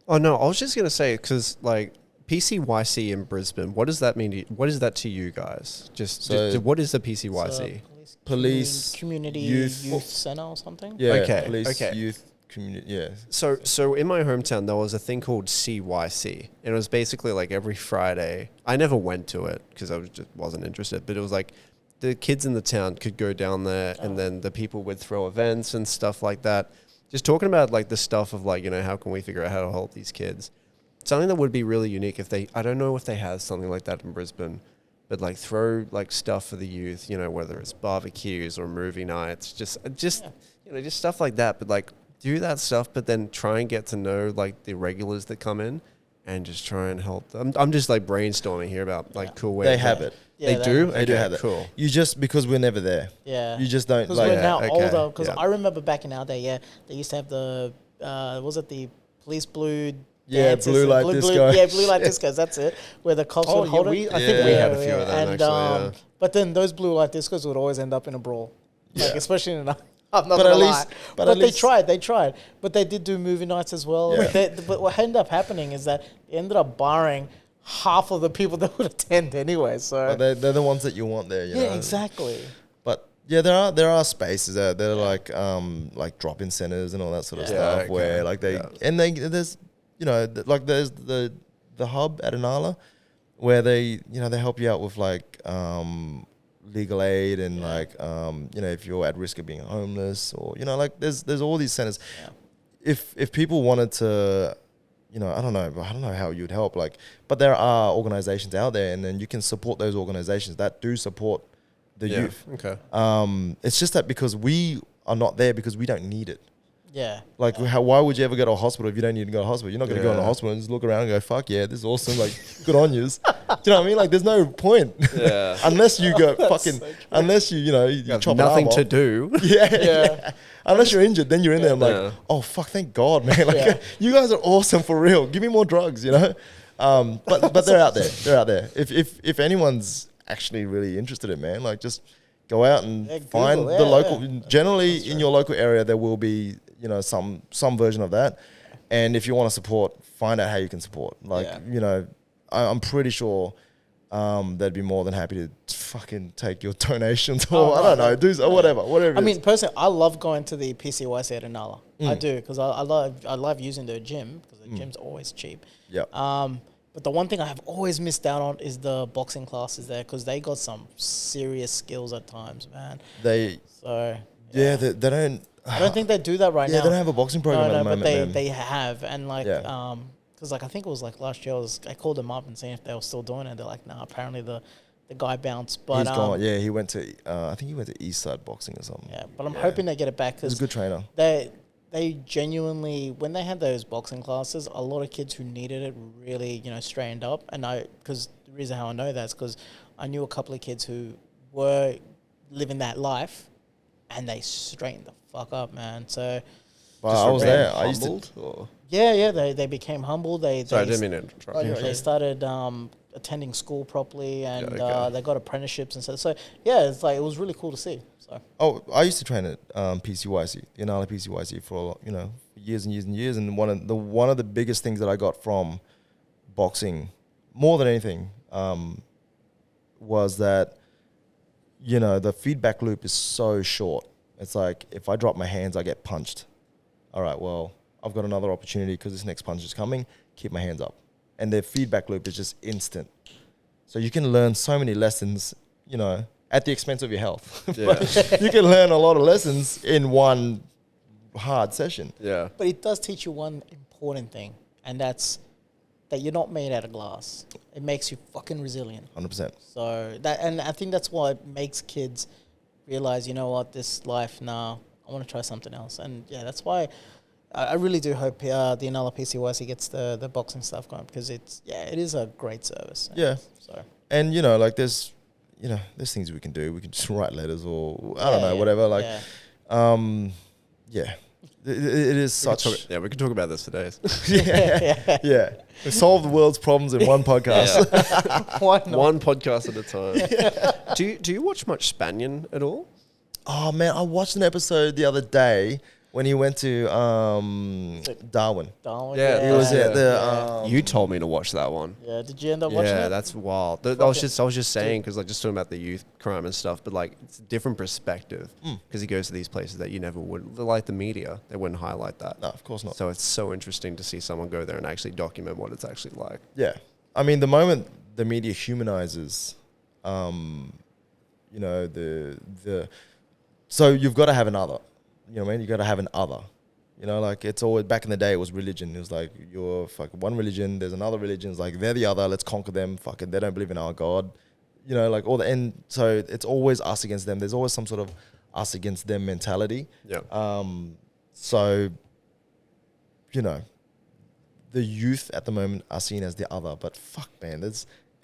Speaker 3: Oh no, I was just gonna say, because like PCYC in Brisbane, what does that mean? What is that to you guys? Just what is the PCYC?
Speaker 2: Police community youth center or something.
Speaker 1: Yeah.
Speaker 3: Okay.
Speaker 1: Police youth community. Yeah.
Speaker 3: So in my hometown there was a thing called CYC, and it was basically like every Friday. I never went to it because I just wasn't interested. But it was like the kids in the town could go down there, and then the people would throw events and stuff like that. Just talking about like the stuff of like, you know, how can we figure out how to help these kids? Something that would be really unique if I don't know if they have something like that in Brisbane, but like throw like stuff for the youth, you know, whether it's barbecues or movie nights, just you know, just stuff like that. But like do that stuff, but then try and get to know like the regulars that come in and just try and help them. I'm just like brainstorming here about like cool ways.
Speaker 1: They have it.
Speaker 2: Yeah,
Speaker 3: they do?
Speaker 1: They do
Speaker 3: Okay,
Speaker 1: have it.
Speaker 3: cool.
Speaker 1: You just, because we're never there.
Speaker 2: Yeah.
Speaker 1: You just don't
Speaker 2: Because
Speaker 1: like.
Speaker 2: we're now
Speaker 3: okay,
Speaker 2: older. Because
Speaker 3: yeah.
Speaker 2: I remember back in our day, they used to have the, was it the police blue
Speaker 1: Yeah,
Speaker 2: dances
Speaker 1: blue
Speaker 2: and
Speaker 1: light disco.
Speaker 2: Yeah, blue light discos, that's it. Where the cops would hold it.
Speaker 3: I think we had a few of them,
Speaker 2: And,
Speaker 3: actually,
Speaker 2: but then those blue light discos would always end up in a brawl. Like,
Speaker 1: Yeah.
Speaker 2: especially in I'm not
Speaker 1: But
Speaker 2: gonna
Speaker 1: at
Speaker 2: lie.
Speaker 1: least- but
Speaker 2: But
Speaker 1: at
Speaker 2: they
Speaker 1: least-
Speaker 2: tried. But they did do movie nights as well.
Speaker 1: Yeah.
Speaker 2: Like but what ended up happening is that they ended up barring half of the people that would attend anyway. So
Speaker 1: But they're the ones that you want there. You know?
Speaker 2: exactly.
Speaker 1: But yeah, there are spaces out there like drop-in centers and all that sort of
Speaker 3: Yeah,
Speaker 1: stuff
Speaker 3: okay.
Speaker 1: where like there's like there's the hub at Inala where they help you out with like legal aid and like if you're at risk of being homeless or like there's all these centers.
Speaker 2: Yeah.
Speaker 1: If people wanted to, I don't know how you'd help, like, but there are organizations out there, and then you can support those organizations that do support the youth.
Speaker 3: Okay.
Speaker 1: It's just that because we are not there because we don't need it.
Speaker 2: Yeah.
Speaker 1: Like, why would you ever go to a hospital if you don't need to go to a hospital? You're not going to go in a
Speaker 3: Yeah.
Speaker 1: hospital and just look around and go, fuck yeah, this is awesome. Like, good on yous. Do you know what I mean? Like, there's no point.
Speaker 3: Yeah.
Speaker 1: Unless you go fucking, unless you chop an arm
Speaker 3: Nothing
Speaker 1: off.
Speaker 3: to do.
Speaker 1: Yeah. Unless you're injured, then you're in there. I'm like,
Speaker 3: Yeah.
Speaker 1: oh fuck, thank God, man. Like, you guys are awesome for real. Give me more drugs, But they're out there. They're out there. If anyone's actually really interested in, man, like just go out and find the local. Generally, in your local area, there will be some version of that. And if you want to support, find out how you can support. Like I'm pretty sure. They'd be more than happy to fucking take your donations or I don't know, do or whatever.
Speaker 2: I mean, personally, I love going to the PCYC at Inala. I do because I love using the gym because the gym's always cheap.
Speaker 1: Yeah.
Speaker 2: But the one thing I have always missed out on is the boxing classes there because they got some serious skills at times, man. They
Speaker 1: don't.
Speaker 2: I don't think they do that right now.
Speaker 1: Yeah, they don't have a boxing program at the moment.
Speaker 2: But they have, and like because like I think it was like last year I called them up and seeing if they were still doing it. They're like, nah, apparently the guy bounced. But
Speaker 1: he's gone. Yeah, he went to. I think he went to Eastside Boxing or something.
Speaker 2: Yeah, but I'm hoping they get it back
Speaker 1: He's
Speaker 2: because
Speaker 1: a good trainer.
Speaker 2: They genuinely, when they had those boxing classes, a lot of kids who needed it really, straightened up. And because the reason how I know that is because I knew a couple of kids who were living that life, and they straightened the fuck up, man. So.
Speaker 1: Well, I was there. I used
Speaker 3: Humbled,
Speaker 1: to.
Speaker 3: or?
Speaker 2: Yeah. They became humble.
Speaker 3: Sorry, I didn't mean to interrupt.
Speaker 2: They started attending school properly, and
Speaker 3: okay.
Speaker 2: they got apprenticeships and stuff. So yeah, it's like it was really cool to see. So.
Speaker 1: Oh, I used to train at PCYC, the Inala PCYC for years and years and years. And one of the biggest things that I got from boxing, more than anything, was that the feedback loop is so short. It's like if I drop my hands, I get punched. All right, well, I've got another opportunity because this next punch is coming. Keep my hands up. And their feedback loop is just instant. So you can learn so many lessons, at the expense of your health. But you can learn a lot of lessons in one hard session.
Speaker 3: Yeah.
Speaker 2: But it does teach you one important thing, and that's that you're not made out of glass. It makes you fucking resilient.
Speaker 1: 100%.
Speaker 2: So and I think that's what makes kids realize, this life now, I want to try something else. And yeah, that's why I really do hope the Inala PCYC gets the boxing stuff going because it is a great service.
Speaker 1: Yeah.
Speaker 2: So.
Speaker 1: And, there's things we can do. We can just write letters or, I don't know, whatever. Like, It is such...
Speaker 3: we can talk about this today.
Speaker 1: Yeah. We solve the world's problems in one podcast.
Speaker 3: One podcast at a time. Do you watch much Spanian at all?
Speaker 1: Oh, man, I watched an episode the other day when he went to Darwin.
Speaker 3: Yeah,
Speaker 1: He was at the...
Speaker 3: you told me to watch that one.
Speaker 2: Yeah, did you end up watching it?
Speaker 3: Yeah, that's wild. I was just saying because just talking about the youth crime and stuff, but like it's a different perspective because he goes to these places that you never would, like the media, they wouldn't highlight that.
Speaker 1: No, of course not.
Speaker 3: So it's so interesting to see someone go there and actually document what it's actually like.
Speaker 1: Yeah, I mean the moment the media humanizes, so you've got to have an other. You know what I mean? You got to have an other. Like it's always back in the day. It was religion. It was like you're fucking one religion. There's another religion. It's like they're the other. Let's conquer them. Fucking they don't believe in our God. Like all the and so it's always us against them. There's always some sort of us against them mentality.
Speaker 3: Yeah.
Speaker 1: So the youth at the moment are seen as the other, but fuck, man,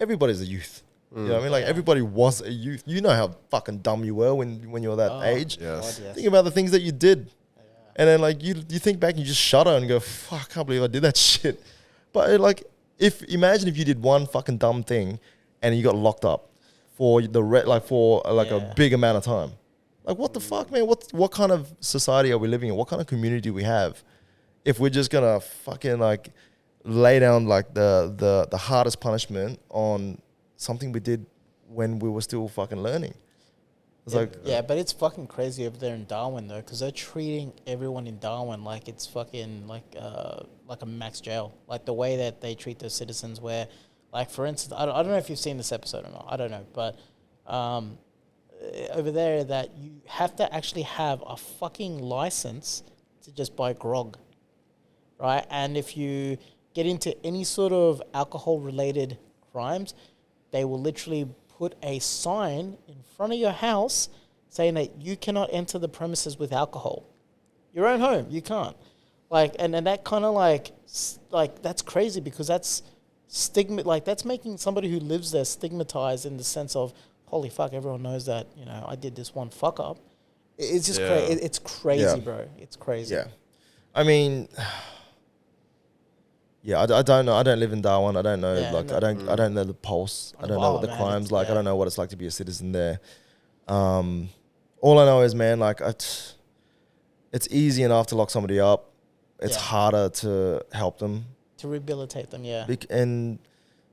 Speaker 1: everybody's a youth. You know what I mean? Like everybody was a youth. You know how fucking dumb you were when you were that age.
Speaker 3: Yes.
Speaker 2: God, yes.
Speaker 1: Think about the things that you did. And then like you think back and you just shudder and go, fuck, I can't believe I did that shit. But imagine if you did one fucking dumb thing and you got locked up for a big amount of time. Like what the fuck, man? What kind of society are we living in? What kind of community do we have if we're just gonna fucking like lay down like the hardest punishment on something we did when we were still fucking learning? It's
Speaker 2: but it's fucking crazy over there in Darwin though, because they're treating everyone in Darwin like it's fucking like a max jail. Like the way that they treat their citizens, where, like for instance, I don't know if you've seen this episode or not. I don't know, but over there that you have to actually have a fucking license to just buy grog, right? And if you get into any sort of alcohol related crimes, they will literally put a sign in front of your house saying that you cannot enter the premises with alcohol. Your own home, you can't. Like, and that kind of like that's crazy, because that's stigma. Like that's making somebody who lives there stigmatized in the sense of, holy fuck, everyone knows that, you know, I did this one fuck up. It's just it's crazy, bro. It's crazy.
Speaker 1: Yeah. I mean, yeah, I don't know. I don't live in Darwin. I don't know. I don't know the pulse. I don't know what the crime's like. I don't know what it's like to be a citizen there. All I know is, man, like it's easy enough to lock somebody up. It's harder to help them,
Speaker 2: to rehabilitate them. Yeah.
Speaker 1: And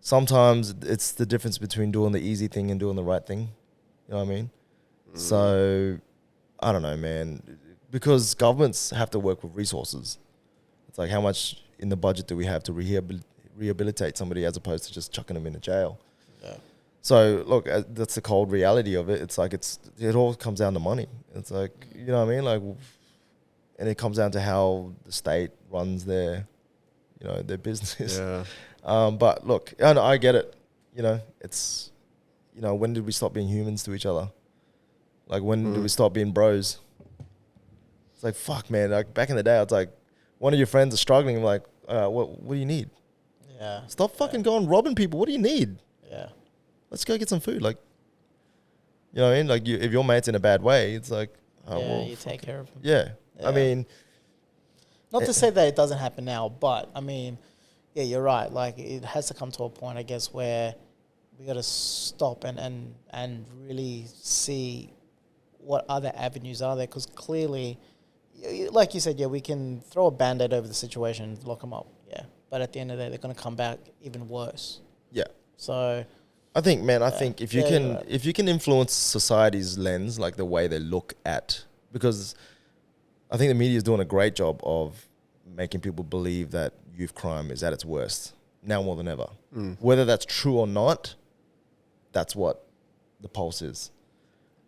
Speaker 1: sometimes it's the difference between doing the easy thing and doing the right thing. You know what I mean? So I don't know, man, because governments have to work with resources. It's like, how much in the budget do we have to rehabilitate somebody as opposed to just chucking them into jail?
Speaker 2: Yeah.
Speaker 1: So look, that's the cold reality of it. It's like it all comes down to money. It's like, you know what I mean? Like, and it comes down to how the state runs their business.
Speaker 3: Yeah.
Speaker 1: But look, I get it. You know, it's, you know, when did we stop being humans to each other? Like, when did we stop being bros? It's like, fuck, man. Like back in the day, I was like, one of your friends is struggling. I'm like, what do you need?
Speaker 2: Yeah.
Speaker 1: Stop fucking going robbing people. What do you need?
Speaker 2: Yeah.
Speaker 1: Let's go get some food. Like, you know what I mean? Like, if your mate's in a bad way, it's like,
Speaker 2: you take care of him.
Speaker 1: Yeah. I mean,
Speaker 2: not to say that it doesn't happen now, but I mean, yeah, you're right. Like, it has to come to a point, I guess, where we got to stop and really see what other avenues are there, because clearly, like you said, we can throw a Band-Aid over the situation and lock them up, but at the end of the day, they're going to come back even worse.
Speaker 1: Yeah.
Speaker 2: So
Speaker 1: I think, man, if you can influence society's lens, like the way they look at, because I think the media is doing a great job of making people believe that youth crime is at its worst now more than ever. Whether that's true or not, that's what the pulse is.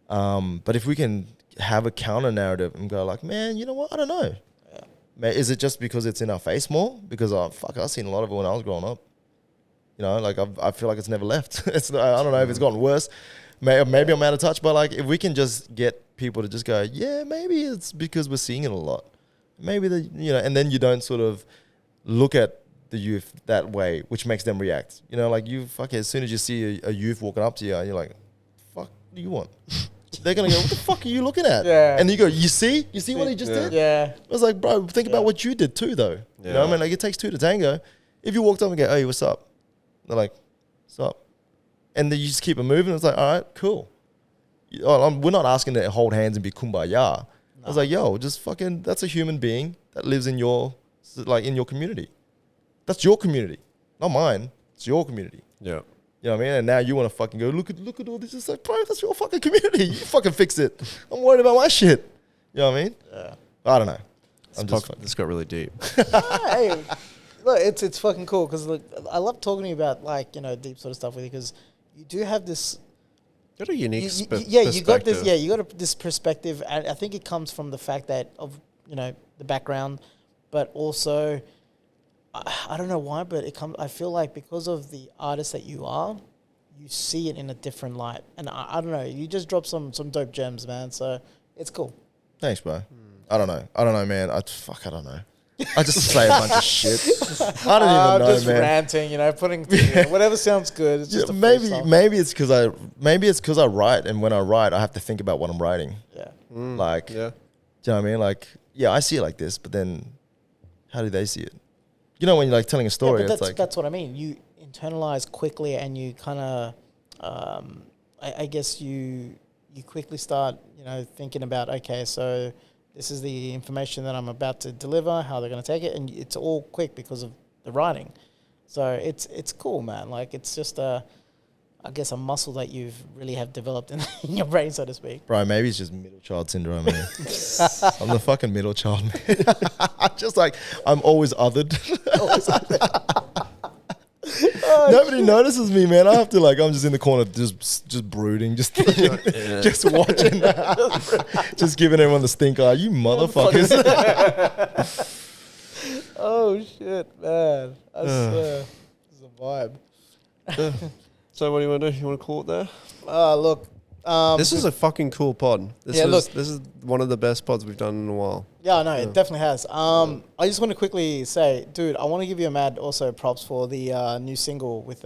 Speaker 1: But if we can have a counter narrative and go like, man, you know what? I don't know. Yeah. Man, is it just because it's in our face more? Because I've seen a lot of it when I was growing up. You know, like I feel like it's never left. I don't know if it's gotten worse. Maybe I'm out of touch, but like if we can just get people to just go, yeah, maybe it's because we're seeing it a lot. Maybe and then you don't sort of look at the youth that way, which makes them react. You know, like as soon as you see a youth walking up to you, and you're like, fuck, what do you want? They're going to go, what the fuck are you looking at? Yeah. And you go, you see what he just did?
Speaker 2: Yeah.
Speaker 1: I was like, bro, think about what you did too, though. Yeah. You know what I mean? Like, it takes two to tango. If you walked up and go, hey, what's up? They're like, what's up? And then you just keep it moving. It's like, all right, cool. We're not asking to hold hands and be kumbaya. No. I was like, yo, just fucking, that's a human being that lives in your community. That's your community, not mine. It's your community.
Speaker 3: Yeah.
Speaker 1: You know what I mean? And now you want to fucking go, look at all this. It's like, bro, that's your fucking community. You fucking fix it. I'm worried about my shit. You know what I mean? Yeah. I don't know.
Speaker 3: This got really deep.
Speaker 2: Hey, look, it's fucking cool because I love talking to you about deep sort of stuff with you, because you do have this.
Speaker 3: You got a unique perspective.
Speaker 2: You got this. Yeah, you got this perspective, and I think it comes from the fact that of the background, but also. I don't know why, but I feel like because of the artist that you are, you see it in a different light. And I don't know, you just dropped some dope gems, man. So it's cool.
Speaker 1: Thanks, bro. I don't know, man. I don't know. I just say a bunch of shit. I don't even know,
Speaker 2: just
Speaker 1: man.
Speaker 2: ranting, putting whatever sounds good. It's just a
Speaker 1: Maybe it's because I write, and when I write, I have to think about what I'm writing.
Speaker 2: Yeah.
Speaker 1: Like,
Speaker 3: Yeah.
Speaker 1: do you know what I mean? Like, yeah, I see it like this, but then how do they see it? When you're like telling a story,
Speaker 2: but
Speaker 1: it's like
Speaker 2: that's what I mean. You internalize quickly, and you kind of, I guess you quickly start, thinking about, okay, so this is the information that I'm about to deliver, how they're going to take it, and it's all quick because of the writing. So it's cool, man. Like, it's just I guess a muscle that you've really have developed in your brain, so to speak.
Speaker 1: bro, maybe it's just middle child syndrome, man. I'm the fucking middle child, man. I'm always othered. Nobody notices me, man. I have to I'm just in the corner, just brooding, just thinking, just watching, just giving everyone the stink eye. You motherfuckers.
Speaker 2: Oh shit, man! I swear, it's a vibe.
Speaker 3: So what do you want to do? You want to call it there?
Speaker 2: Look,
Speaker 3: This is a fucking cool pod. This is one of the best pods we've done in a while.
Speaker 2: Yeah, no, it definitely has. I just want to quickly say, dude, I want to give you a mad also props for the new single with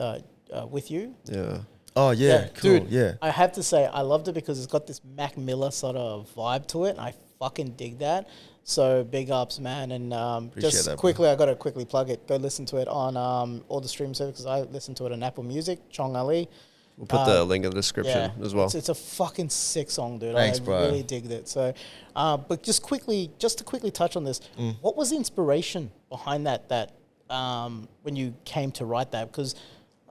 Speaker 2: you.
Speaker 3: Yeah.
Speaker 1: Oh yeah, cool.
Speaker 2: Dude,
Speaker 1: Yeah.
Speaker 2: I have to say, I loved it because it's got this Mac Miller sort of vibe to it. And I fucking dig that. So big ups, man. And just
Speaker 1: that,
Speaker 2: quickly, I got to quickly plug it. Go listen to it on all the stream services. I listen to it on Apple Music, Chong-Ali.
Speaker 3: We'll put the link in the description as well.
Speaker 2: It's a fucking sick song, dude.
Speaker 1: Thanks,
Speaker 2: I
Speaker 1: bro.
Speaker 2: really digged it. So, but just to quickly touch on this, what was the inspiration behind that when you came to write that? Because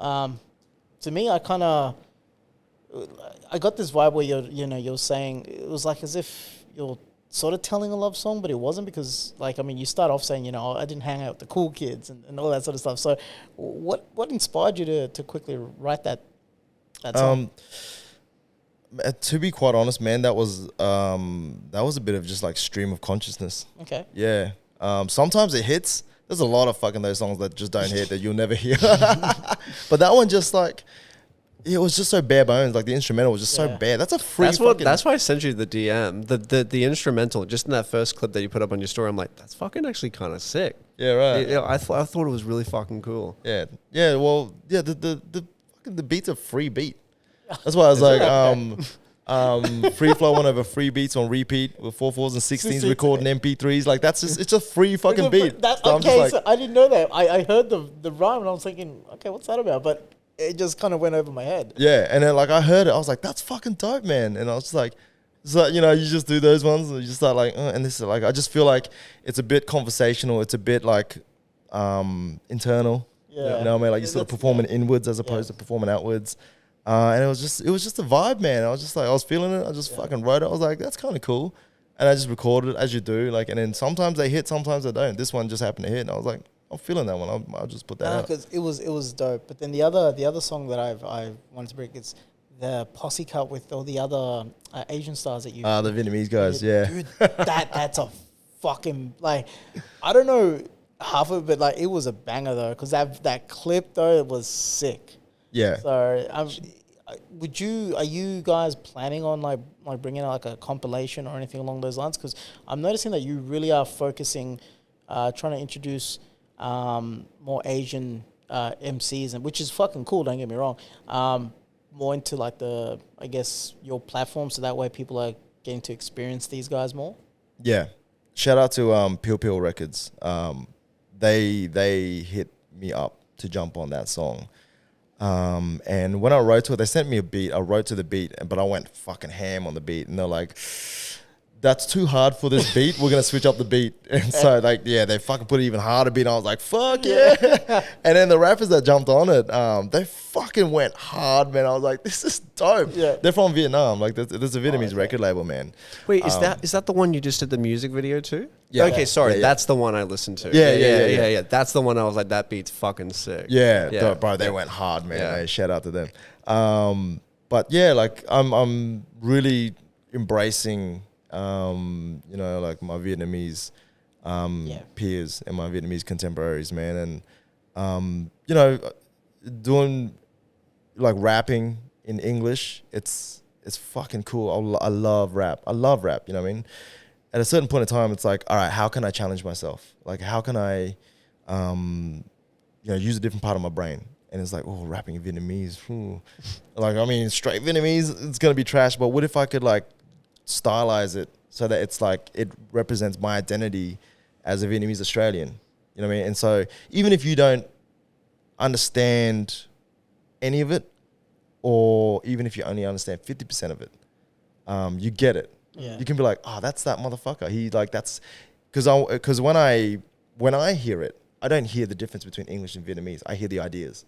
Speaker 2: to me, I got this vibe where you're saying it was like as if you're sort of telling a love song, but it wasn't, because you start off saying, I didn't hang out with the cool kids and all that sort of stuff. So what inspired you to quickly write that song?
Speaker 1: To be quite honest, man, that was a bit of just like stream of consciousness.
Speaker 2: Okay.
Speaker 1: Yeah. Sometimes it hits. There's a lot of fucking those songs that just don't hit, that you'll never hear. But that one just it was just so bare bones. Like the instrumental was just so bare. That's a free.
Speaker 3: That's why I sent you the DM. The instrumental, just in that first clip that you put up on your story. I'm like, that's fucking actually kind of sick.
Speaker 1: Yeah, right.
Speaker 3: I thought it was really fucking cool.
Speaker 1: Yeah. Yeah. Well, yeah. The beat's a free beat. That's why I was like, free flow went over free beats on repeat with 4/4s and 16s recording MP3s. Like it's a free fucking beat.
Speaker 2: So I didn't know that. I heard the rhyme and I was thinking, okay, what's that about? But it just kind of went over my head.
Speaker 1: Yeah, and then I heard it, I was like, that's fucking dope, man. And I was just like, so you just do those ones and you just start and this is I just feel like it's a bit conversational. It's a bit internal.
Speaker 2: Yeah.
Speaker 1: You know what I mean? You sort of performing inwards as opposed to performing outwards. And it was just a vibe, man. I was just I was feeling it. I just fucking wrote it. I was like, that's kind of cool. And I just recorded it as you do. And then sometimes they hit, sometimes they don't. This one just happened to hit. And I was like, I'm feeling that one. I'll just put that out.
Speaker 2: Because it was dope. But then the other song that I wanted to bring is the posse cut with all the other Asian stars that you.
Speaker 1: The Vietnamese guys, yeah.
Speaker 2: Dude, that's a fucking I don't know half of it, but it was a banger though. Because that clip though, it was sick.
Speaker 1: Yeah.
Speaker 2: So are you guys planning on bringing out a compilation or anything along those lines? Because I'm noticing that you really are focusing, trying to introduce more Asian MCs, and which is fucking cool. Don't get me wrong. More into I guess your platform, so that way people are getting to experience these guys more.
Speaker 1: Yeah. Shout out to Peel Peel Records. They hit me up to jump on that song. And when I wrote to it, they sent me a beat. I wrote to the beat, but I went fucking ham on the beat. And they're like, that's too hard for this beat. We're going to switch up the beat. And so they fucking put an even harder beat. And I was like, fuck yeah. And then the rappers that jumped on it, they fucking went hard, man. I was like, this is dope. Yeah. They're from Vietnam. There's a Vietnamese record label, man.
Speaker 3: Wait, is that the one you just did the music video to?
Speaker 1: Yeah.
Speaker 3: Okay, sorry.
Speaker 1: Yeah.
Speaker 3: That's the one I listened to.
Speaker 1: Yeah.
Speaker 3: That's the one I was like, that beat's fucking sick.
Speaker 1: Yeah. Bro, they went hard, man.
Speaker 3: Yeah.
Speaker 1: Hey, shout out to them. But yeah, I'm really embracing my Vietnamese peers and my Vietnamese contemporaries, man. And doing rapping in English, it's fucking cool. I love rap. You know what I mean? at a certain point in time, it's like, all right, how can I challenge myself? Like, how can I, use a different part of my brain? And it's like, oh, rapping in Vietnamese. Like, I mean, straight Vietnamese, it's going to be trash. But what if I could, like, stylize it so that it's like, it represents my identity as a Vietnamese Australian? You know what I mean? And so even if you don't understand any of it, or even if you only understand 50% of it, you get it.
Speaker 2: Yeah.
Speaker 1: You can be like, oh, that's that motherfucker. He like, that's because when I hear it, I don't hear the difference between English and Vietnamese. I hear the ideas.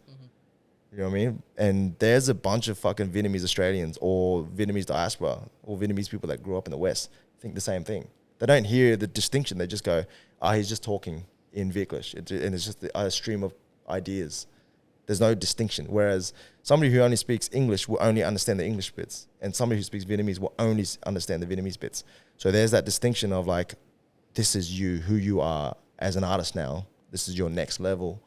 Speaker 1: You know what I mean? And there's a bunch of fucking Vietnamese Australians or Vietnamese diaspora or Vietnamese people that grew up in the West think the same thing. They don't hear the distinction. They just go, he's just talking in Vietnamese. And it's just a stream of ideas. There's no distinction. Whereas somebody who only speaks English will only understand the English bits. And somebody who speaks Vietnamese will only understand the Vietnamese bits. So there's that distinction of like, this is you, who you are as an artist now. This is your next level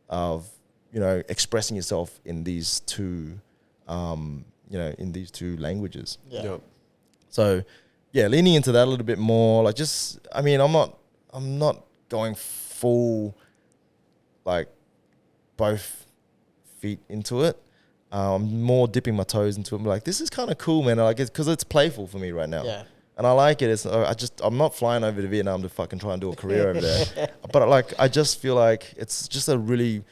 Speaker 1: of, expressing yourself in these two, in these two languages.
Speaker 2: Yeah.
Speaker 3: Yep.
Speaker 1: So, yeah, leaning into that a little bit more, like I'm not going full, like, both feet into it. I'm more dipping my toes into it. I'm like, this is kind of cool, man. I like it because it's playful for me right now.
Speaker 2: Yeah.
Speaker 1: And I like it. I'm not flying over to Vietnam to fucking try and do a career over there. But like, I just feel like it's just a really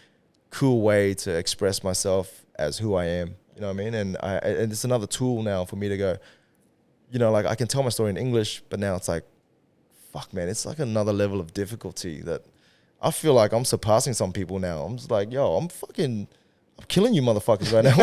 Speaker 1: cool way to express myself as who I am. You know what I mean? And it's another tool now for me to go, like I can tell my story in English, but now it's like, fuck, man, it's like another level of difficulty that I feel like I'm surpassing some people now. I'm just like, yo, I'm killing you motherfuckers right now.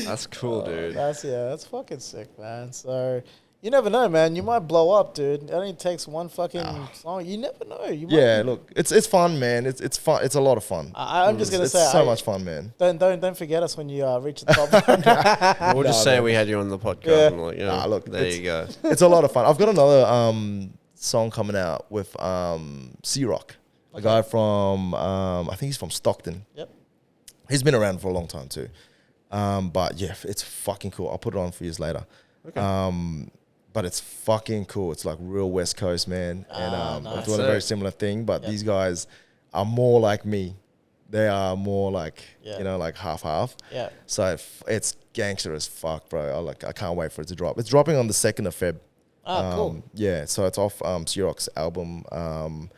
Speaker 3: That's cool, dude.
Speaker 2: That's fucking sick, man. So you never know, man. You might blow up, dude. It only takes one fucking song. You never know.
Speaker 1: Look, it's fun, man. It's fun. It's a lot of fun.
Speaker 2: I'm just gonna say,
Speaker 1: it's so much fun, man.
Speaker 2: Don't forget us when you reach the top.
Speaker 3: We'll just say we had you on the podcast.
Speaker 2: Yeah.
Speaker 3: And like,
Speaker 1: look,
Speaker 3: there you go.
Speaker 1: It's a lot of fun. I've got another song coming out with C-Rock, a guy from I think he's from Stockton.
Speaker 2: Yep.
Speaker 1: He's been around for a long time too. But yeah, it's fucking cool. I'll put it on for you later. Okay. But it's fucking cool. It's like real West Coast, man. And
Speaker 2: nice.
Speaker 1: I'm doing a very similar thing, but these guys are more like me. They are more like, like half-half. Yeah. So it's gangster as fuck, bro. I can't wait for it to drop. It's dropping on the 2nd of Feb.
Speaker 2: Cool.
Speaker 1: Yeah, so it's off C-Rock's album,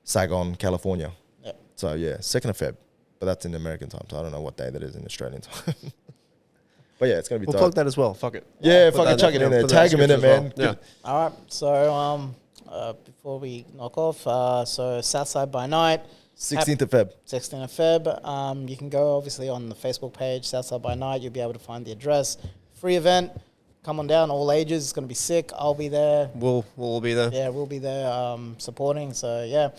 Speaker 1: Saigon, California. Yeah. So yeah, 2nd of Feb. But that's in American time, so I don't know what day that is in Australian time. But yeah, it's going to be
Speaker 3: We'll plug that as well. Fuck it.
Speaker 1: Yeah, fucking chuck it in there. Tag him in it, man.
Speaker 3: Well. Yeah.
Speaker 2: All right. So before we knock off, so Southside by Night.
Speaker 1: 16th of Feb.
Speaker 2: 16th of Feb. You can go obviously on the Facebook page, Southside by Night. You'll be able to find the address. Free event. Come on down, all ages. It's going to be sick. I'll be there.
Speaker 3: We'll all be there.
Speaker 2: Yeah, we'll be there supporting. So yeah.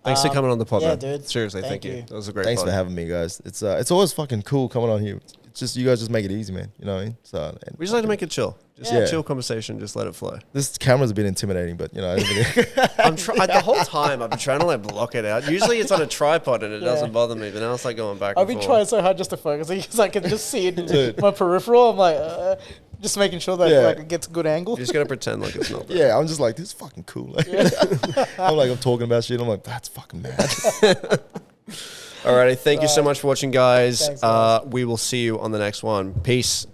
Speaker 3: Thanks for coming on the pod, man.
Speaker 2: dude.
Speaker 3: Seriously, thank you. That was a great
Speaker 1: Thanks
Speaker 3: pod.
Speaker 1: for having me, guys. It's always fucking cool coming on here. It's just, you guys just make it easy, man. You know what I mean? So
Speaker 3: we just like to make it chill. Just a chill conversation. Just let it flow.
Speaker 1: This camera's a bit intimidating, but
Speaker 3: I'm the whole time I've been trying to like block it out. Usually it's on a tripod and it doesn't bother me, but now it's like going back.
Speaker 2: I've been trying so hard just to focus because I can just see it in my peripheral. I'm like, just making sure that like it gets a good angle.
Speaker 3: You're just gonna pretend like it's not there.
Speaker 1: Yeah, I'm just like, this is fucking cool. Like, I'm talking about shit. I'm like, that's fucking mad.
Speaker 3: Alrighty, thank you so much for watching, guys.
Speaker 2: Thanks, guys.
Speaker 3: We will see you on the next one. Peace.